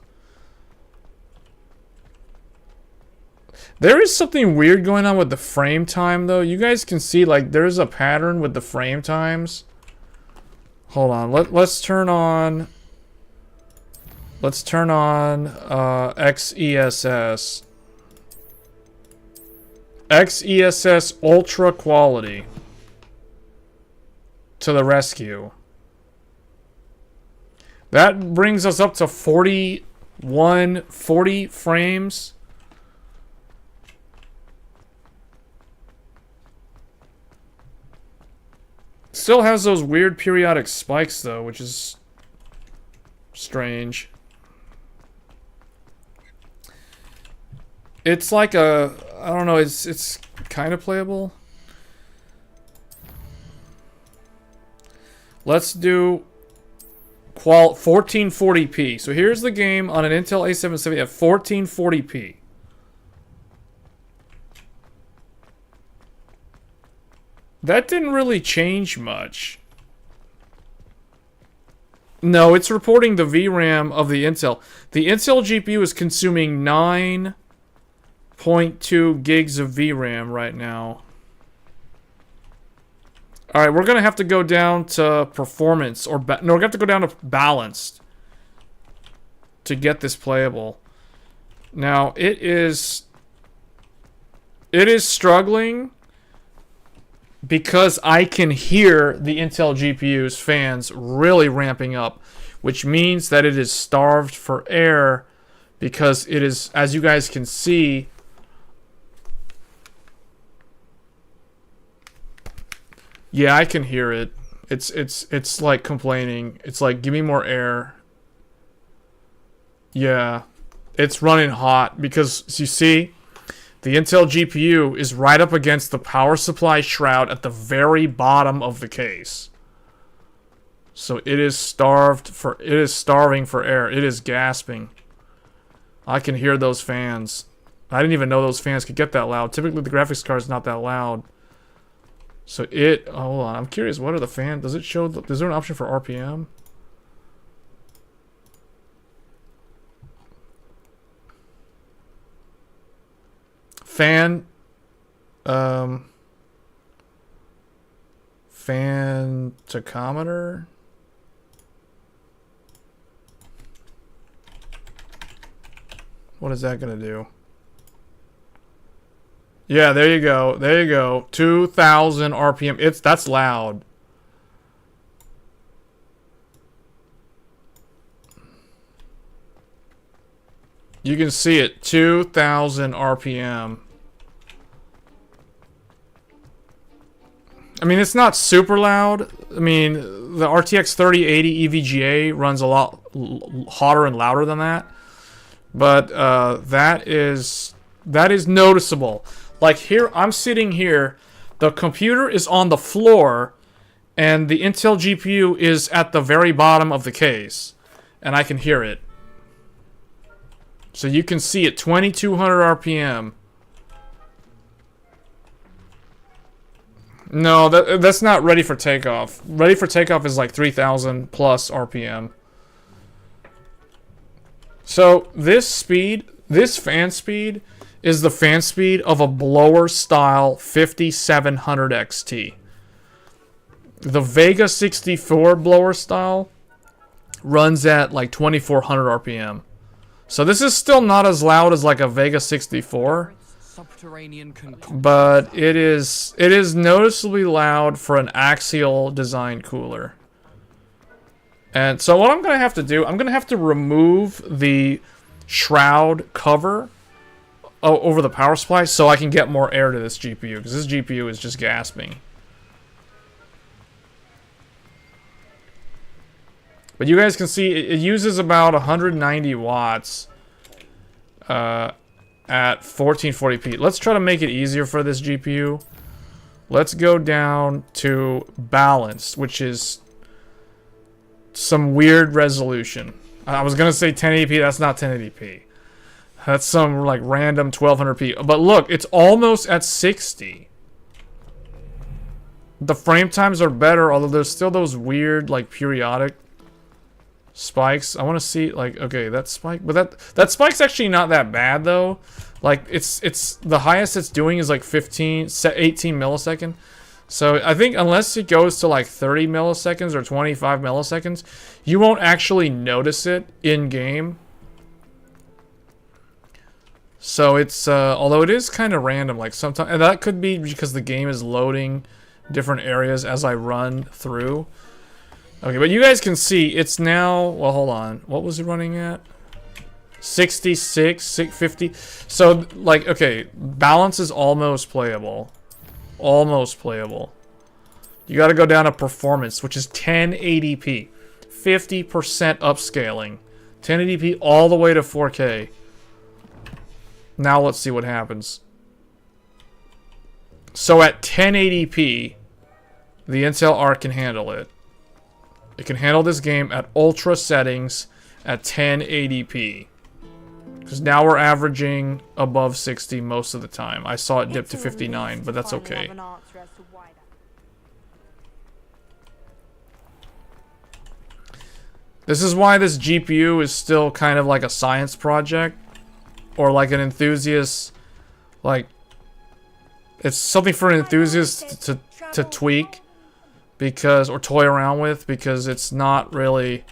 There is something weird going on with the frame time, though. You guys can see, like, there's a pattern with the frame times. Hold on. Let's turn on... Let's turn on XESS. XESS Ultra Quality. To the rescue. That brings us up to 40 frames. Still has those weird periodic spikes, though, which is strange. It's like a, I don't know, it's kind of playable. Let's do 1440p. So here's the game on an Intel A770 at 1440p. That didn't really change much. No, it's reporting the VRAM of the Intel. The Intel GPU is consuming 9.2 gigs of VRAM right now. Alright, we're going to have to go down to performance. No, we're going to have to go down to balanced to get this playable. Now, it is struggling because I can hear the Intel GPU's fans really ramping up, which means that it is starved for air because it is, as you guys can see, yeah, I can hear it. It's like complaining. It's like, give me more air. Yeah, it's running hot because, you see, the Intel GPU is right up against the power supply shroud at the very bottom of the case. So it is starving for air. It is gasping. I can hear those fans. I didn't even know those fans could get that loud. Typically the graphics card is not that loud. So hold on, I'm curious, what are the fans? Does it show, is there an option for RPM? Fan tachometer. What is that gonna do? Yeah, there you go. There you go. 2000 RPM. That's loud. You can see it, 2000 RPM. I mean, it's not super loud. I mean, the RTX 3080 EVGA runs a lot hotter and louder than that. But that is noticeable. Like here, I'm sitting here, the computer is on the floor, and the Intel GPU is at the very bottom of the case, and I can hear it. So you can see it, 2200 RPM. No, that's not ready for takeoff. Ready for takeoff is like 3000 plus RPM. So this fan speed, is the fan speed of a blower style 5700 XT. The Vega 64 blower style runs at like 2400 RPM. So this is still not as loud as like a Vega 64, but it is noticeably loud for an axial design cooler. And so what I'm going to have to do, I'm going to have to remove the shroud cover over the power supply so I can get more air to this GPU, because this GPU is just gasping. But you guys can see it uses about 190 watts at 1440p. Let's try to make it easier for this GPU. Let's go down to balanced, which is some weird resolution. I was gonna say 1080p, that's not 1080p. That's some like random 1200p. But look, it's almost at 60. The frame times are better, although there's still those weird like periodic spikes. I want to see like, okay, that spike, but that spike's actually not that bad though. Like it's the highest it's doing is like 18 millisecond. So I think unless it goes to like 30 milliseconds or 25 milliseconds, you won't actually notice it in game. So it's although it is kind of random, like sometimes, and that could be because the game is loading different areas as I run through. Okay, but you guys can see it's now, well, hold on. What was it running at? 66, 650. So, like, okay, balance is almost playable. Almost playable. You got to go down to performance, which is 1080p. 50% upscaling. 1080p all the way to 4K. Now let's see what happens. So at 1080p, the Intel Arc can handle it. It can handle this game at ultra settings at 1080p. Because now we're averaging above 60 most of the time. I saw it dip to 59, but that's okay. This is why this GPU is still kind of like a science project. Or like an enthusiast, like, it's something for an enthusiast to tweak. Because, or toy around with, because it's not really,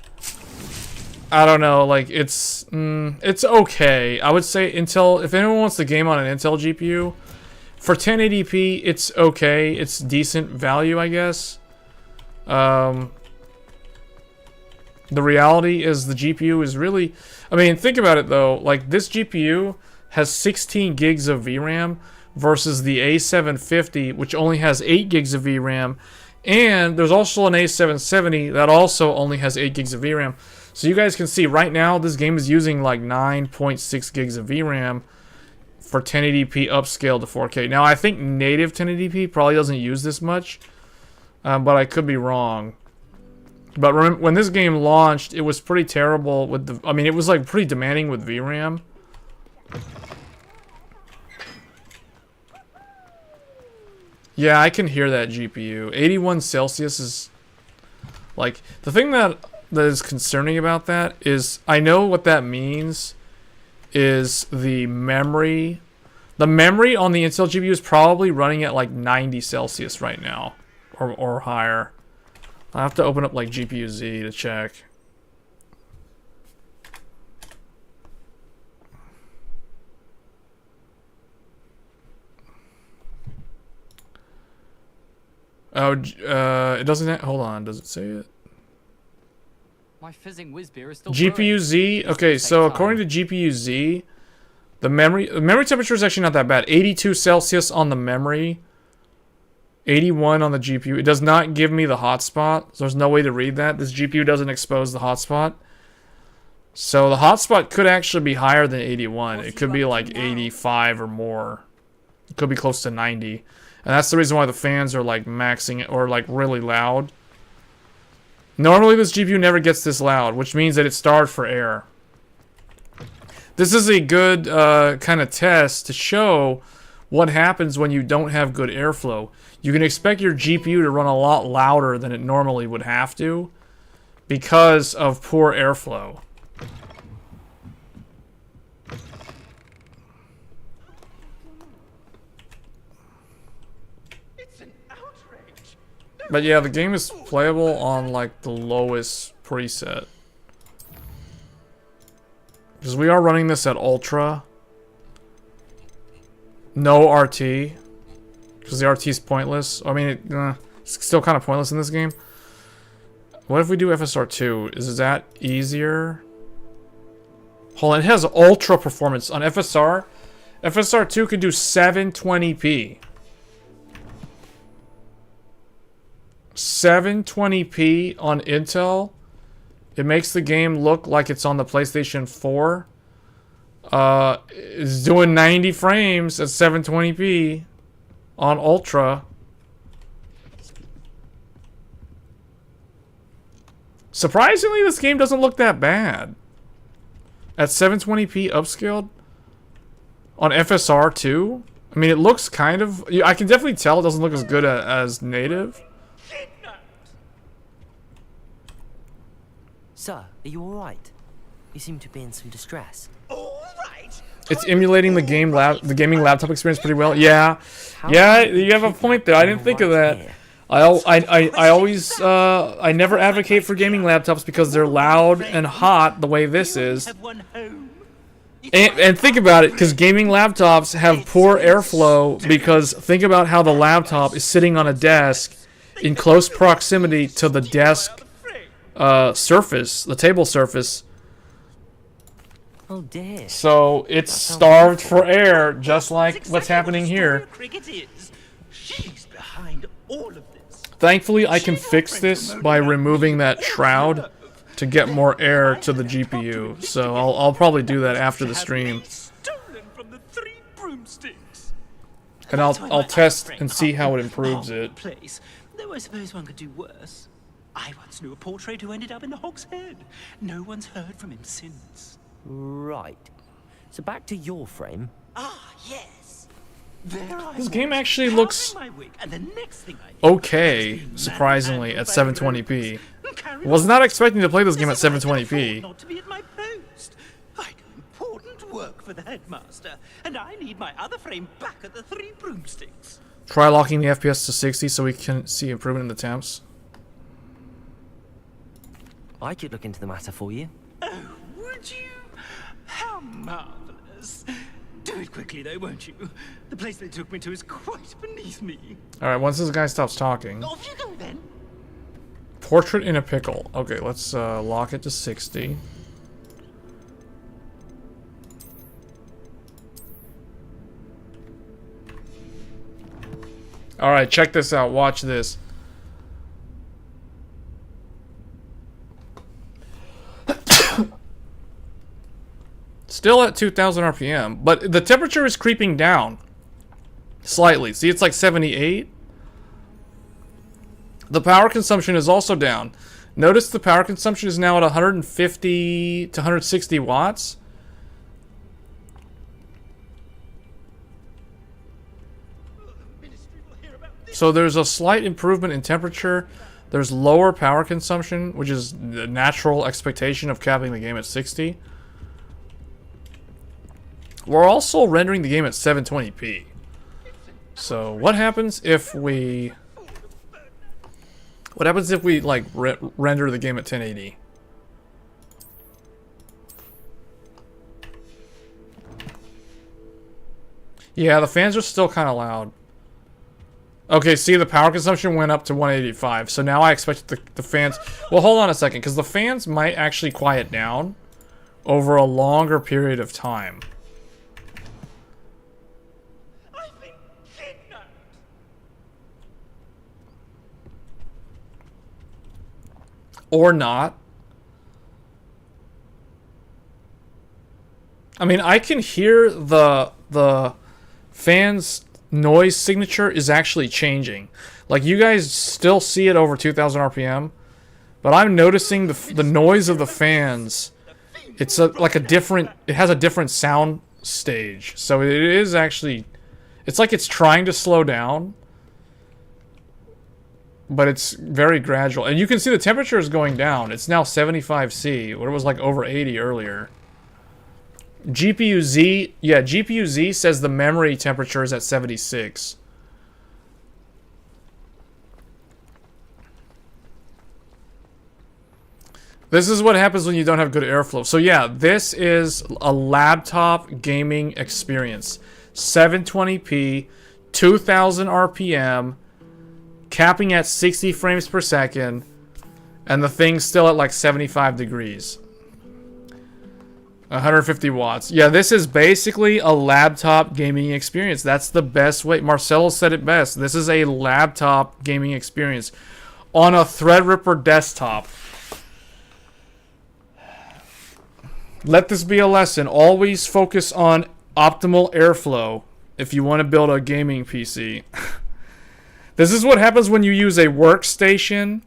I don't know, like, it's okay. I would say Intel, if anyone wants the game on an Intel GPU, for 1080p, it's okay. It's decent value, I guess. The reality is the GPU is really, I mean, think about it though, like, this GPU has 16 gigs of VRAM versus the A750, which only has 8 gigs of VRAM. And there's also an A770 that also only has 8 gigs of VRAM. So you guys can see right now this game is using like 9.6 gigs of VRAM for 1080p upscale to 4K. Now I think native 1080p probably doesn't use this much, but I could be wrong. But remember, when this game launched, it was pretty terrible with the, I mean, it was like pretty demanding with VRAM. Yeah, I can hear that GPU. 81 Celsius is, like, the thing that is concerning about that is, I know what that means is the memory. The memory on the Intel GPU is probably running at like 90 Celsius right now, or higher. I have to open up like GPU-Z to check. Oh, it doesn't. Hold on. Does it say it? My fizzing whiz beer is still GPU-Z. Okay, so according to GPU-Z, the memory temperature is actually not that bad. 82 Celsius on the memory. 81 on the GPU. It does not give me the hotspot, so there's no way to read that. This GPU doesn't expose the hotspot. So the hotspot could actually be higher than 81. It could be like 85 or more. It could be close to 90. And that's the reason why the fans are like maxing it or like really loud. Normally this GPU never gets this loud, which means that it's starved for air. This is a good kind of test to show what happens when you don't have good airflow. You can expect your GPU to run a lot louder than it normally would have to because of poor airflow. But yeah, the game is playable on like the lowest preset. Because we are running this at ultra. No RT. Because the RT is pointless. I mean, it's still kind of pointless in this game. What if we do FSR2? Is that easier? Hold on, it has ultra performance on FSR. FSR2 could do 720p. 720p on Intel It makes the game look like it's on the PlayStation 4. It's doing 90 frames at 720p on Ultra. Surprisingly, this game doesn't look that bad. At 720p upscaled on FSR too. I mean, it looks kind of... I can definitely tell it doesn't look as good as native. Sir, are you alright? You seem to be in some distress. It's emulating the gaming laptop experience pretty well. Yeah, you have a point there. I didn't think of that. I never advocate for gaming laptops because they're loud and hot the way this is. And think about it, because gaming laptops have poor airflow, because think about how the laptop is sitting on a desk in close proximity to the desk surface, the table surface. Oh dear. So it's starved for air, just like what's happening here. Thankfully, I can fix this by removing that shroud to get more air to the GPU. So I'll probably do that after the stream. And I'll test and see how it improves it. Though I suppose one could do worse. I once knew a portrait who ended up in the Hog's Head. No one's heard from him since. Right. So back to your frame. Ah, yes. There I This was, game actually looks powdering my wig, and the next thing I knew, okay, surprisingly, at 720p. Was not expecting to play this game at 720p. Not to be at my post. I do important work for the headmaster, and I need my other frame back at the Three Broomsticks. Try locking the FPS to 60 so we can see improvement in the temps. I could look into the matter for you. Oh, would you? How marvelous. Do it quickly, though, won't you? The place they took me to is quite beneath me. Alright, once this guy stops talking. Off you go, then. Portrait in a pickle. Okay, let's lock it to 60. Alright, check this out. Watch this. Still at 2000 RPM, but the temperature is creeping down slightly. See, it's like 78. The power consumption is also down. Notice the power consumption is now at 150 to 160 watts. So there's a slight improvement in temperature. There's lower power consumption, which is the natural expectation of capping the game at 60. We're also rendering the game at 720p. So what happens if we... What happens if we, like, render the game at 1080? Yeah, the fans are still kind of loud. Okay, see, the power consumption went up to 185. So now I expect the fans... Well, hold on a second, because the fans might actually quiet down over a longer period of time. Or not. I mean, I can hear the fans' noise signature is actually changing. Like, you guys still see it over 2000 RPM, but I'm noticing the noise of the fans. It's like a different... It has a different sound stage. So it is actually... It's like it's trying to slow down, but it's very gradual. And you can see the temperature is going down. It's now 75°, where it was like over 80 earlier. GPU-Z, yeah, GPU-Z says the memory temperature is at 76. This is what happens when you don't have good airflow. So yeah, this is a laptop gaming experience. 720p, 2000 RPM, capping at 60 frames per second, and the thing's still at like 75 degrees. 150 watts. Yeah, this is basically a laptop gaming experience. That's the best way. Marcelo said it best. This is a laptop gaming experience on a Threadripper desktop. Let this be a lesson. Always focus on optimal airflow if you want to build a gaming PC. This is what happens when you use a workstation,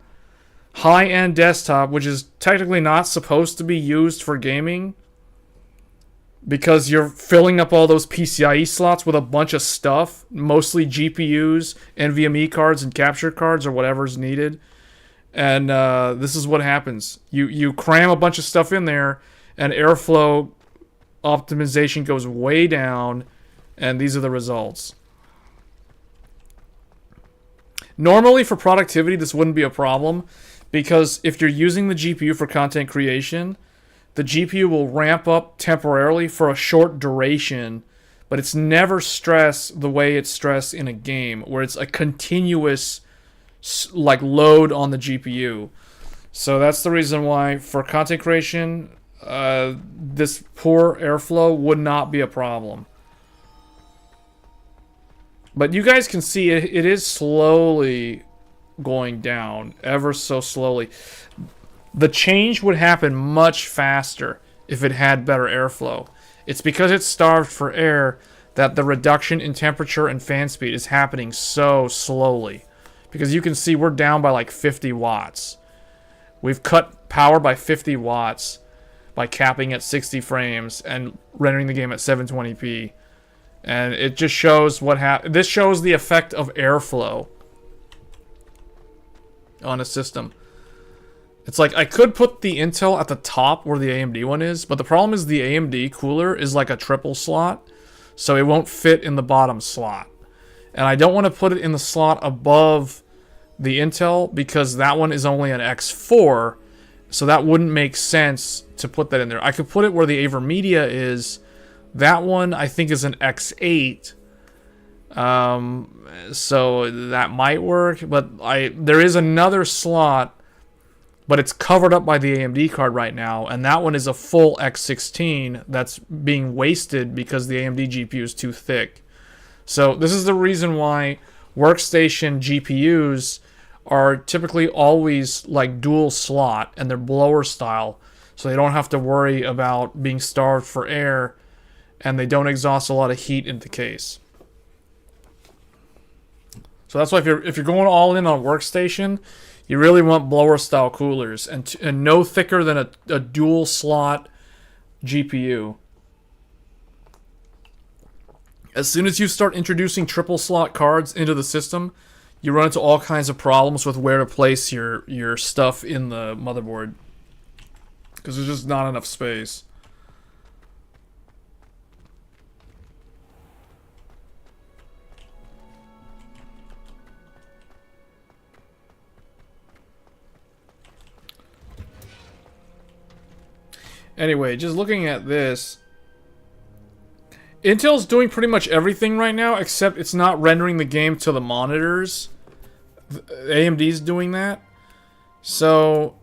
high-end desktop, which is technically not supposed to be used for gaming, because you're filling up all those PCIe slots with a bunch of stuff, mostly GPUs, NVMe cards, and capture cards, or whatever's needed. And this is what happens. You cram a bunch of stuff in there, and airflow optimization goes way down, and these are the results. Normally, for productivity, this wouldn't be a problem, because if you're using the GPU for content creation, the GPU will ramp up temporarily for a short duration, but it's never stressed the way it's stressed in a game, where it's a continuous like load on the GPU. So that's the reason why for content creation, this poor airflow would not be a problem. But you guys can see it is slowly going down, ever so slowly. The change would happen much faster if it had better airflow. It's because it's starved for air that the reduction in temperature and fan speed is happening so slowly. Because you can see we're down by like 50 watts. We've cut power by 50 watts by capping at 60 frames and rendering the game at 720p. And it just shows what happens. This shows the effect of airflow on a system. It's like I could put the Intel at the top where the AMD one is, but the problem is the AMD cooler is like a triple slot, so it won't fit in the bottom slot. And I don't want to put it in the slot above the Intel because that one is only an X4, so that wouldn't make sense to put that in there. I could put it where the AverMedia is. That one I think is an X8, so that might work. But there is another slot, but it's covered up by the AMD card right now, and that one is a full X16 that's being wasted because the AMD GPU is too thick. So this is the reason why workstation GPUs are typically always like dual slot, and they're blower style, so they don't have to worry about being starved for air, and they don't exhaust a lot of heat into the case. So that's why if you're going all in on a workstation, you really want blower style coolers, and no thicker than a dual slot GPU. As soon as you start introducing triple slot cards into the system, you run into all kinds of problems with where to place your stuff in the motherboard, because there's just not enough space. Anyway, just looking at this, Intel's doing pretty much everything right now, except it's not rendering the game to the monitors. AMD's doing that. So,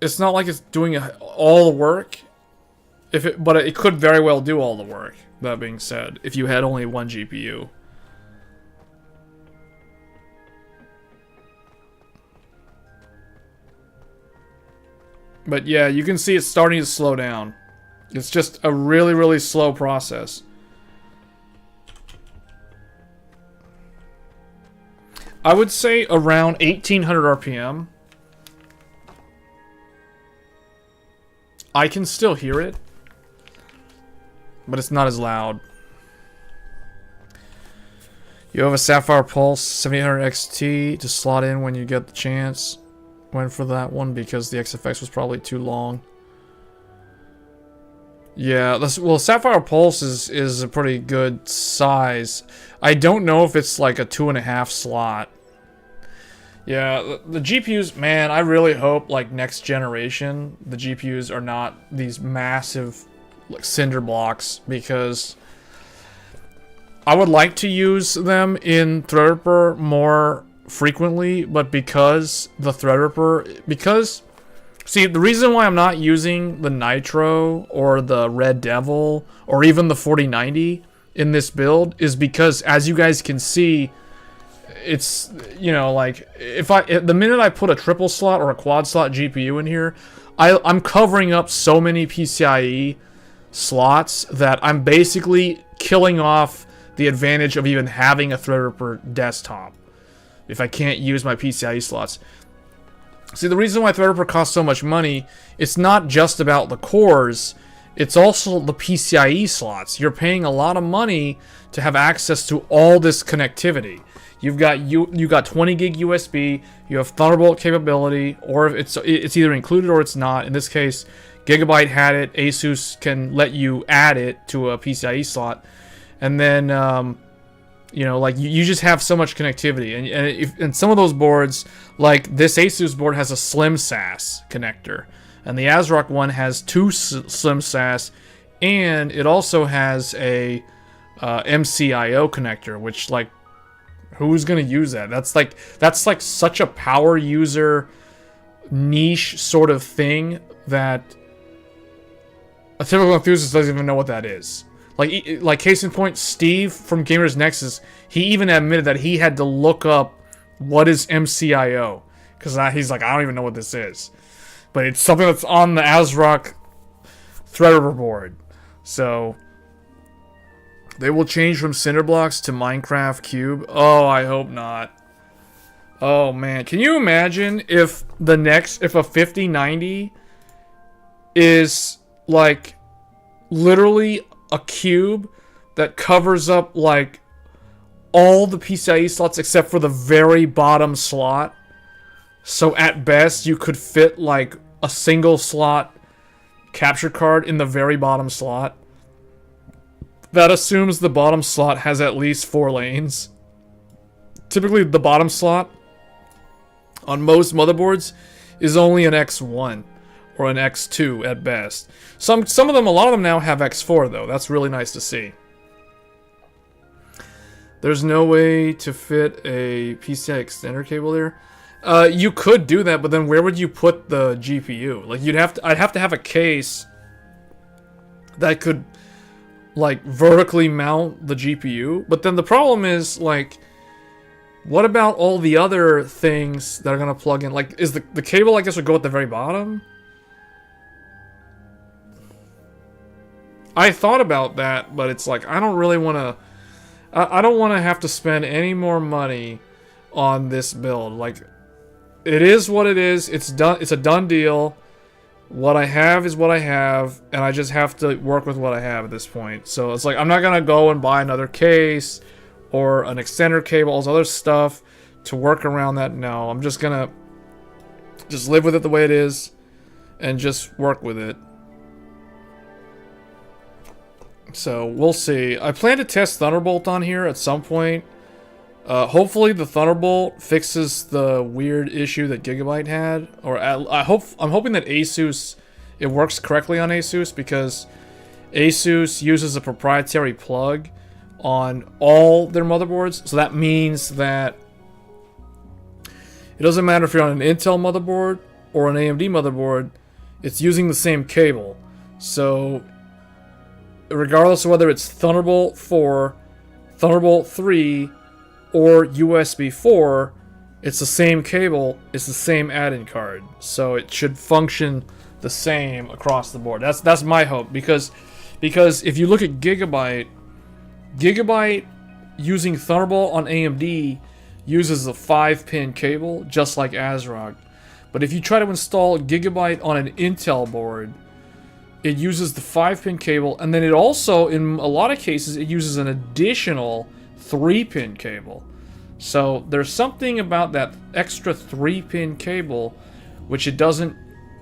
it's not like it's doing all the work. But it could very well do all the work, that being said, if you had only one GPU. But yeah, you can see it's starting to slow down. It's just a really, really slow process. I would say around 1800 RPM. I can still hear it, but it's not as loud. You have a Sapphire Pulse 7800 XT to slot in when you get the chance. Went for that one because the XFX was probably too long. Yeah, well, Sapphire Pulse is a pretty good size. I don't know if it's like a 2.5 slot. Yeah, the GPUs, man, I really hope like next generation the GPUs are not these massive like cinder blocks, because I would like to use them in Threadripper more frequently, but because the Threadripper, see, the reason why I'm not using the Nitro or the Red Devil or even the 4090 in this build is because, as you guys can see, it's, you know, like, the minute I put a triple slot or a quad slot GPU in here, I'm covering up so many PCIe slots that I'm basically killing off the advantage of even having a Threadripper desktop if I can't use my PCIe slots. See, the reason why Threadripper costs so much money, it's not just about the cores, it's also the PCIe slots. You're paying a lot of money to have access to all this connectivity. You've got 20 gig USB, you have Thunderbolt capability, or if it's either included or it's not. In this case, Gigabyte had it. Asus can let you add it to a PCIe slot, and then you know, like you just have so much connectivity. And some of those boards, like this Asus board, has a Slim SAS connector, and the ASRock one has two Slim SAS, and it also has a MCIO connector, which, like, who's gonna use that? That's like such a power user niche sort of thing that a typical enthusiast doesn't even know what that is. Like case in point, Steve from Gamers Nexus, he even admitted that he had to look up what is MCIO, because he's like, I don't even know what this is. But it's something that's on the ASRock Threadripper board. So they will change from cinder blocks to Minecraft Cube. Oh, I hope not. Oh man, can you imagine if a 5090 is like literally a cube that covers up like all the PCIe slots except for the very bottom slot? So at best you could fit like a single slot capture card in the very bottom slot. That assumes the bottom slot has at least 4 lanes. Typically the bottom slot on most motherboards is only an X1 or an X2 at best. Some of them, a lot of them now have X4 though. That's really nice to see. There's no way to fit a PCI extender cable there. You could do that, but then where would you put the GPU? Like I'd have to have a case that could like vertically mount the GPU. But then the problem is, like, what about all the other things that are gonna plug in? Like, is the cable, I guess, would go at the very bottom? I thought about that, but it's like I don't really want to. I don't want to have to spend any more money on this build. Like, it is what it is. It's done. It's a done deal. What I have is what I have, and I just have to work with what I have at this point. So it's like I'm not gonna go and buy another case or an extender cable, all this other stuff to work around that. No, I'm just gonna live with it the way it is and just work with it. So we'll see. I plan to test Thunderbolt on here at some point. Hopefully the Thunderbolt fixes the weird issue that Gigabyte had, or I'm hoping that Asus, it works correctly on Asus, because Asus uses a proprietary plug on all their motherboards. So that means that it doesn't matter if you're on an Intel motherboard or an AMD motherboard, it's using the same cable. So regardless of whether it's Thunderbolt 4, Thunderbolt 3, or USB 4, it's the same cable, it's the same add-in card. So it should function the same across the board. That's my hope, because if you look at Gigabyte using Thunderbolt on AMD uses a 5-pin cable, just like ASRock. But if you try to install Gigabyte on an Intel board, it uses the 5-pin cable, and then it also, in a lot of cases, it uses an additional 3-pin cable. So there's something about that extra 3-pin cable which it doesn't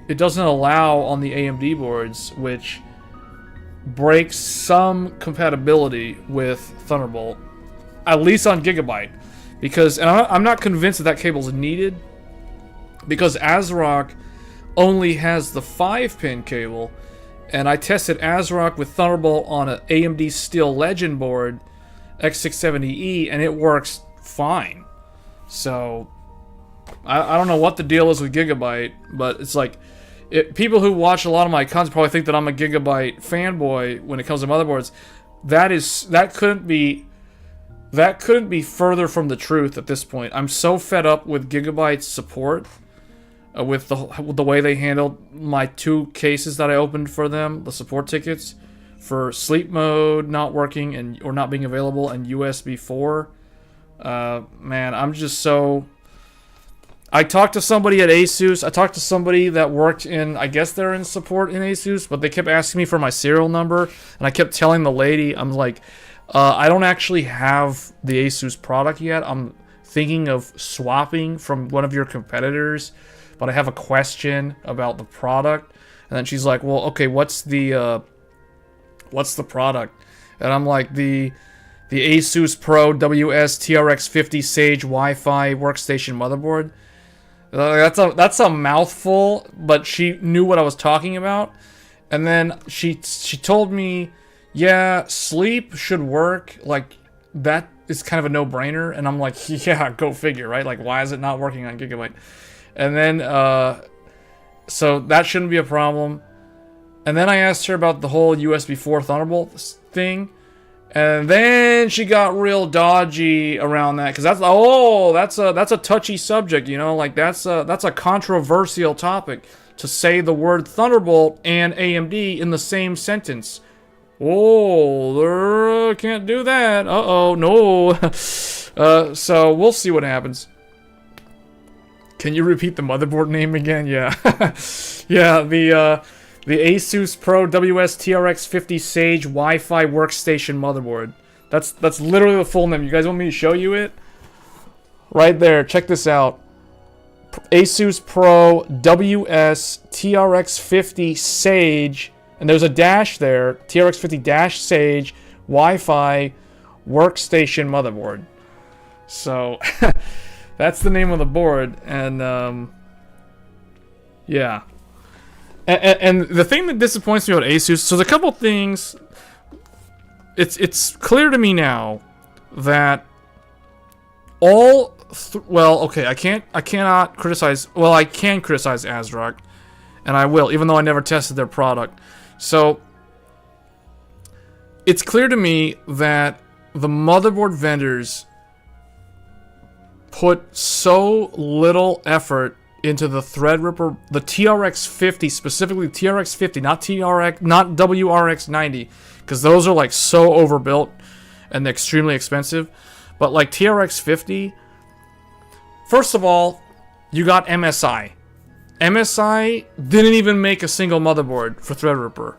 allow on the AMD boards, which breaks some compatibility with Thunderbolt, at least on Gigabyte. Because, and I'm not convinced that cable's needed, because ASRock only has the 5-pin cable, and I tested ASRock with Thunderbolt on an AMD Steel Legend board, X670E, and it works fine. So I don't know what the deal is with Gigabyte, but it's like, people who watch a lot of my content probably think that I'm a Gigabyte fanboy when it comes to motherboards. That couldn't be further from the truth at this point. I'm so fed up with Gigabyte's support with the way they handled my 2 cases that I opened for them, the support tickets for sleep mode not working and or not being available, and USB 4. Man, I'm just so. I talked to somebody at ASUS. I talked to somebody that worked in, I guess they're in support in ASUS, but they kept asking me for my serial number, and I kept telling the lady, I'm like, I don't actually have the ASUS product yet. I'm thinking of swapping from one of your competitors, but I have a question about the product. And then she's like, well, okay, what's the product? And I'm like, the Asus Pro WS TRX50 Sage Wi-Fi workstation motherboard. That's a mouthful, but she knew what I was talking about. And then she told me, yeah, sleep should work. Like, that is kind of a no-brainer. And I'm like, yeah, go figure, right? Like, why is it not working on Gigabyte? And then, so that shouldn't be a problem. And then I asked her about the whole USB 4 Thunderbolt thing. And then she got real dodgy around that, because that's a touchy subject, you know, like that's a controversial topic to say the word Thunderbolt and AMD in the same sentence. Oh, can't do that. Uh-oh, no. So we'll see what happens. Can you repeat the motherboard name again? Yeah, yeah, the Asus Pro WS TRX 50 Sage Wi-Fi workstation motherboard. That's literally the full name. You guys want me to show you it? Right there. Check this out. Asus Pro WS TRX 50 Sage, and there's a dash there. TRX 50 dash Sage Wi-Fi workstation motherboard. So that's the name of the board, and yeah. And the thing that disappoints me about Asus, so there's a couple things. It's clear to me now that well, okay, I cannot criticize. Well, I can criticize ASRock, and I will, even though I never tested their product. So it's clear to me that the motherboard vendors put so little effort into the Threadripper, the TRX 50, specifically TRX 50, not WRX 90, because those are like so overbuilt and extremely expensive. But like TRX 50, first of all, you got MSI. MSI didn't even make a single motherboard for Threadripper.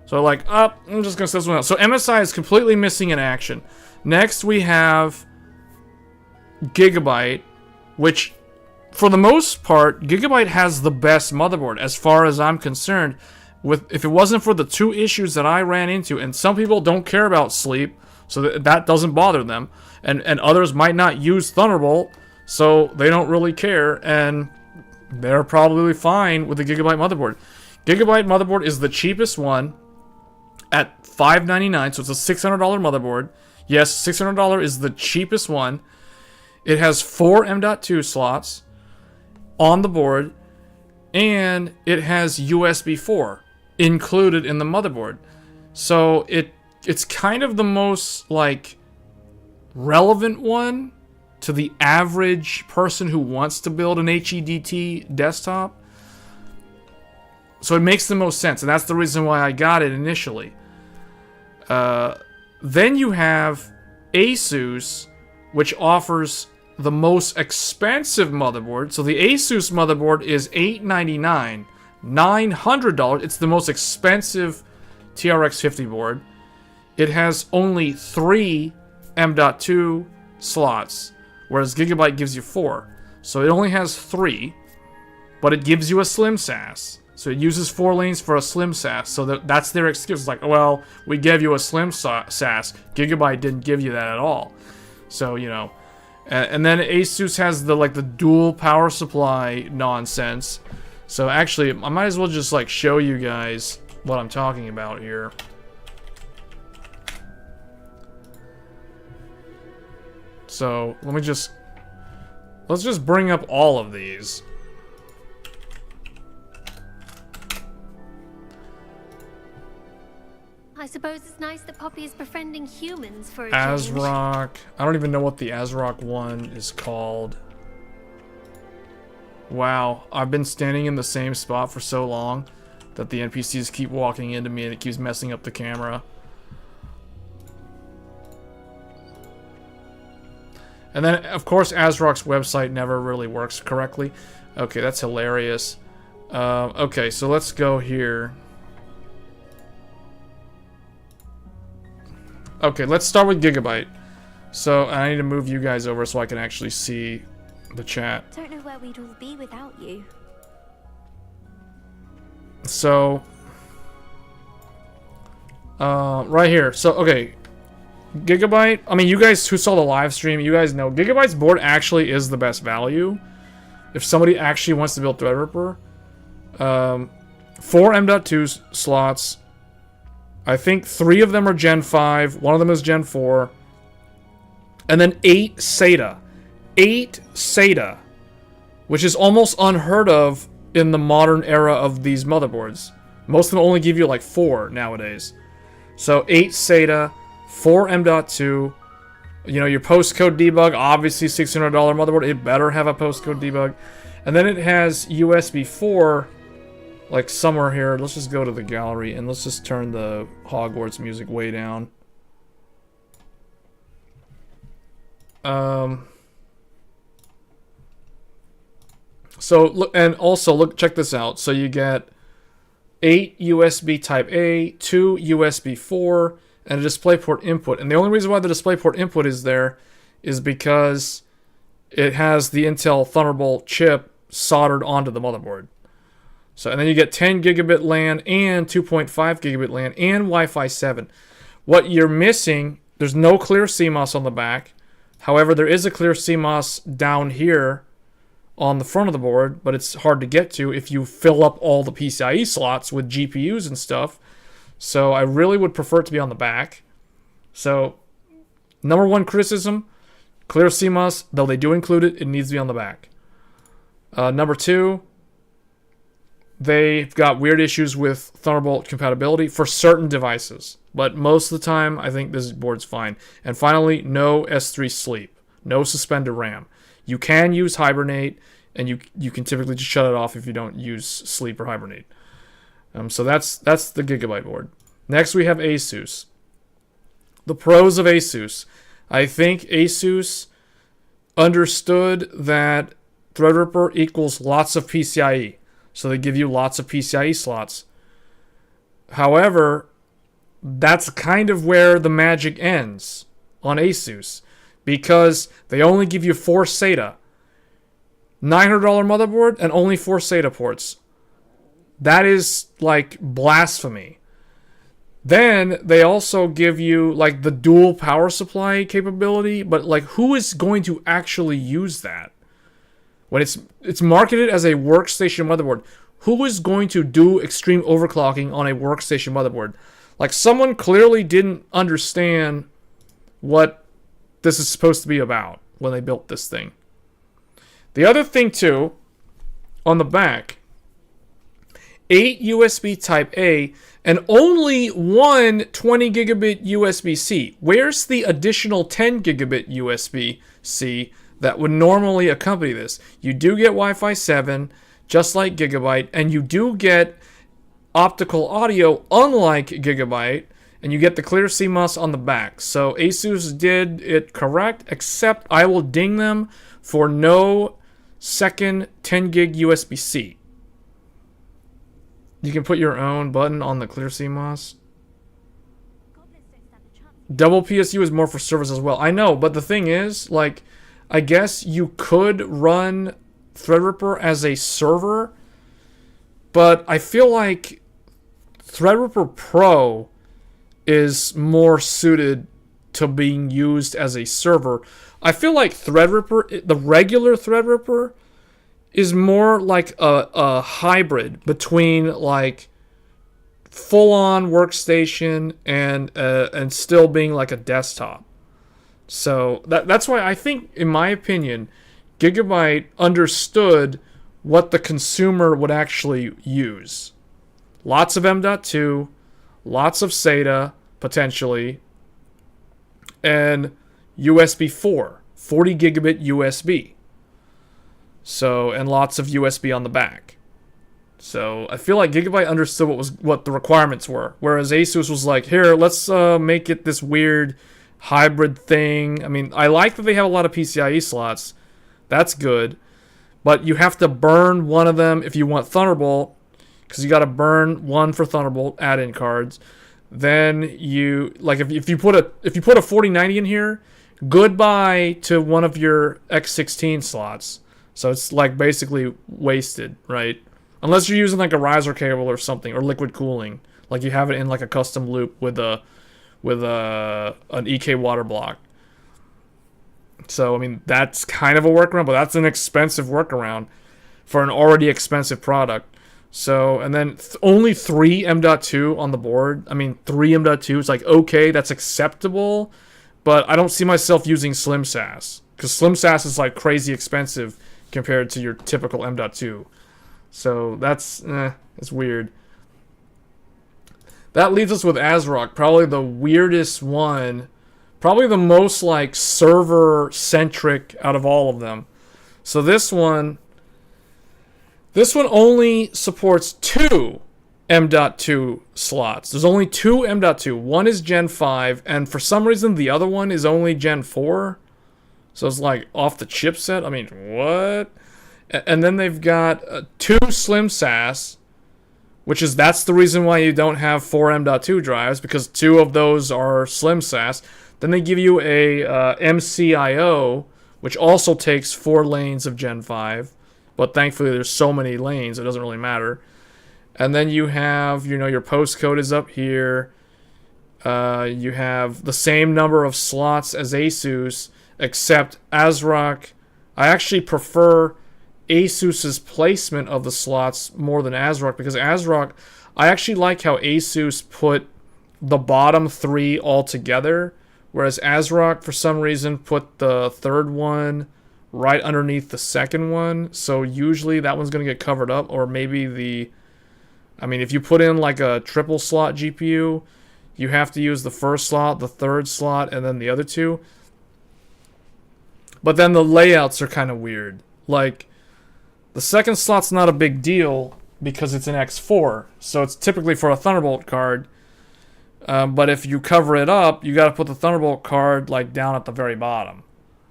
So like, I'm just gonna say this one out. So MSI is completely missing in action. Next we have Gigabyte, which, for the most part, Gigabyte has the best motherboard as far as I'm concerned. If it wasn't for the 2 issues that I ran into, and some people don't care about sleep, so that doesn't bother them, and others might not use Thunderbolt, so they don't really care, and they're probably fine with the Gigabyte motherboard. Gigabyte motherboard is the cheapest one at $599, so it's a $600 motherboard. Yes, $600 is the cheapest one. It has 4 M.2 slots on the board, and it has USB 4 included in the motherboard. So it's kind of the most like relevant one to the average person who wants to build an HEDT desktop. So it makes the most sense, and that's the reason why I got it initially. Then you have Asus, which offers the most expensive motherboard. So the Asus motherboard is $899, $900. It's the most expensive TRX 50 board. It has only 3 M.2 slots, whereas Gigabyte gives you 4. So it only has 3, but it gives you a slim SAS. So it uses 4 lanes for a slim SAS. So that's their excuse. It's like, well, we gave you a slim SAS. Gigabyte didn't give you that at all. So, you know. And then Asus has the dual power supply nonsense. So actually, I might as well just like show you guys what I'm talking about here. So let's just bring up all of these. I suppose it's nice that Poppy is befriending humans for a change. ASRock. I don't even know what the ASRock one is called. Wow, I've been standing in the same spot for so long that the NPCs keep walking into me and it keeps messing up the camera. And then, of course, ASRock's website never really works correctly. Okay, that's hilarious. Okay, so let's go here. Okay, let's start with Gigabyte. So, I need to move you guys over so I can actually see the chat. Don't know where we'd all be without you. So, right here. So, okay. Gigabyte, I mean, you guys who saw the live stream, you guys know Gigabyte's board actually is the best value. If somebody actually wants to build Threadripper. 4 M.2 slots. I think 3 of them are Gen 5. 1 of them is Gen 4. And then 8 SATA. 8 SATA. Which is almost unheard of in the modern era of these motherboards. Most of them only give you like 4 nowadays. So 8 SATA. 4 M.2, you know, your postcode debug, obviously $600 motherboard, it better have a postcode debug. And then it has USB 4, like somewhere here. Let's just go to the gallery and let's just turn the Hogwarts music way down. So, look, and also, look, check this out. So you get 8 USB Type A, 2 USB 4, and a DisplayPort input. And the only reason why the DisplayPort input is there is because it has the Intel Thunderbolt chip soldered onto the motherboard. So, and then you get 10 gigabit LAN and 2.5 gigabit LAN and Wi-Fi 7. What you're missing, there's no clear CMOS on the back. However, there is a clear CMOS down here on the front of the board, but it's hard to get to if you fill up all the PCIe slots with GPUs and stuff. So I really would prefer it to be on the back. So, number one criticism, clear CMOS, though they do include it, it needs to be on the back. Number 2, they've got weird issues with Thunderbolt compatibility for certain devices. But most of the time, I think this board's fine. And finally, no S3 sleep. No suspended RAM. You can use Hibernate, and you can typically just shut it off if you don't use sleep or Hibernate. So that's the Gigabyte board. Next we have Asus. The pros of Asus. I think Asus understood that Threadripper equals lots of PCIe. So they give you lots of PCIe slots. However, that's kind of where the magic ends on Asus. Because they only give you 4 SATA. $900 motherboard and only 4 SATA ports. That is like blasphemy. Then they also give you like the dual power supply capability, but like who is going to actually use that? When it's marketed as a workstation motherboard, who is going to do extreme overclocking on a workstation motherboard? Like someone clearly didn't understand what this is supposed to be about when they built this thing. The other thing too, on the back, 8 USB Type A, and only one 20 gigabit USB-C. Where's the additional 10 gigabit USB-C that would normally accompany this? You do get Wi-Fi 7, just like Gigabyte, and you do get optical audio, unlike Gigabyte, and you get the clear CMOS on the back. So Asus did it correct, except I will ding them for no second 10 gig USB-C. You can put your own button on the clear CMOS. Double PSU is more for servers as well. I know, but the thing is, like, I guess you could run Threadripper as a server, but I feel like Threadripper Pro is more suited to being used as a server. I feel like Threadripper, the regular Threadripper, is more like a hybrid between like full-on workstation and still being like a desktop. So that's why I think, in my opinion, Gigabyte understood what the consumer would actually use. Lots of M.2, lots of SATA, potentially, and USB 4, 40 gigabit USB. So, and lots of USB on the back. So I feel like Gigabyte understood what the requirements were, whereas Asus was like, here, let's make it this weird hybrid thing. I mean, I like that they have a lot of PCIe slots. That's good. But you have to burn one of them if you want Thunderbolt, because you got to burn one for Thunderbolt add-in cards. Then you, like, if you put a 4090 in here, goodbye to one of your X16 slots. So it's like basically wasted, right? Unless you're using like a riser cable or something, or liquid cooling, like you have it in like a custom loop with an EK water block. So I mean that's kind of a workaround, but that's an expensive workaround for an already expensive product. So, and then only 3 M.2 on the board. I mean, 3 M.2 is like, okay, that's acceptable, but I don't see myself using Slim SAS, because Slim SAS is like crazy expensive compared to your typical M.2. So that's, it's weird. That leaves us with ASRock, probably the weirdest one, probably the most like server-centric out of all of them. So this one only supports 2 M.2 slots. There's only 2 M.2. One is Gen 5, and for some reason the other one is only Gen 4. So it's like off the chipset. I mean, what? And then they've got 2 Slim SAS, that's the reason why you don't have 4 M.2 drives, because 2 of those are Slim SAS. Then they give you a MCIO, which also takes 4 lanes of Gen 5. But thankfully there's so many lanes, it doesn't really matter. And then you have, your postcode is up here. You have the same number of slots as Asus, except ASRock. I actually prefer Asus's placement of the slots more than ASRock, because ASRock, I actually like how Asus put the bottom 3 all together, whereas ASRock for some reason put the third one right underneath the second one. So usually that one's going to get covered up, or maybe if you put in like a triple slot GPU, you have to use the first slot, the third slot, and then the other 2. But then the layouts are kind of weird. Like, the second slot's not a big deal because it's an X4, so it's typically for a Thunderbolt card. But if you cover it up, you got to put the Thunderbolt card like down at the very bottom.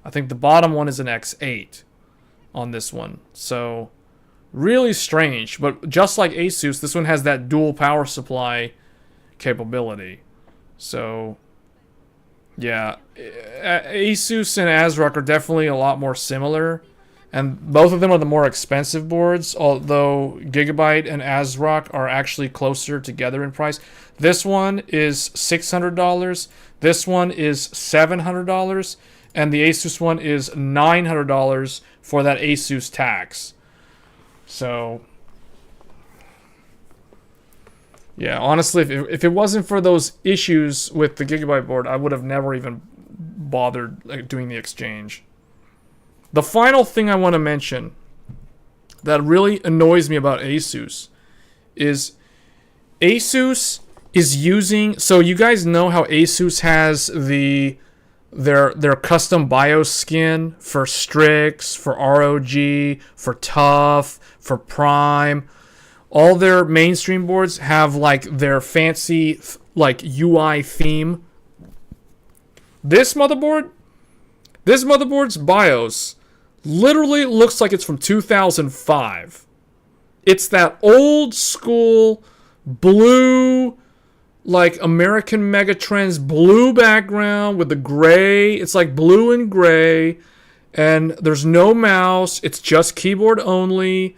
I think the bottom one is an X8 on this one. So, really strange. But just like Asus, this one has that dual power supply capability. So, yeah. Asus and ASRock are definitely a lot more similar. And both of them are the more expensive boards, although Gigabyte and ASRock are actually closer together in price. This one is $600. This one is $700. And the Asus one is $900 for that Asus tax. So, yeah, honestly, if it wasn't for those issues with the Gigabyte board, I would have never even bothered doing the exchange. The final thing I want to mention that really annoys me about Asus is Asus is using... So you guys know how Asus has their custom BIOS skin for Strix, for ROG, for Tough, for Prime. All their mainstream boards have like their fancy like UI theme. This motherboard's BIOS literally looks like it's from 2005. It's that old school blue, like American Megatrends blue background with the gray. It's like blue and gray, and there's no mouse. It's just keyboard only,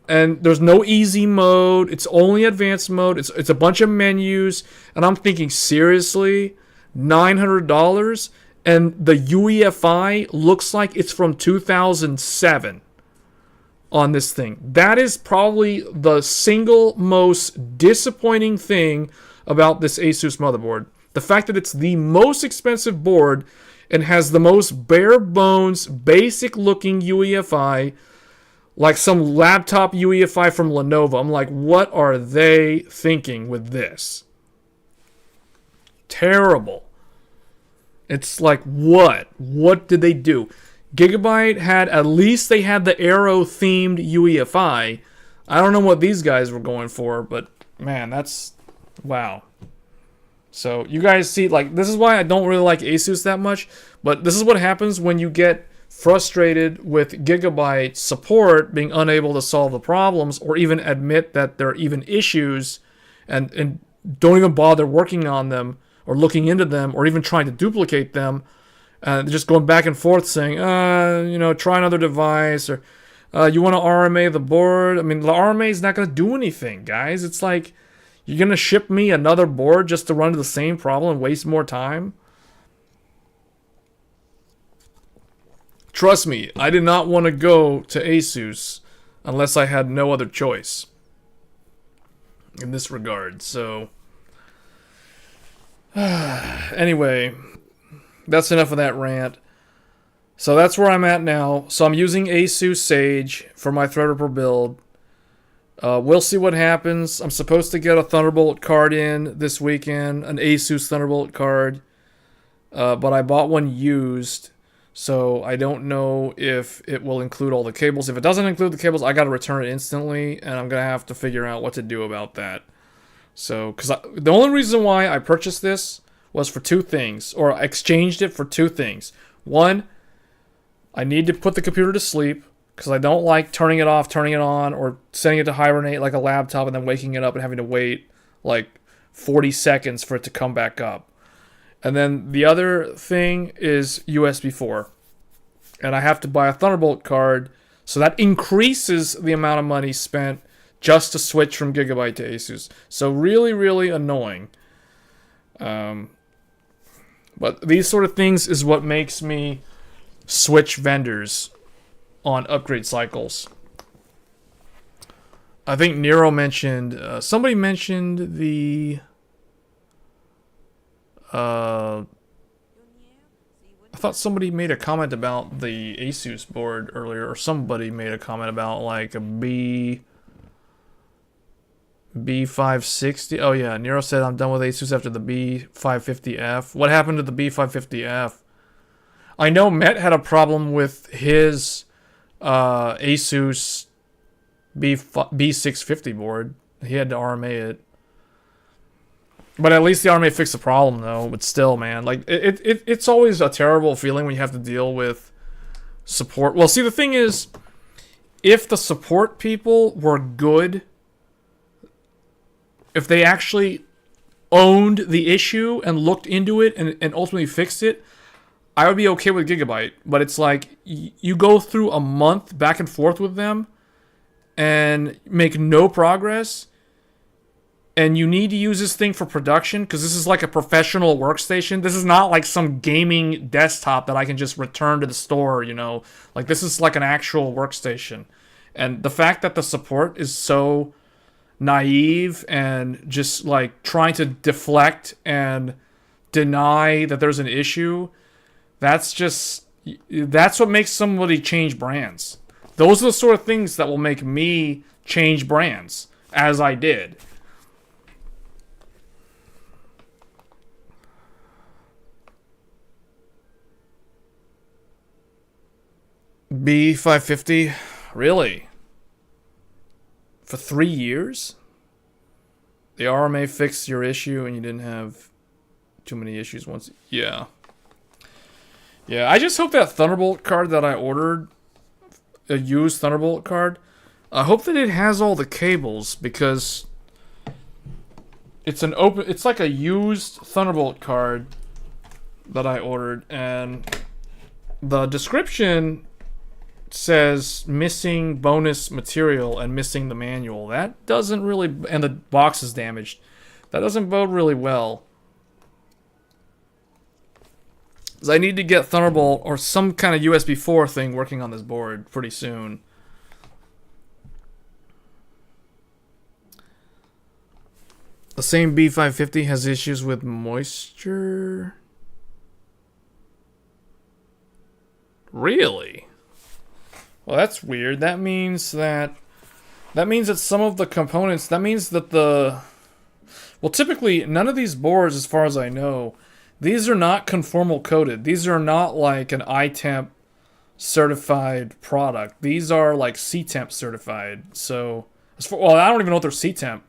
and there's no easy mode. It's only advanced mode. It's a bunch of menus, and I'm thinking, seriously, $900, and the UEFI looks like it's from 2007 on this thing. That is probably the single most disappointing thing about this Asus motherboard. The fact that it's the most expensive board and has the most bare bones, basic looking UEFI, like some laptop UEFI from Lenovo. I'm like, what are they thinking with this? Terrible. It's like, what? What did they do? Gigabyte had, at least they had the Arrow themed UEFI. I don't know what these guys were going for, but man, that's, wow. So you guys see, like, this is why I don't really like Asus that much, but this is what happens when you get frustrated with Gigabyte support being unable to solve the problems or even admit that there are even issues and don't even bother working on them or looking into them or even trying to duplicate them. Just going back and forth saying, try another device, or you want to RMA the board. I mean, the RMA is not going to do anything, guys. It's like, you're going to ship me another board just to run into the same problem and waste more time? Trust me, I did not want to go to Asus unless I had no other choice in this regard. So, anyway, that's enough of that rant. So that's where I'm at now. So I'm using Asus Sage for my Threadripper build. We'll see what happens. I'm supposed to get a Thunderbolt card in this weekend, an Asus Thunderbolt card. But I bought one used, so I don't know if it will include all the cables. If it doesn't include the cables, I got to return it instantly, and I'm going to have to figure out what to do about that. So, because the only reason why I purchased this was for two things, or I exchanged it for two things. One, I need to put the computer to sleep, because I don't like turning it off, turning it on, or setting it to hibernate like a laptop and then waking it up and having to wait like 40 seconds for it to come back up. And then the other thing is USB 4. And I have to buy a Thunderbolt card, so that increases the amount of money spent just to switch from Gigabyte to Asus. So really, really annoying. But these sort of things is what makes me switch vendors on upgrade cycles. I think Nero mentioned, somebody mentioned the, I thought somebody made a comment about the Asus board earlier, or somebody made a comment about like a B560. Oh yeah, Nero said I'm done with Asus after the B550F. What happened to the B550F? I know Met had a problem with his Asus B650 board. He had to RMA it. But at least the RMA fixed the problem, though. But still, man, like it's always a terrible feeling when you have to deal with support. Well, see, the thing is, if the support people were good, if they actually owned the issue and looked into it and ultimately fixed it, I would be okay with Gigabyte. But it's like, you go through a month back and forth with them and make no progress, and you need to use this thing for production, because this is like a professional workstation. This is not like some gaming desktop that I can just return to the store, you know. Like, this is like an actual workstation. And the fact that the support is so naive and just like trying to deflect and deny that there's an issue, that's what makes somebody change brands. Those are the sort of things that will make me change brands, as I did. B550? Really? For 3 years? The RMA fixed your issue and you didn't have too many issues once? Yeah. Yeah, I just hope that Thunderbolt card that I ordered, a used Thunderbolt card, I hope that it has all the cables, because it's like a used Thunderbolt card that I ordered, and the description says missing bonus material and missing the manual. That doesn't really, and the box is damaged. That doesn't bode really well. Because I need to get Thunderbolt or some kind of USB 4 thing working on this board pretty soon. The same B550 has issues with moisture. Really? Well, that's weird. That means that some of the components, that means that well, typically none of these boards, as far as I know, these are not conformal coated. These are not like an iTemp certified product. These are like C-Temp certified. So, well, I don't even know if they're C-Temp.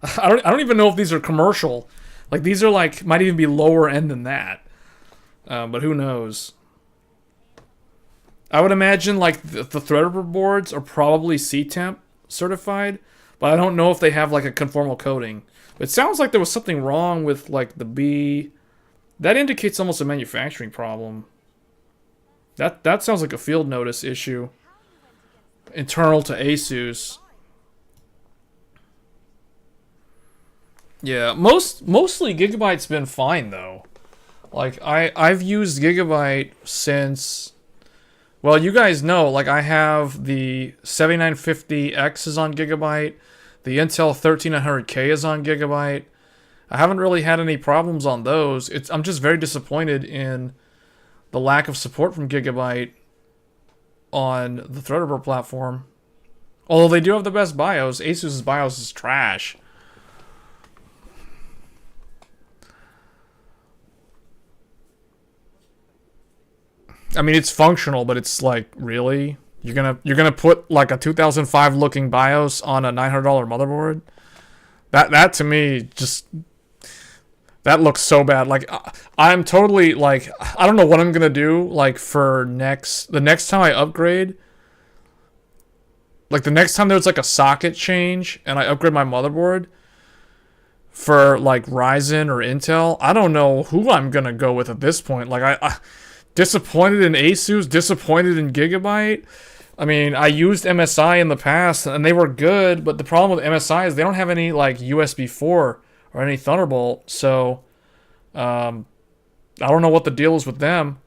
I don't even know if these are commercial. Like, these are like, might even be lower end than that. But who knows? I would imagine like the Threadripper boards are probably C-Temp certified, but I don't know if they have like a conformal coating. But it sounds like there was something wrong with like the B. That indicates almost a manufacturing problem. That sounds like a field notice issue. Internal to ASUS. Yeah, mostly Gigabyte's been fine though. Like I've used Gigabyte since, well, you guys know, like I have the 7950X is on Gigabyte, the Intel 13900K is on Gigabyte. I haven't really had any problems on those. I'm just very disappointed in the lack of support from Gigabyte on the Threadripper platform. Although they do have the best BIOS, Asus's BIOS is trash. I mean, it's functional, but it's like, really? You're gonna put like a 2005 looking BIOS on a $900 motherboard? That to me just, that looks so bad. Like I'm totally like, I don't know what I'm gonna do like for the next time I upgrade. Like the next time there's like a socket change and I upgrade my motherboard for like Ryzen or Intel, I don't know who I'm gonna go with at this point. Like I disappointed in Asus, disappointed in Gigabyte. I mean, I used MSI in the past and they were good, but the problem with MSI is they don't have any like USB 4 or any Thunderbolt, so I don't know what the deal is with them.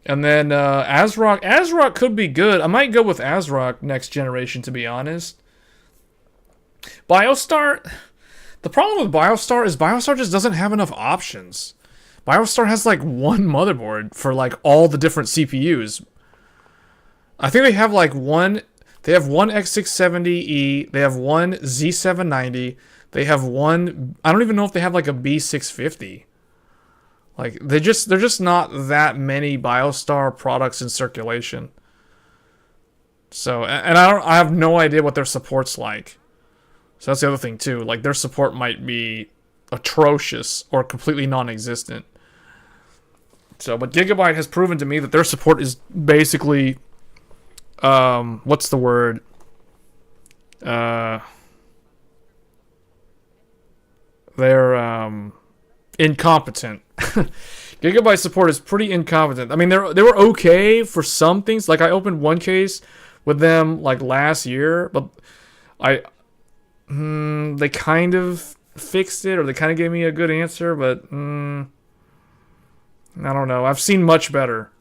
And then ASRock could be good. I might go with ASRock next generation, to be honest. BioStar, the problem with BioStar is BioStar just doesn't have enough options. BioStar has like one motherboard for like all the different CPUs. I think they have like one X670E, they have one Z790, they have one, I don't even know if they have like a B650. Like they're just not that many BioStar products in circulation. So, and I have no idea what their support's like. So that's the other thing too. Like their support might be atrocious or completely non-existent. So, but Gigabyte has proven to me that their support is basically, what's the word? They're incompetent. Gigabyte support is pretty incompetent. I mean, they were okay for some things. Like I opened one case with them like last year, but they kind of fixed it, or they kind of gave me a good answer, but I don't know. I've seen much better.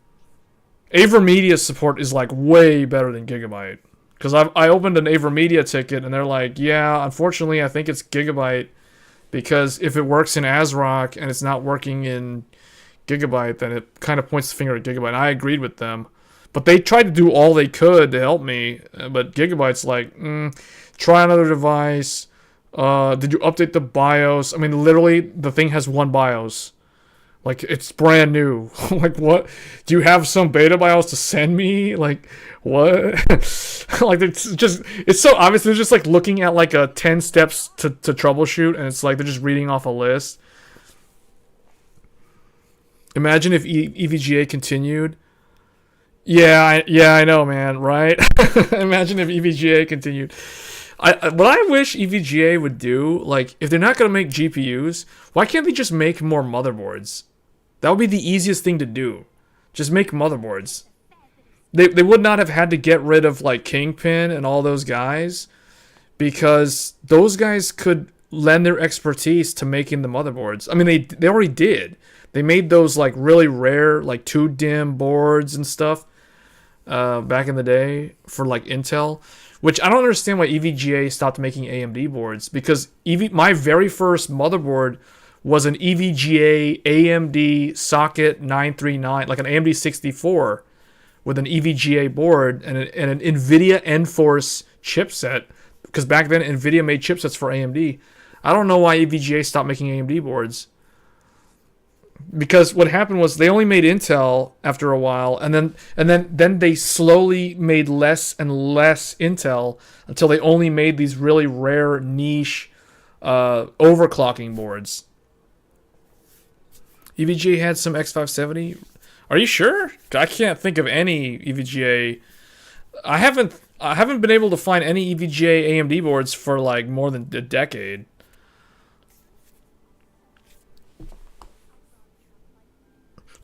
AverMedia support is like way better than Gigabyte, because I opened an AverMedia ticket and they're like, yeah, unfortunately I think it's Gigabyte, because if it works in ASRock and it's not working in Gigabyte, then it kind of points the finger at Gigabyte. And I agreed with them, but they tried to do all they could to help me, but Gigabyte's like, try another device. Did you update the BIOS? I mean, literally the thing has one BIOS. Like, it's brand new. Like, what? Do you have some beta BIOS to send me? Like, what? Like, it's so obvious. They're just, like, looking at, like, 10 steps to troubleshoot, and it's like they're just reading off a list. Imagine if EVGA continued. Yeah, I know, man, right? Imagine if EVGA continued. What I wish EVGA would do, like, if they're not going to make GPUs, why can't they just make more motherboards? That would be the easiest thing to do. Just make motherboards. They would not have had to get rid of, like, Kingpin and all those guys, because those guys could lend their expertise to making the motherboards. I mean, they already did. They made those, like, really rare, like, 2DIMM boards and stuff back in the day for, like, Intel. Which I don't understand why EVGA stopped making AMD boards, because my very first motherboard was an EVGA AMD socket 939, like an AMD 64 with an EVGA board and an NVIDIA Enforce chipset, because back then NVIDIA made chipsets for AMD. I don't know why EVGA stopped making AMD boards. Because what happened was they only made Intel after a while, and then they slowly made less and less Intel until they only made these really rare niche overclocking boards. EVGA had some X570. Are you sure? I can't think of any EVGA. I haven't been able to find any EVGA AMD boards for like more than a decade.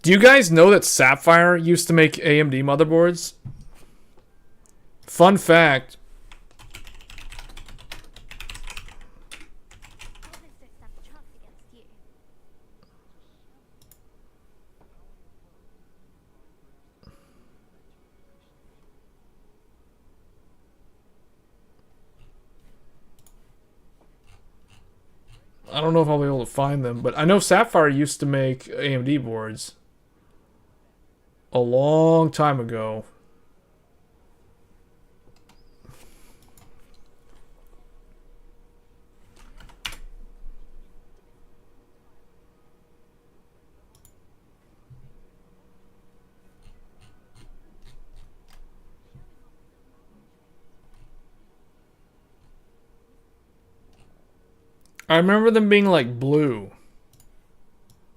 Do you guys know that Sapphire used to make AMD motherboards? Fun fact. I don't know if I'll be able to find them, but I know Sapphire used to make AMD boards a long time ago. I remember them being like blue.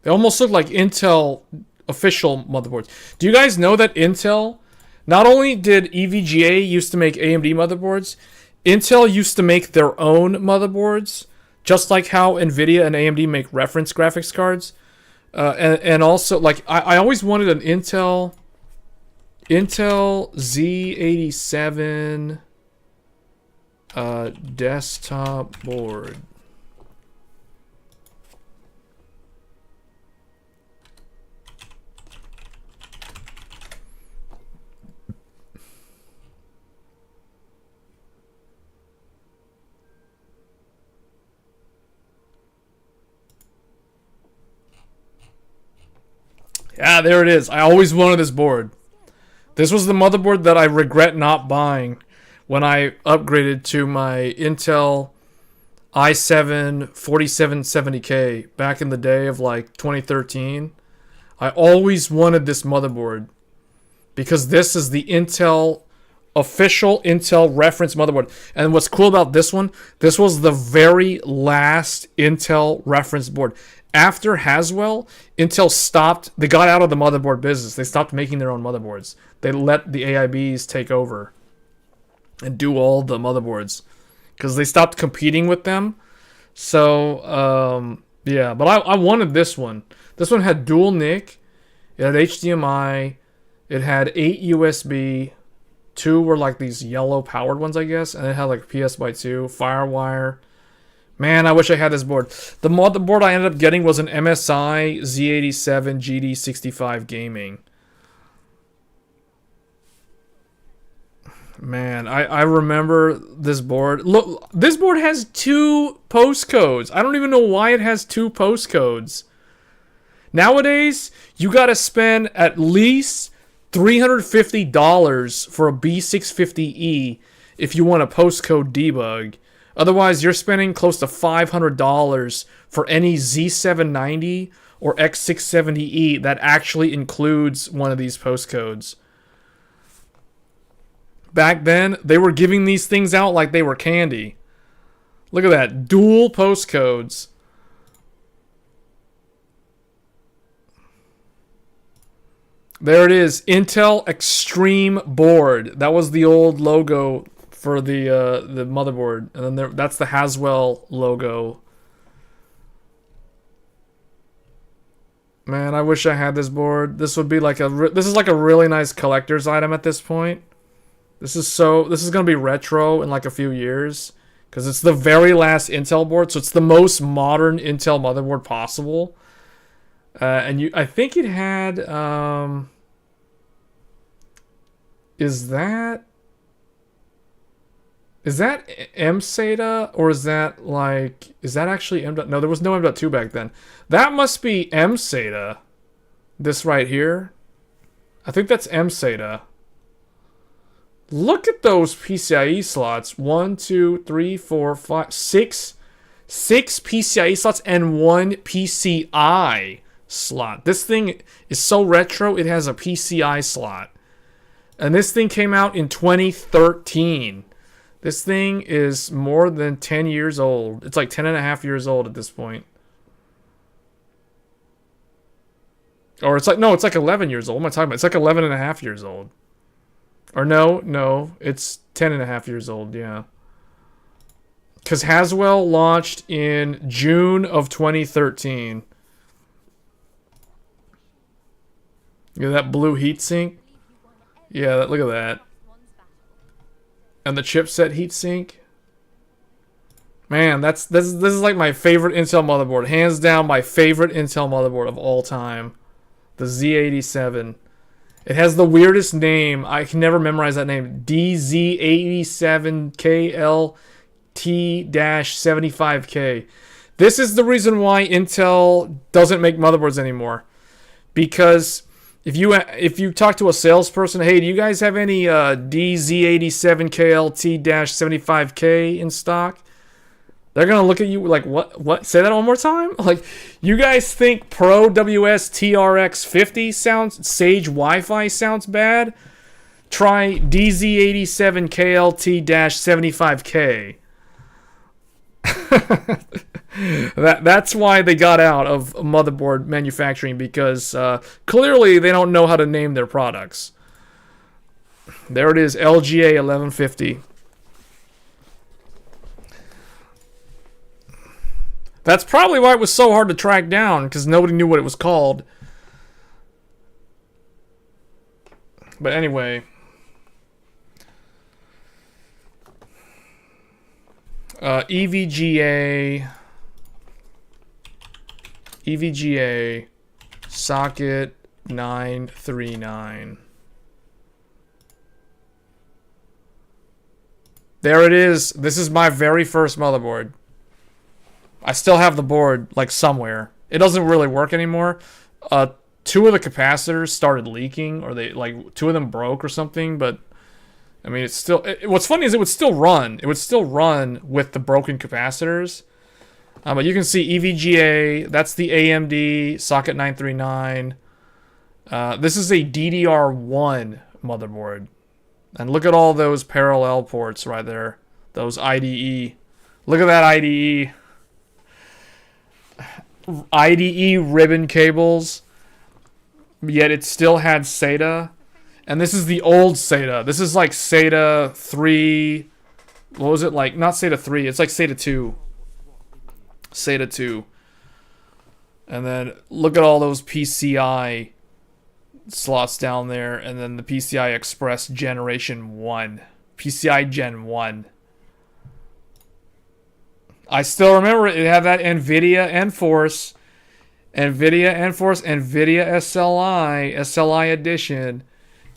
They almost looked like Intel official motherboards. Do you guys know that Intel, not only did EVGA used to make AMD motherboards, Intel used to make their own motherboards, just like how Nvidia and AMD make reference graphics cards. And also, like, I always wanted an Intel Z87 desktop board. Yeah, there it is. I always wanted this board. This was the motherboard that I regret not buying when I upgraded to my Intel i7 4770K back in the day of like 2013. I always wanted this motherboard because this is the Intel official Intel reference motherboard. And what's cool about this one, this was the very last Intel reference board. After Haswell, Intel stopped. They got out of the motherboard business. They stopped making their own motherboards. They let the AIBs take over and do all the motherboards because they stopped competing with them. So, yeah. But I wanted this one. This one had dual NIC. It had HDMI. It had 8 USB. 2 were like these yellow powered ones, I guess. And it had like PS2, Firewire. Man, I wish I had this board. The motherboard I ended up getting was an MSI Z87 GD65 Gaming. Man, I remember this board. Look, this board has 2 postcodes. I don't even know why it has 2 postcodes. Nowadays, you gotta spend at least $350 for a B650E if you want a postcode debug. Otherwise, you're spending close to $500 for any Z790 or X670E that actually includes one of these postcodes. Back then, they were giving these things out like they were candy. Look at that. Dual postcodes. There it is. Intel Extreme Board. That was the old logo for the motherboard, and then that's the Haswell logo. Man, I wish I had this board. This would be like this is like a really nice collector's item at this point. This is gonna be retro in like a few years because it's the very last Intel board, so it's the most modern Intel motherboard possible. And I think it had is that M-SATA, or is that actually M.2? No, there was no M.2 back then. That must be M-SATA. This right here. I think that's M-SATA. Look at those PCIe slots. 1, 2, 3, 4, 5, 6. 6 PCIe slots and 1 PCI slot. This thing is so retro, it has a PCI slot. And this thing came out in 2013. This thing is more than 10 years old. It's like 10 and a half years old at this point. Or it's like, no, it's like 11 years old. What am I talking about? It's like 11 and a half years old. Or no, it's 10 and a half years old, yeah. Because Haswell launched in June of 2013. Look at that blue heatsink. Yeah, look at that. And the chipset heatsink. Man, this is like my favorite Intel motherboard. Hands down, my favorite Intel motherboard of all time. The Z87. It has the weirdest name. I can never memorize that name. DZ87KLT-75K. This is the reason why Intel doesn't make motherboards anymore. Because if you talk to a salesperson, hey, do you guys have any DZ87KLT-75K in stock? They're gonna look at you like, what? Say that one more time? Like, you guys think Pro WS TRX50 sounds, Sage Wi-Fi sounds bad? Try DZ87KLT-75K. That's why they got out of motherboard manufacturing, because clearly they don't know how to name their products. There it is, LGA 1150. That's probably why it was so hard to track down, because nobody knew what it was called. But anyway. EVGA socket 939. There it is. This is my very first motherboard. I still have the board, like, somewhere. It doesn't really work anymore. Two of the capacitors started leaking, or two of them broke or something, but I mean, it's still... what's funny is it would still run. It would still run with the broken capacitors. But you can see EVGA, that's the AMD socket 939. This is a DDR1 motherboard. And look at all those parallel ports right there. Those IDE. Look at that IDE. IDE ribbon cables, yet it still had SATA. And this is the old SATA. This is like SATA 3. What was it like? Not SATA 3. It's like SATA 2. SATA 2. And then look at all those PCI slots down there. And then the PCI Express Generation 1. PCI Gen 1. I still remember it had that NVIDIA Enforce, NVIDIA SLI Edition,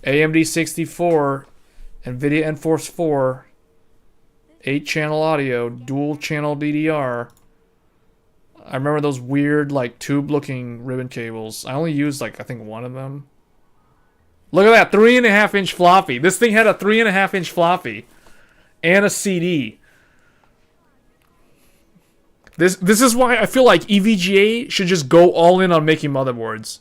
AMD 64, NVIDIA Enforce 4, 8-channel audio, dual-channel DDR. I remember those weird, like, tube-looking ribbon cables. I only used, like, I think one of them. Look at that, 3.5-inch floppy. This thing had a 3.5-inch floppy and a CD. This is why I feel like EVGA should just go all in on making motherboards.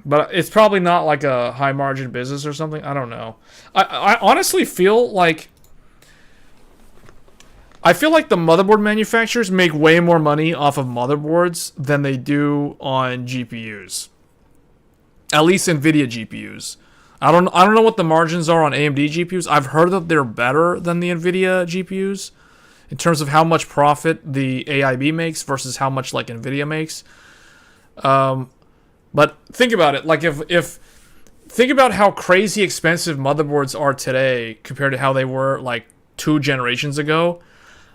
But it's probably not like a high margin business or something. I don't know. I honestly feel like... the motherboard manufacturers make way more money off of motherboards than they do on GPUs. At least NVIDIA GPUs. I don't know what the margins are on AMD GPUs. I've heard that they're better than the NVIDIA GPUs in terms of how much profit the AIB makes versus how much like NVIDIA makes. But think about it. Like think about how crazy expensive motherboards are today compared to how they were like 2 generations ago.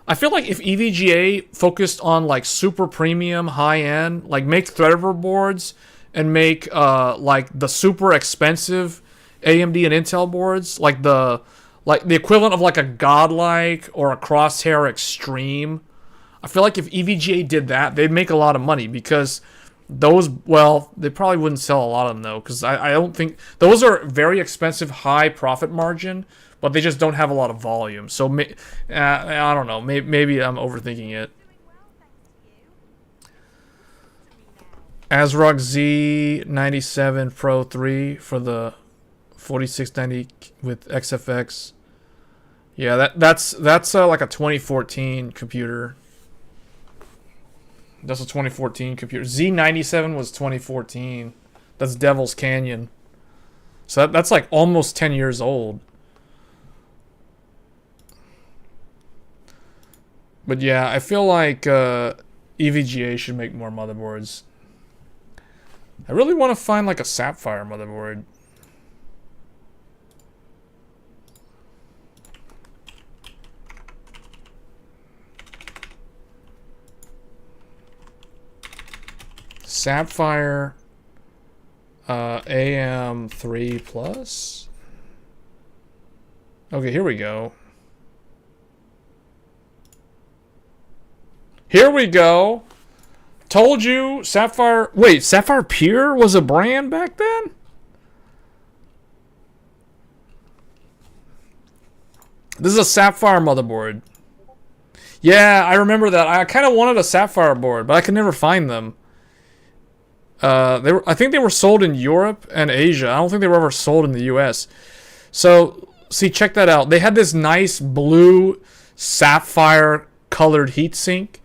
I feel like if EVGA focused on like super premium, high end, like make Threadripper boards and make like the super expensive AMD and Intel boards, like the equivalent of like a Godlike or a Crosshair Extreme. I feel like if EVGA did that, they'd make a lot of money, because those, well, they probably wouldn't sell a lot of them though, because I don't think, those are very expensive, high profit margin, but they just don't have a lot of volume. So I don't know, maybe I'm overthinking it. ASRock Z97 Pro 3 for the 4690 with XFX. Yeah, that's like a 2014 computer. That's a 2014 computer. Z97 was 2014. That's Devil's Canyon. So that's like almost 10 years old. But yeah, I feel like EVGA should make more motherboards. I really want to find like a Sapphire motherboard. Sapphire AM3 Plus. Okay, here we go. Here we go. Told you, Sapphire... Wait, Sapphire Pure was a brand back then? This is a Sapphire motherboard. Yeah, I remember that. I kind of wanted a Sapphire board, but I could never find them. I think they were sold in Europe and Asia. I don't think they were ever sold in the US. So, see, check that out. They had this nice blue sapphire colored heatsink.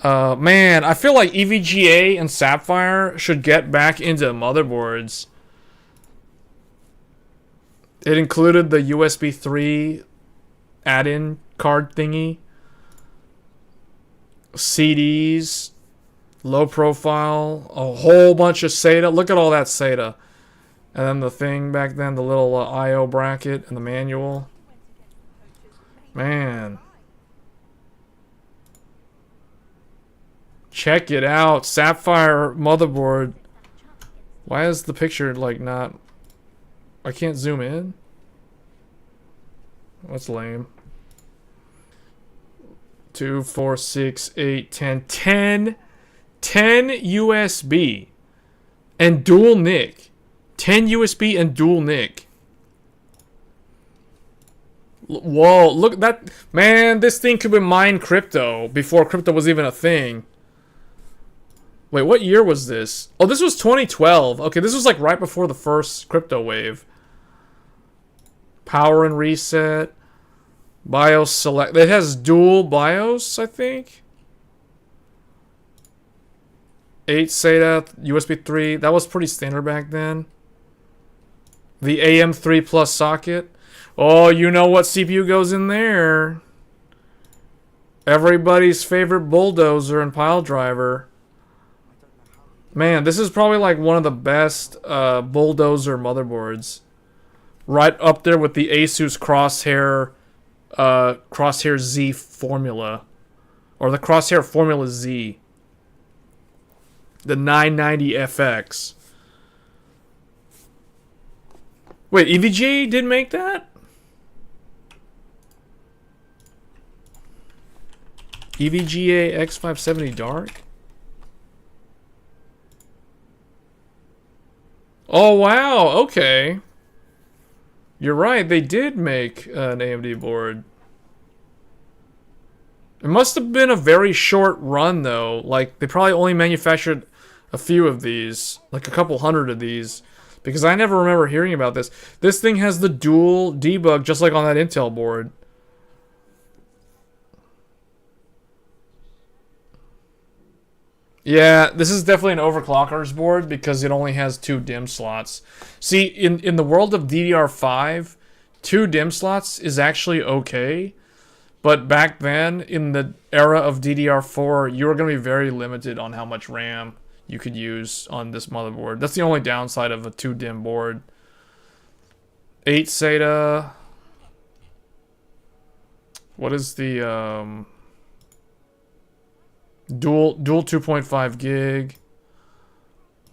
Man, I feel like EVGA and Sapphire should get back into motherboards. It included the USB 3 add-in card thingy, CDs, low profile, a whole bunch of SATA. Look at all that SATA. And then the thing back then, the little I/O bracket and the manual. Man. Check it out. Sapphire motherboard. Why is the picture like not... I can't zoom in? That's lame. 2, 4, 6, 8, 10. 10 USB and dual NIC. 10 USB and dual NIC. Whoa, look at that. Man, this thing could be mine crypto before crypto was even a thing. Wait, what year was this? Oh, this was 2012. Okay, this was like right before the first crypto wave. Power and reset. BIOS select. It has dual BIOS, I think. 8 SATA, USB 3. That was pretty standard back then. The AM3 Plus socket. Oh, you know what CPU goes in there. Everybody's favorite bulldozer and pile driver. Man, this is probably like one of the best bulldozer motherboards. Right up there with the Asus Crosshair Z Formula. Or the Crosshair Formula Z. The 990FX. Wait, EVGA did make that? EVGA X570 Dark? Oh, wow. Okay. You're right. They did make an AMD board. It must have been a very short run, though. Like, they probably only manufactured a few of these. Like, a couple hundred of these. Because I never remember hearing about this. This thing has the dual debug, just like on that Intel board. Yeah, this is definitely an overclocker's board because it only has 2 DIMM slots. See, in the world of DDR5, 2 DIMM slots is actually okay. But back then, in the era of DDR4, you were going to be very limited on how much RAM you could use on this motherboard. That's the only downside of a 2 DIMM board. 8 SATA. What is the... Dual 2.5 gig.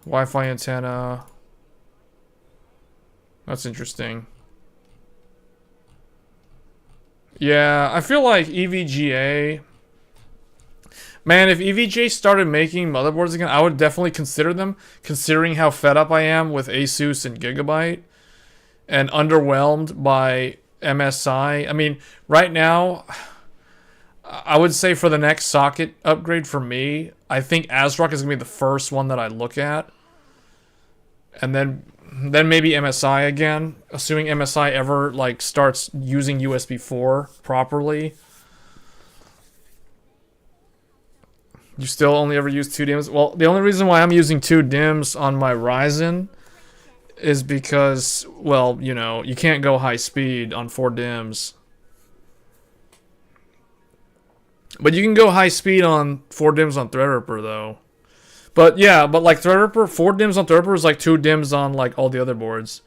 Wi-Fi antenna. That's interesting. Yeah, I feel like EVGA... Man, if EVGA started making motherboards again, I would definitely consider them, considering how fed up I am with Asus and Gigabyte, and underwhelmed by MSI. I mean, right now, I would say for the next socket upgrade for me, I think ASRock is going to be the first one that I look at. And then maybe MSI again, assuming MSI ever like starts using USB 4 properly. You still only ever use 2 DIMMs? Well, the only reason why I'm using 2 DIMMs on my Ryzen is because, well, you know, you can't go high speed on 4 DIMMs. But you can go high speed on 4 DIMMs on Threadripper, though. But yeah, but like Threadripper, 4 DIMMs on Threadripper is like 2 DIMMs on like all the other boards.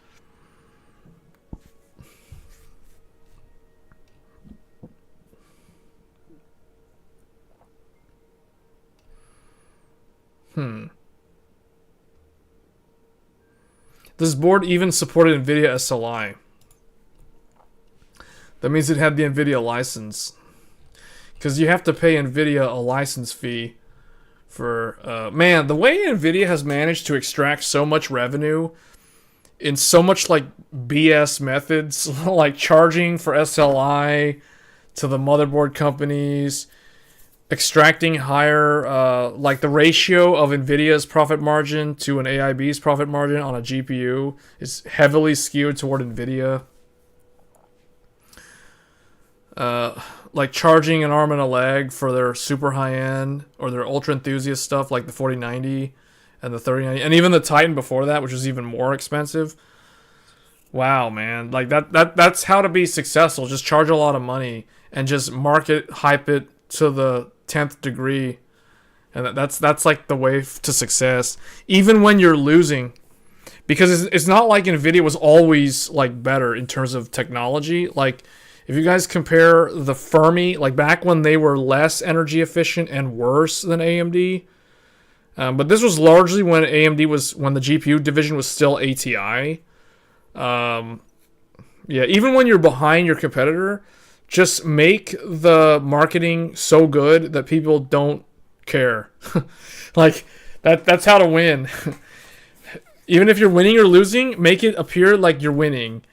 This board even supported NVIDIA SLI. That means it had the NVIDIA license. Because you have to pay NVIDIA a license fee for... man, the way NVIDIA has managed to extract so much revenue in so much like BS methods, like charging for SLI to the motherboard companies, extracting higher, like the ratio of NVIDIA's profit margin to an AIB's profit margin on a GPU is heavily skewed toward NVIDIA. Like charging an arm and a leg for their super high-end or their ultra enthusiast stuff like the 4090 and the 3090 and even the Titan before that, which is even more expensive. Wow, man. Like that's how to be successful. Just charge a lot of money and just market, hype it to the 10th degree. And that's like the way to success. Even when you're losing. Because it's not like NVIDIA was always like better in terms of technology. Like if you guys compare the Fermi, like back when they were less energy efficient and worse than AMD. But this was largely when when the GPU division was still ATI. Yeah, even when you're behind your competitor, just make the marketing so good that people don't care. Like that's how to win. Even if you're winning or losing, make it appear like you're winning.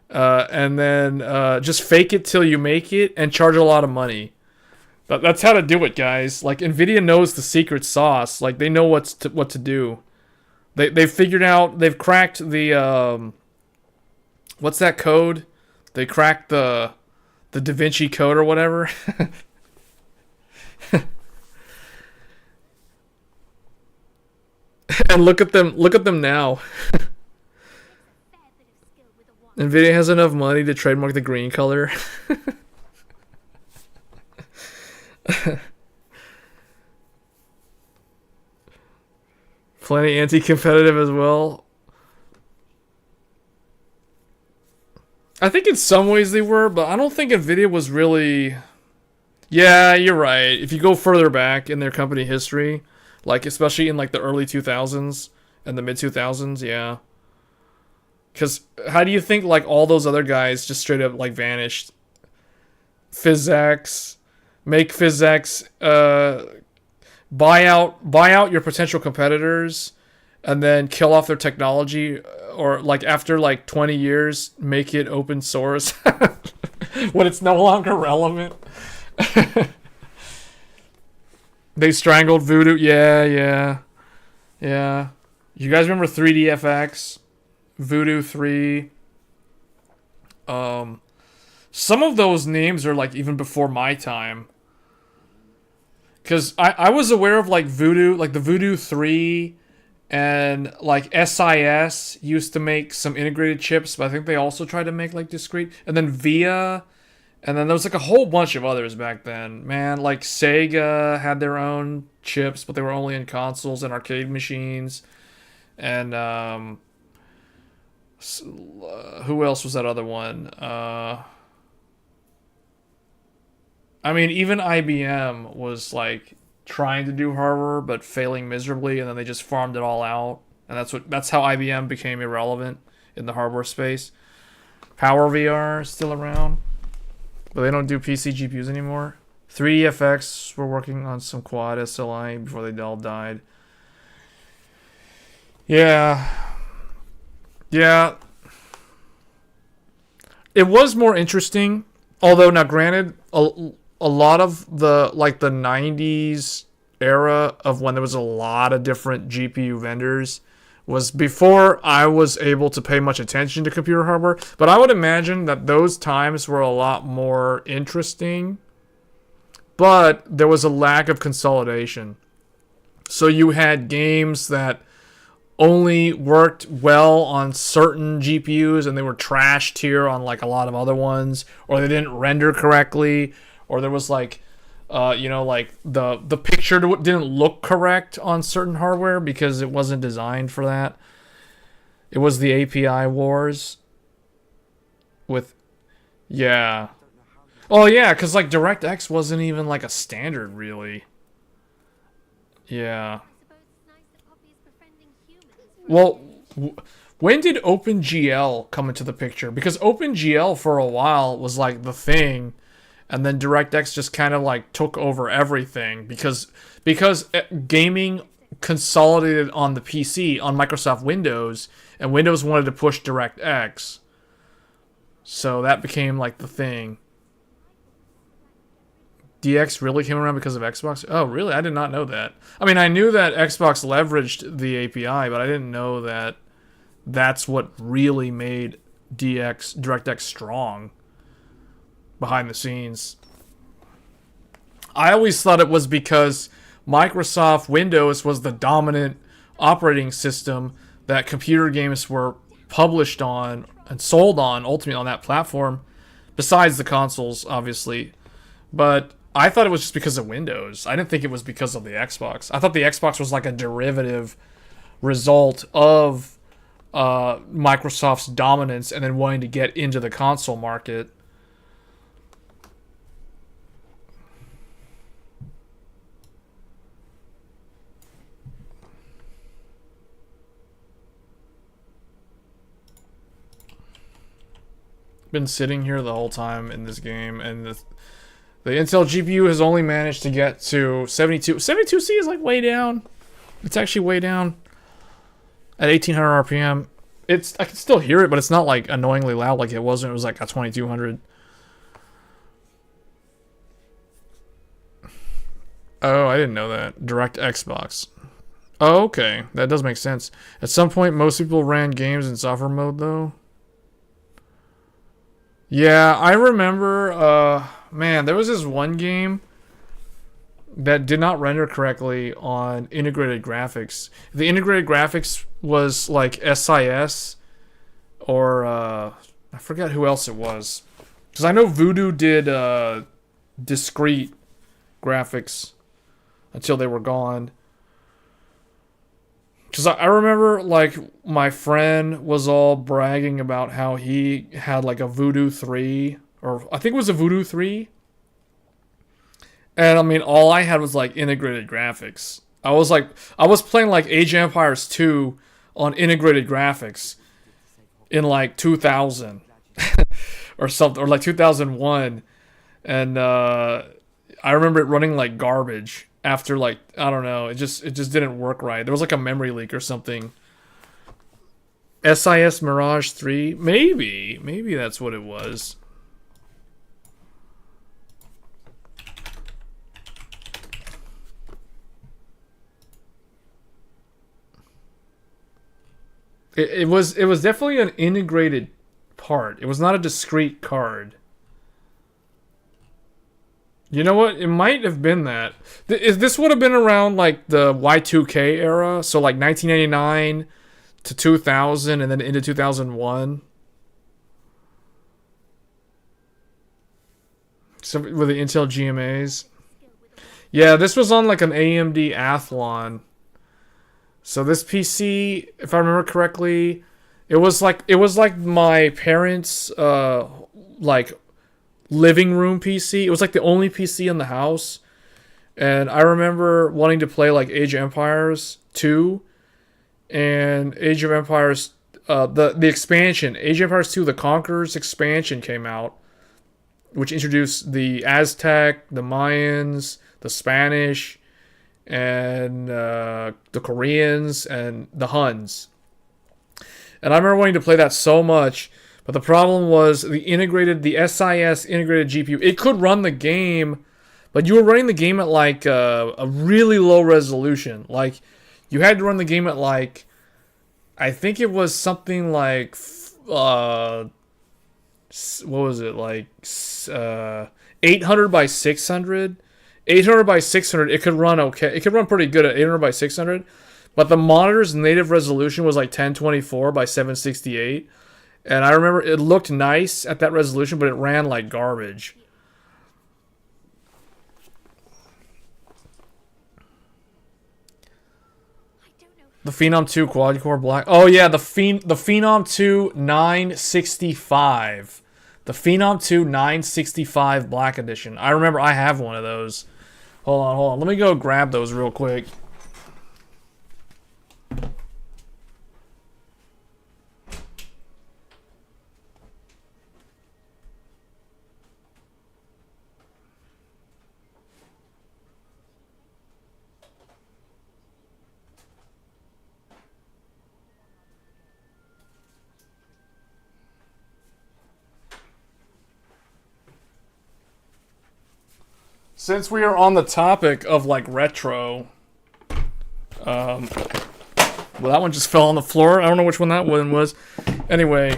And then just fake it till you make it and charge a lot of money. That's how to do it, guys. Like NVIDIA knows the secret sauce. Like they know what to do. They've figured out. They've cracked the what's that code? They cracked the Da Vinci Code or whatever. And look at them now. NVIDIA has enough money to trademark the green color. Plenty anti-competitive as well. I think in some ways they were, but I don't think NVIDIA was really... Yeah, you're right. If you go further back in their company history, like especially in like the early 2000s and the mid 2000s, yeah. Because how do you think like all those other guys just straight up like vanished? PhysX, make PhysX, buy out your potential competitors, and then kill off their technology, or like after like 20 years, make it open source when it's no longer relevant. They strangled Voodoo. Yeah. You guys remember 3DFX? Voodoo 3. Some of those names are like even before my time. Because I was aware of like Voodoo, like the Voodoo 3 and like SIS used to make some integrated chips, but I think they also tried to make like discrete. And then VIA, and then there was like a whole bunch of others back then. Man, like Sega had their own chips, but they were only in consoles and arcade machines. And who else was that other one? I mean, even IBM was like trying to do hardware but failing miserably, and then they just farmed it all out. And that's how IBM became irrelevant in the hardware space. PowerVR is still around, but they don't do PC GPUs anymore. 3DFX were working on some quad SLI before they all died. Yeah. It was more interesting, although now granted, a lot of the like the 90s era of when there was a lot of different GPU vendors was before I was able to pay much attention to computer hardware. But I would imagine that those times were a lot more interesting. But there was a lack of consolidation. So you had games that only worked well on certain GPUs and they were trashed here on like a lot of other ones, or they didn't render correctly, or there was like like the picture didn't look correct on certain hardware because it wasn't designed for that. It was the API wars with, yeah. Oh yeah, because like DirectX wasn't even like a standard really. Yeah. Well, when did OpenGL come into the picture? Because OpenGL for a while was like the thing, and then DirectX just kind of like took over everything because gaming consolidated on the PC on Microsoft Windows, and Windows wanted to push DirectX. So that became like the thing. DX really came around because of Xbox? Oh, really? I did not know that. I mean, I knew that Xbox leveraged the API, but I didn't know that that's what really made DirectX strong behind the scenes. I always thought it was because Microsoft Windows was the dominant operating system that computer games were published on and sold on, ultimately on that platform, besides the consoles, obviously. But I thought it was just because of Windows. I didn't think it was because of the Xbox. I thought the Xbox was like a derivative result of Microsoft's dominance and then wanting to get into the console market. Been sitting here the whole time in this game, and the Intel GPU has only managed to get to 72. 72C is like way down. It's actually way down at 1800 RPM. I can still hear it, but it's not like annoyingly loud like it was when it was like at 2200. Oh, I didn't know that. Direct Xbox. Oh, okay. That does make sense. At some point, most people ran games in software mode, though. Yeah, I remember, man, there was this one game that did not render correctly on integrated graphics. The integrated graphics was like SIS or, I forgot who else it was. Because I know Voodoo did discrete graphics until they were gone. Because I remember, like, my friend was all bragging about how he had, like, a Voodoo 3. Or, I think it was a Voodoo 3. And, I mean, all I had was, like, integrated graphics. I was playing, like, Age of Empires 2 on integrated graphics in, like, 2000. or something. Or, like, 2001. And, I remember it running like garbage. After, like, I don't know, it just didn't work right. There was like a memory leak or something. SIS Mirage 3? Maybe that's what it was. It was definitely an integrated part. It was not a discrete card. You know what? It might have been that. This would have been around like the Y2K era, so like 1999 to 2000 and then into 2001. So with the Intel GMAs. Yeah, this was on like an AMD Athlon. So this PC, if I remember correctly, it was like my parents' like living room PC. It was like the only PC in the house. And I remember wanting to play like Age of Empires 2 and Age of Empires the expansion. Age of Empires 2 The Conqueror's expansion came out, which introduced the Aztec, the Mayans, the Spanish, and the Koreans and the Huns. And I remember wanting to play that so much. But the problem was the SIS integrated GPU. It could run the game but you were running the game at like a really low resolution. Like you had to run the game at like, I think it was something like what was it, like 800 by 600. 800 by 600, it could run okay. It could run pretty good at 800 by 600, but the monitor's native resolution was like 1024 by 768. And I remember it looked nice at that resolution, but it ran like garbage. The Phenom 2 quad-core black. Oh yeah, the Phenom 2 965. The Phenom 2 965 Black Edition. I remember I have one of those. Hold on. Let me go grab those real quick. Since we are on the topic of like retro, well, that one just fell on the floor. I don't know which one that one was. Anyway,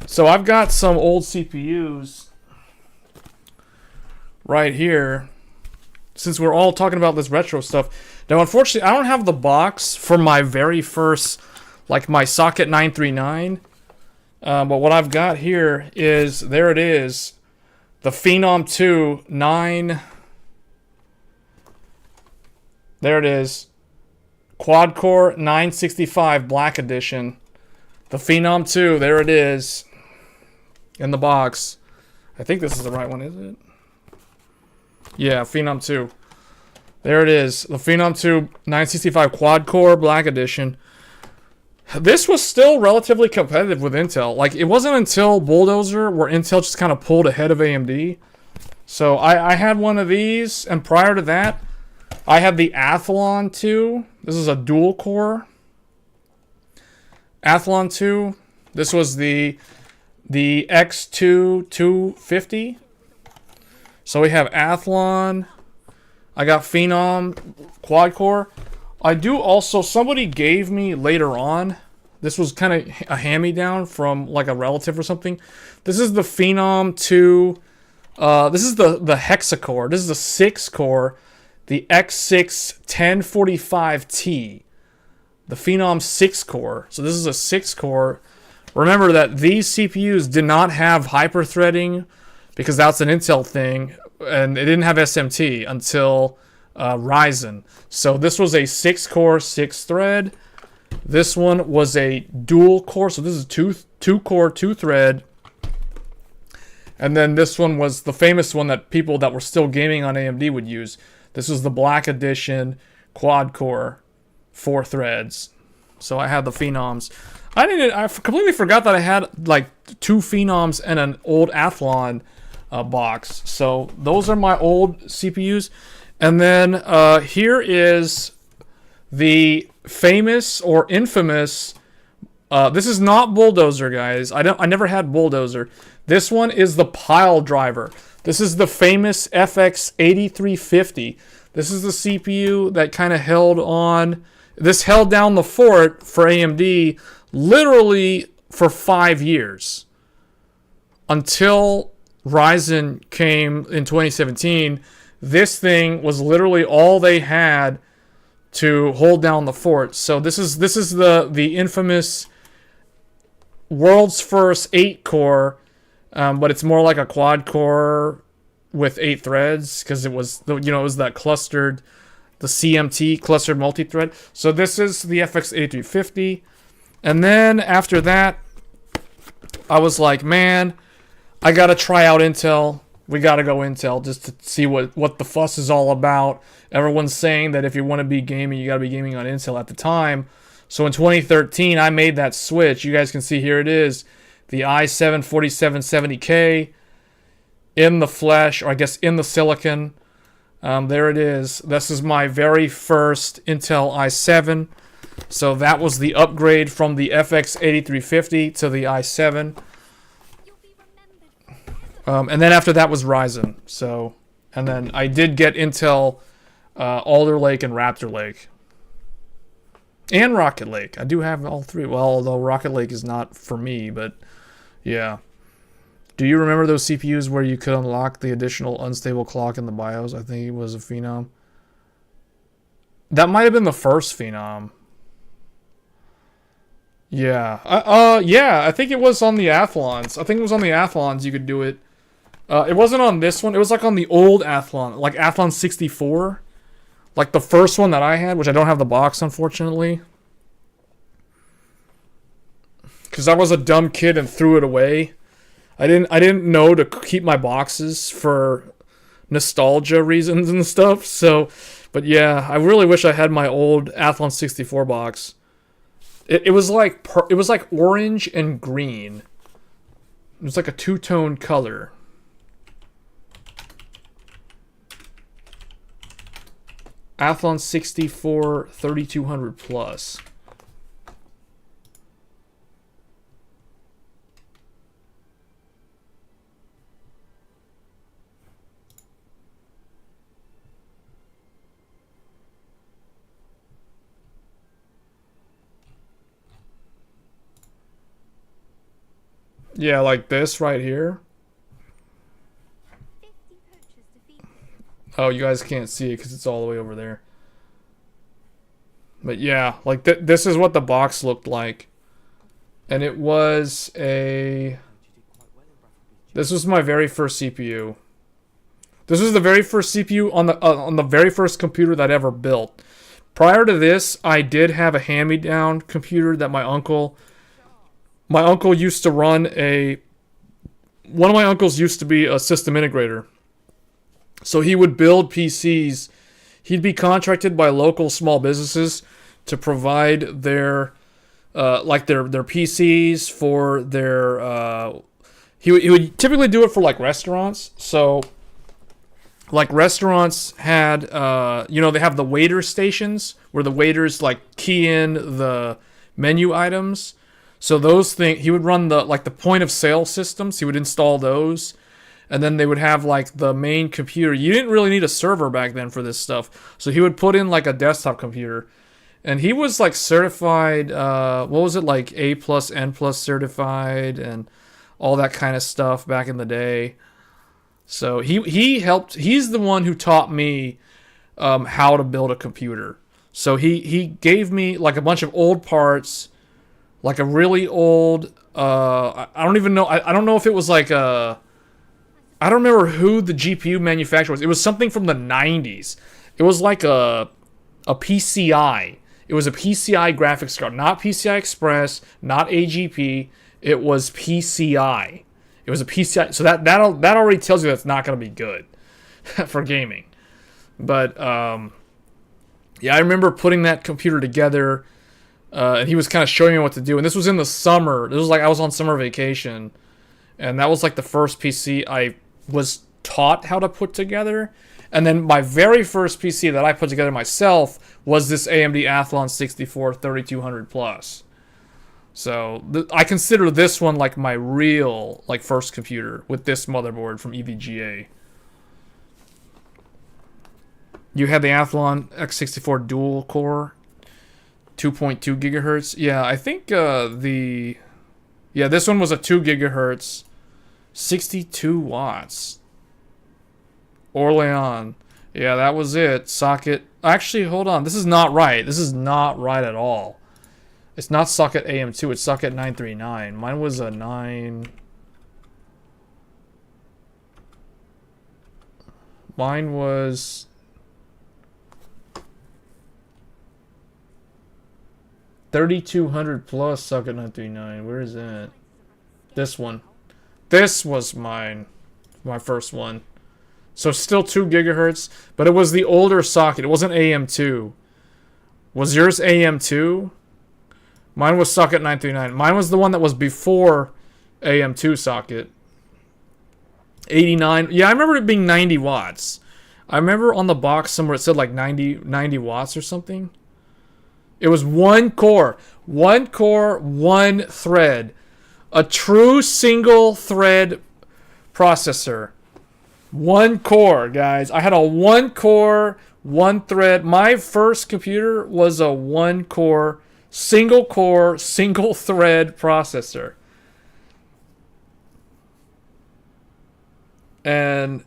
so I've got some old CPUs right here. Since we're all talking about this retro stuff, now unfortunately I don't have the box for my very first, like my socket 939. But what I've got here is, there it is. The Phenom 2 9. There it is. Quad core 965 Black Edition. The Phenom 2, there it is. In the box. I think this is the right one, is it? Yeah, Phenom 2. There it is. The Phenom 2 965 Quad core Black Edition. This was still relatively competitive with Intel. Like, it wasn't until Bulldozer where Intel just kind of pulled ahead of AMD. So I had one of these, and prior to that, I had the Athlon 2. This is a dual core Athlon 2. This was the X2 250. So we have Athlon. I got Phenom quad core. I do also, somebody gave me later on, this was kind of a hand-me-down from like a relative or something. This is the Phenom 2, this is the hexacore. This is the 6-core, the X6 1045T. The Phenom 6-core. So this is a 6-core. Remember that these CPUs did not have hyper-threading because that's an Intel thing, and it didn't have SMT until Ryzen. So this was a 6-core, 6-thread. This one was a dual core. So this is two core, 2-thread. And then this one was the famous one that people that were still gaming on AMD would use. This was the Black Edition quad core, 4 threads. So I had the Phenoms. I completely forgot that I had like 2 Phenoms and an old Athlon box. So those are my old CPUs. And then here is the famous or infamous. This is not Bulldozer, guys. I never had Bulldozer. This one is the pile driver. This is the famous FX 8350. This is the CPU that kind of held on. This held down the fort for AMD literally for 5 years until Ryzen came in 2017. This thing was literally all they had to hold down the fort. So this is the infamous world's first 8-core, but it's more like a quad core with 8 threads because it was it was that clustered, the CMT clustered multi-thread. So this is the FX 8350, and then after that, I was like, man, I gotta try out Intel. We gotta go Intel just to see what the fuss is all about. Everyone's saying that if you want to be gaming, you gotta be gaming on Intel at the time. So in 2013, I made that switch. You guys can see here it is, the i7 4770K in the flesh, or I guess in the silicon. There it is. This is my very first Intel i7. So that was the upgrade from the FX 8350 to the i7. And then after that was Ryzen. So And then I did get Intel Alder Lake and Raptor Lake. And Rocket Lake. I do have all three. Well, although Rocket Lake is not for me, but yeah. Do you remember those CPUs where you could unlock the additional unstable clock in the BIOS? I think it was a Phenom. That might have been the first Phenom. Yeah. Yeah, I think it was on the Athlons. I think it was on the Athlons you could do it. It wasn't on this one. It was like on the old Athlon, like Athlon 64. Like the first one that I had, which I don't have the box, unfortunately. Because I was a dumb kid and threw it away. I didn't know to keep my boxes for nostalgia reasons and stuff. So, but yeah, I really wish I had my old Athlon 64 box. It was like orange and green. It was like a two-tone color. Athlon 64 3200 plus. Yeah, like this right here. Oh, you guys can't see it because it's all the way over there. But yeah, like this is what the box looked like. And it was a... This was my very first CPU. This was the very first CPU on the very first computer that I ever built. Prior to this, I did have a hand-me-down computer that my uncle used to run a... One of my uncles used to be a system integrator. So he would build PCs. He'd be contracted by local small businesses to provide their PCs for their... He would typically do it for like restaurants. So like restaurants had, they have the waiter stations where the waiters like key in the menu items. So those things, he would run the point of sale systems. He would install those. And then they would have like the main computer. You didn't really need a server back then for this stuff. So he would put in like a desktop computer. And he was like certified, what was it, like A+, N+ certified and all that kind of stuff back in the day. So he helped, he's the one who taught me how to build a computer. So he gave me like a bunch of old parts, like a really old, I don't even know, I don't know if it was like a... I don't remember who the GPU manufacturer was. It was something from the 90s. It was like a PCI. It was a PCI graphics card. Not PCI Express, not AGP. It was PCI. It was a PCI. So that already tells you that's not going to be good for gaming. But, yeah, I remember putting that computer together. And he was kind of showing me what to do. And this was in the summer. This was like I was on summer vacation. And that was like the first PC I was taught how to put together. And then my very first PC that I put together myself was this AMD Athlon 64 3200 plus. So I consider this one like my real like first computer with this motherboard from EVGA. You had the Athlon X64 dual core, 2.2 gigahertz. Yeah, I think this one was a 2 gigahertz. 62 watts. Orleans. Yeah, that was it. Socket. Actually, hold on. This is not right. This is not right at all. It's not socket AM2. It's socket 939. Mine was a 9... Mine was... 3200 plus socket 939. Where is that? This one. This was my first one. So still 2 gigahertz, but it was the older socket. It wasn't AM2. Was yours AM2? Mine was socket 939. Mine was the one that was before AM2 socket. 89. Yeah, I remember it being 90 watts. I remember on the box somewhere it said like 90 watts or something. It was one core, one thread. A true single thread processor. One core, guys. I had a one core, one thread. My first computer was a one core, single thread processor. And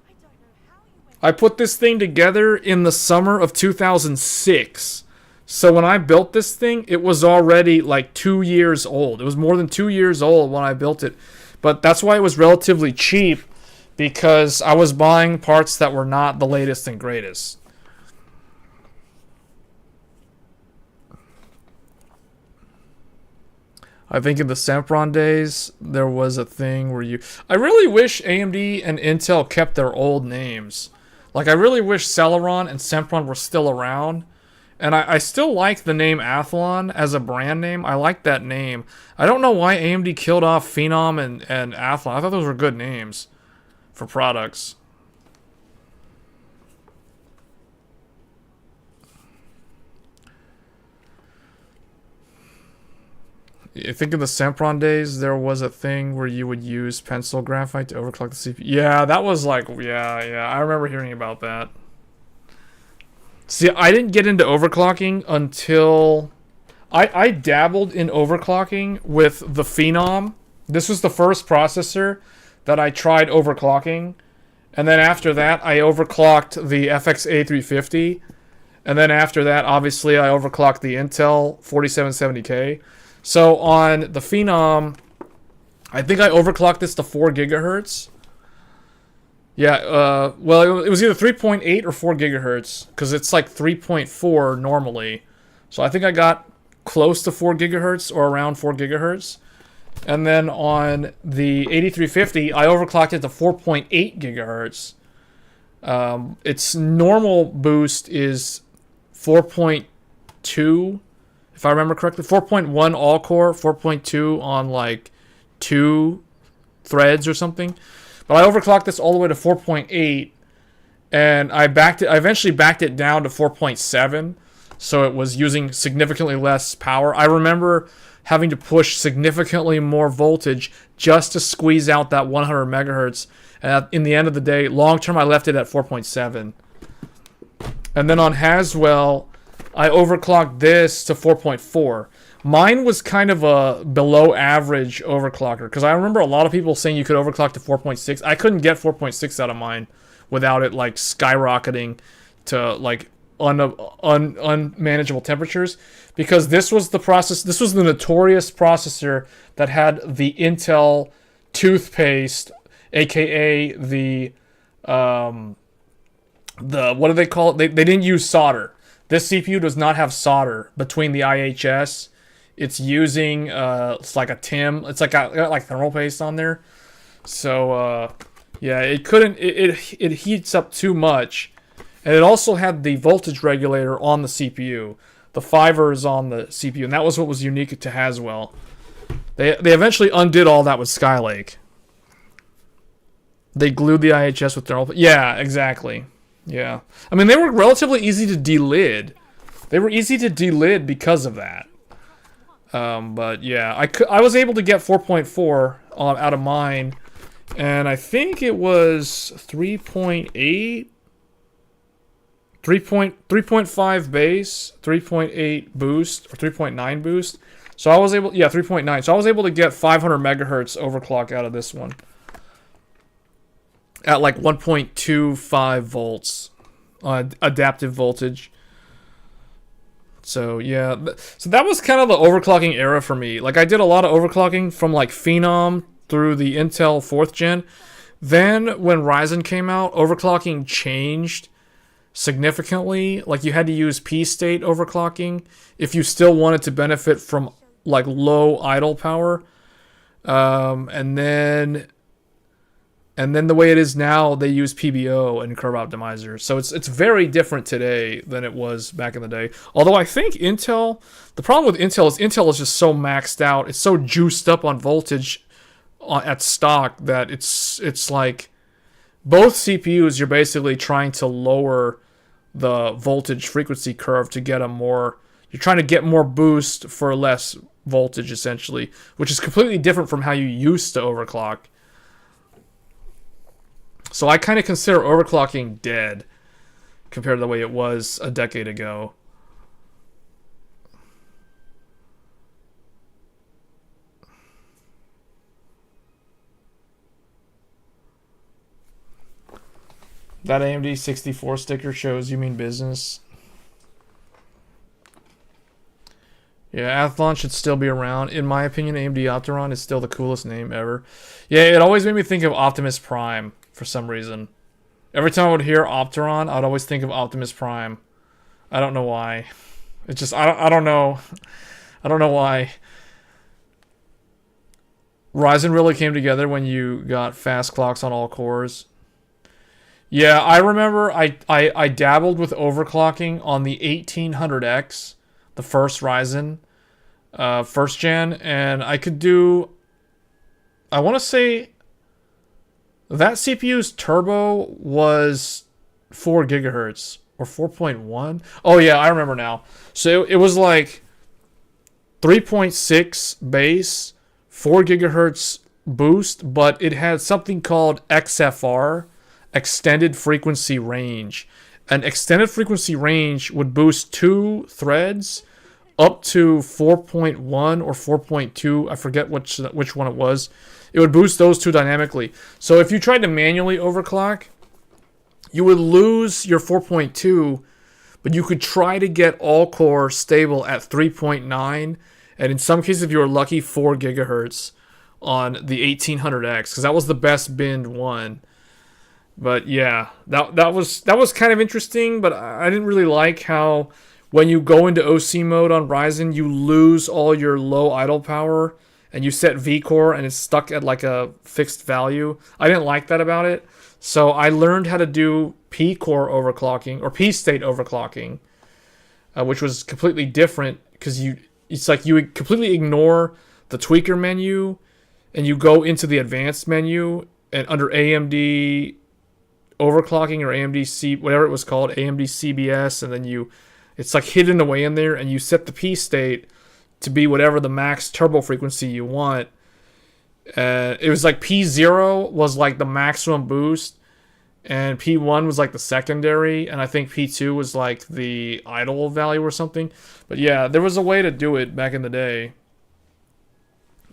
I put this thing together in the summer of 2006. So when I built this thing, it was already like 2 years old. It was more than 2 years old when I built it. But that's why it was relatively cheap, because I was buying parts that were not the latest and greatest. I think in the Sempron days, there was a thing where you... I really wish AMD and Intel kept their old names. Like, I really wish Celeron and Sempron were still around. And I still like the name Athlon as a brand name. I like that name. I don't know why AMD killed off Phenom and Athlon. I thought those were good names for products. I think in the Sempron days, there was a thing where you would use pencil graphite to overclock the CPU. Yeah, that was like, yeah, I remember hearing about that. See, I didn't get into overclocking until... I dabbled in overclocking with the Phenom. This was the first processor that I tried overclocking. And then after that, I overclocked the FX A350. And then after that, obviously, I overclocked the Intel 4770K. So on the Phenom, I think I overclocked this to 4 gigahertz. Yeah, well, it was either 3.8 or 4 gigahertz, because it's like 3.4 normally. So I think I got close to 4 gigahertz or around 4 gigahertz. And then on the 8350, I overclocked it to 4.8 gigahertz. Its normal boost is 4.2, if I remember correctly. 4.1 all-core, 4.2 on like 2 threads or something. But I overclocked this all the way to 4.8, and I eventually backed it down to 4.7, so it was using significantly less power. I remember having to push significantly more voltage just to squeeze out that 100 megahertz. And in the end of the day, long term, I left it at 4.7. And then on Haswell, I overclocked this to 4.4. Mine was kind of a below average overclocker, because I remember a lot of people saying you could overclock to 4.6. I couldn't get 4.6 out of mine without it like skyrocketing to like unmanageable temperatures, because this was the notorious processor that had the Intel toothpaste, aka the what do they call it? They didn't use solder. This CPU does not have solder between the IHS. It's using it's like a TIM. It's like got like thermal paste on there. So yeah, it heats up too much. And it also had the voltage regulator on the CPU. The fibers on the CPU, and that was what was unique to Haswell. They eventually undid all that with Skylake. They glued the IHS with thermal. Yeah, exactly. Yeah. I mean, they were relatively easy to delid. They were easy to delid because of that. But yeah, I was able to get 4.4 out of mine, and I think it was 3.8, 3.5 base, 3.8 boost, or 3.9 boost. So I was able, yeah, 3.9. So I was able to get 500 megahertz overclock out of this one at like 1.25 volts adaptive voltage. So yeah, so that was kind of the overclocking era for me. Like, I did a lot of overclocking from like Phenom through the Intel 4th gen. Then when Ryzen came out, overclocking changed significantly. Like, you had to use P-state overclocking if you still wanted to benefit from like low idle power. And then the way it is now, they use PBO and curve optimizer. So it's very different today than it was back in the day. Although I think Intel, the problem with Intel is just so maxed out. It's so juiced up on voltage at stock that it's like both CPUs, you're basically trying to lower the voltage frequency curve to get you're trying to get more boost for less voltage, essentially, which is completely different from how you used to overclock. So I kind of consider overclocking dead compared to the way it was a decade ago. That AMD 64 sticker shows you mean business. Yeah, Athlon should still be around. In my opinion, AMD Opteron is still the coolest name ever. Yeah, it always made me think of Optimus Prime for some reason. Every time I would hear Opteron, I'd always think of Optimus Prime. I don't know why. It's just, I don't know. I don't know why. Ryzen really came together when you got fast clocks on all cores. Yeah, I remember I dabbled with overclocking on the 1800X, the first Ryzen, first gen, and I could do, I want to say, that CPU's turbo was 4 gigahertz, or 4.1. Oh yeah, I remember now. So it was like 3.6 base, 4 gigahertz boost, but it had something called XFR, extended frequency range. An extended frequency range would boost 2 threads up to 4.1 or 4.2. I forget which one it was. It would boost those two dynamically. So if you tried to manually overclock, you would lose your 4.2, but you could try to get all core stable at 3.9, and in some cases, if you were lucky, 4 gigahertz on the 1800X, because that was the best binned one. But yeah, that was kind of interesting, but I didn't really like how when you go into OC mode on Ryzen, you lose all your low idle power, and you set VCore and it's stuck at like a fixed value. I didn't like that about it. So I learned how to do P-core overclocking, or P-state overclocking, which was completely different, because it's like you would completely ignore the tweaker menu, and you go into the advanced menu, and under AMD overclocking or AMD whatever it was called, AMD CBS, and then it's like hidden away in there, and you set the P state to be whatever the max turbo frequency you want. It was like P0 was like the maximum boost, and P1 was like the secondary, and I think P2 was like the idle value or something. But yeah, there was a way to do it back in the day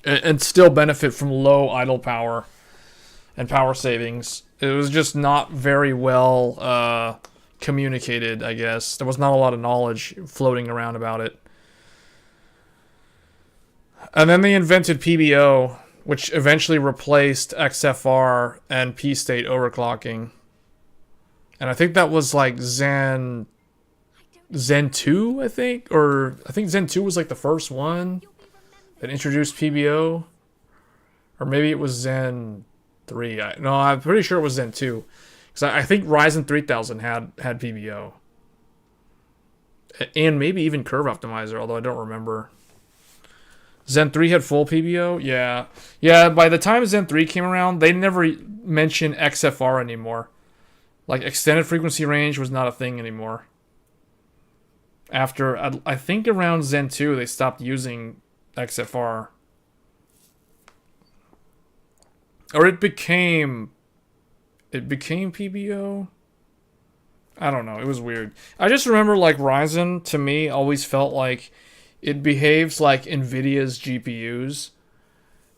and still benefit from low idle power and power savings. It was just not very well communicated, I guess. There was not a lot of knowledge floating around about it. And then they invented PBO, which eventually replaced XFR and P-state overclocking. And I think that was like Zen 2, I think? Or I think Zen 2 was like the first one that introduced PBO. Or maybe it was Zen 3. No, I'm pretty sure it was Zen 2. Because I think Ryzen 3000 had PBO. And maybe even Curve Optimizer, although I don't remember. Zen 3 had full PBO? Yeah. Yeah, by the time Zen 3 came around, they never mentioned XFR anymore. Like, extended frequency range was not a thing anymore. After, I think around Zen 2, they stopped using XFR. Or it became PBO? I don't know. It was weird. I just remember, like, Ryzen, to me, always felt like it behaves like NVIDIA's GPUs.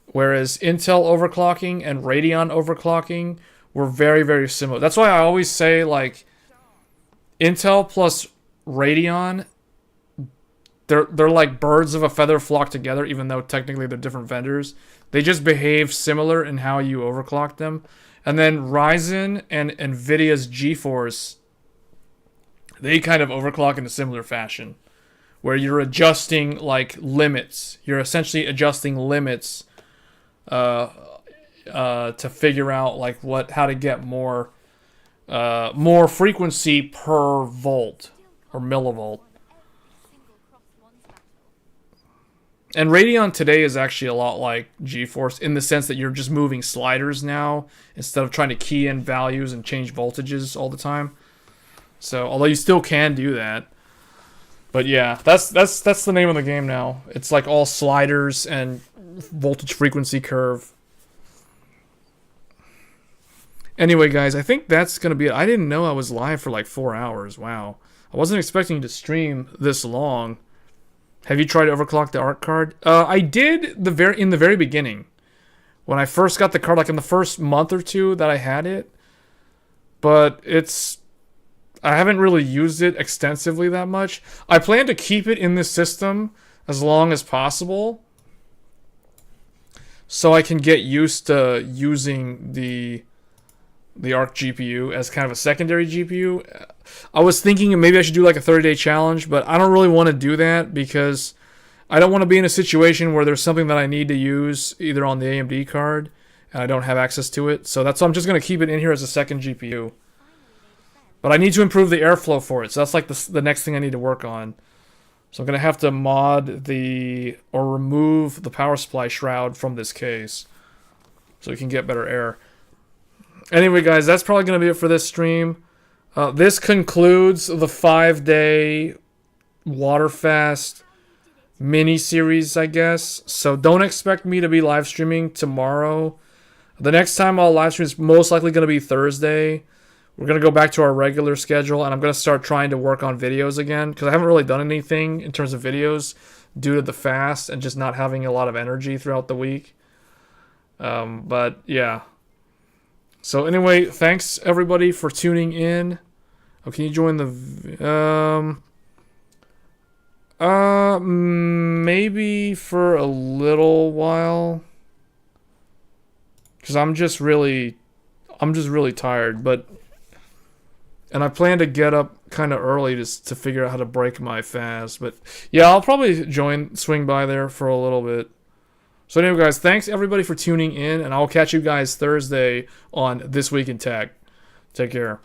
Whereas Intel overclocking and Radeon overclocking were very, very similar. That's why I always say, like, Intel plus Radeon, they're like birds of a feather flock together, even though technically they're different vendors. They just behave similar in how you overclock them. And then Ryzen and NVIDIA's GeForce, they kind of overclock in a similar fashion, where you're adjusting like limits. You're essentially adjusting limits to figure out like how to get more frequency per volt or millivolt. And Radeon today is actually a lot like GeForce in the sense that you're just moving sliders now instead of trying to key in values and change voltages all the time. So, although you still can do that. But yeah, that's the name of the game now. It's like all sliders and voltage frequency curve. Anyway, guys, I think that's going to be it. I didn't know I was live for like 4 hours. Wow. I wasn't expecting to stream this long. Have you tried to overclock the art card? I did in the very beginning. When I first got the card, like in the first month or two that I had it. But I haven't really used it extensively that much. I plan to keep it in this system as long as possible, so I can get used to using the Arc GPU as kind of a secondary GPU. I was thinking maybe I should do like a 30-day challenge, but I don't really want to do that because I don't want to be in a situation where there's something that I need to use either on the AMD card and I don't have access to it. So that's why I'm just going to keep it in here as a second GPU. But I need to improve the airflow for it, so that's like the next thing I need to work on. So I'm going to have to mod or remove the power supply shroud from this case so we can get better air. Anyway, guys, that's probably going to be it for this stream. This concludes the 5-day Waterfast mini-series, I guess. So don't expect me to be live streaming tomorrow. The next time I'll live stream is most likely going to be Thursday. We're going to go back to our regular schedule, and I'm going to start trying to work on videos again, because I haven't really done anything in terms of videos due to the fast and just not having a lot of energy throughout the week. But, yeah. So, anyway, thanks, everybody, for tuning in. Oh, can you join the... maybe for a little while. Because I'm just really tired, but... And I plan to get up kind of early to figure out how to break my fast. But yeah, I'll probably swing by there for a little bit. So anyway, guys, thanks everybody for tuning in. And I'll catch you guys Thursday on This Week in Tech. Take care.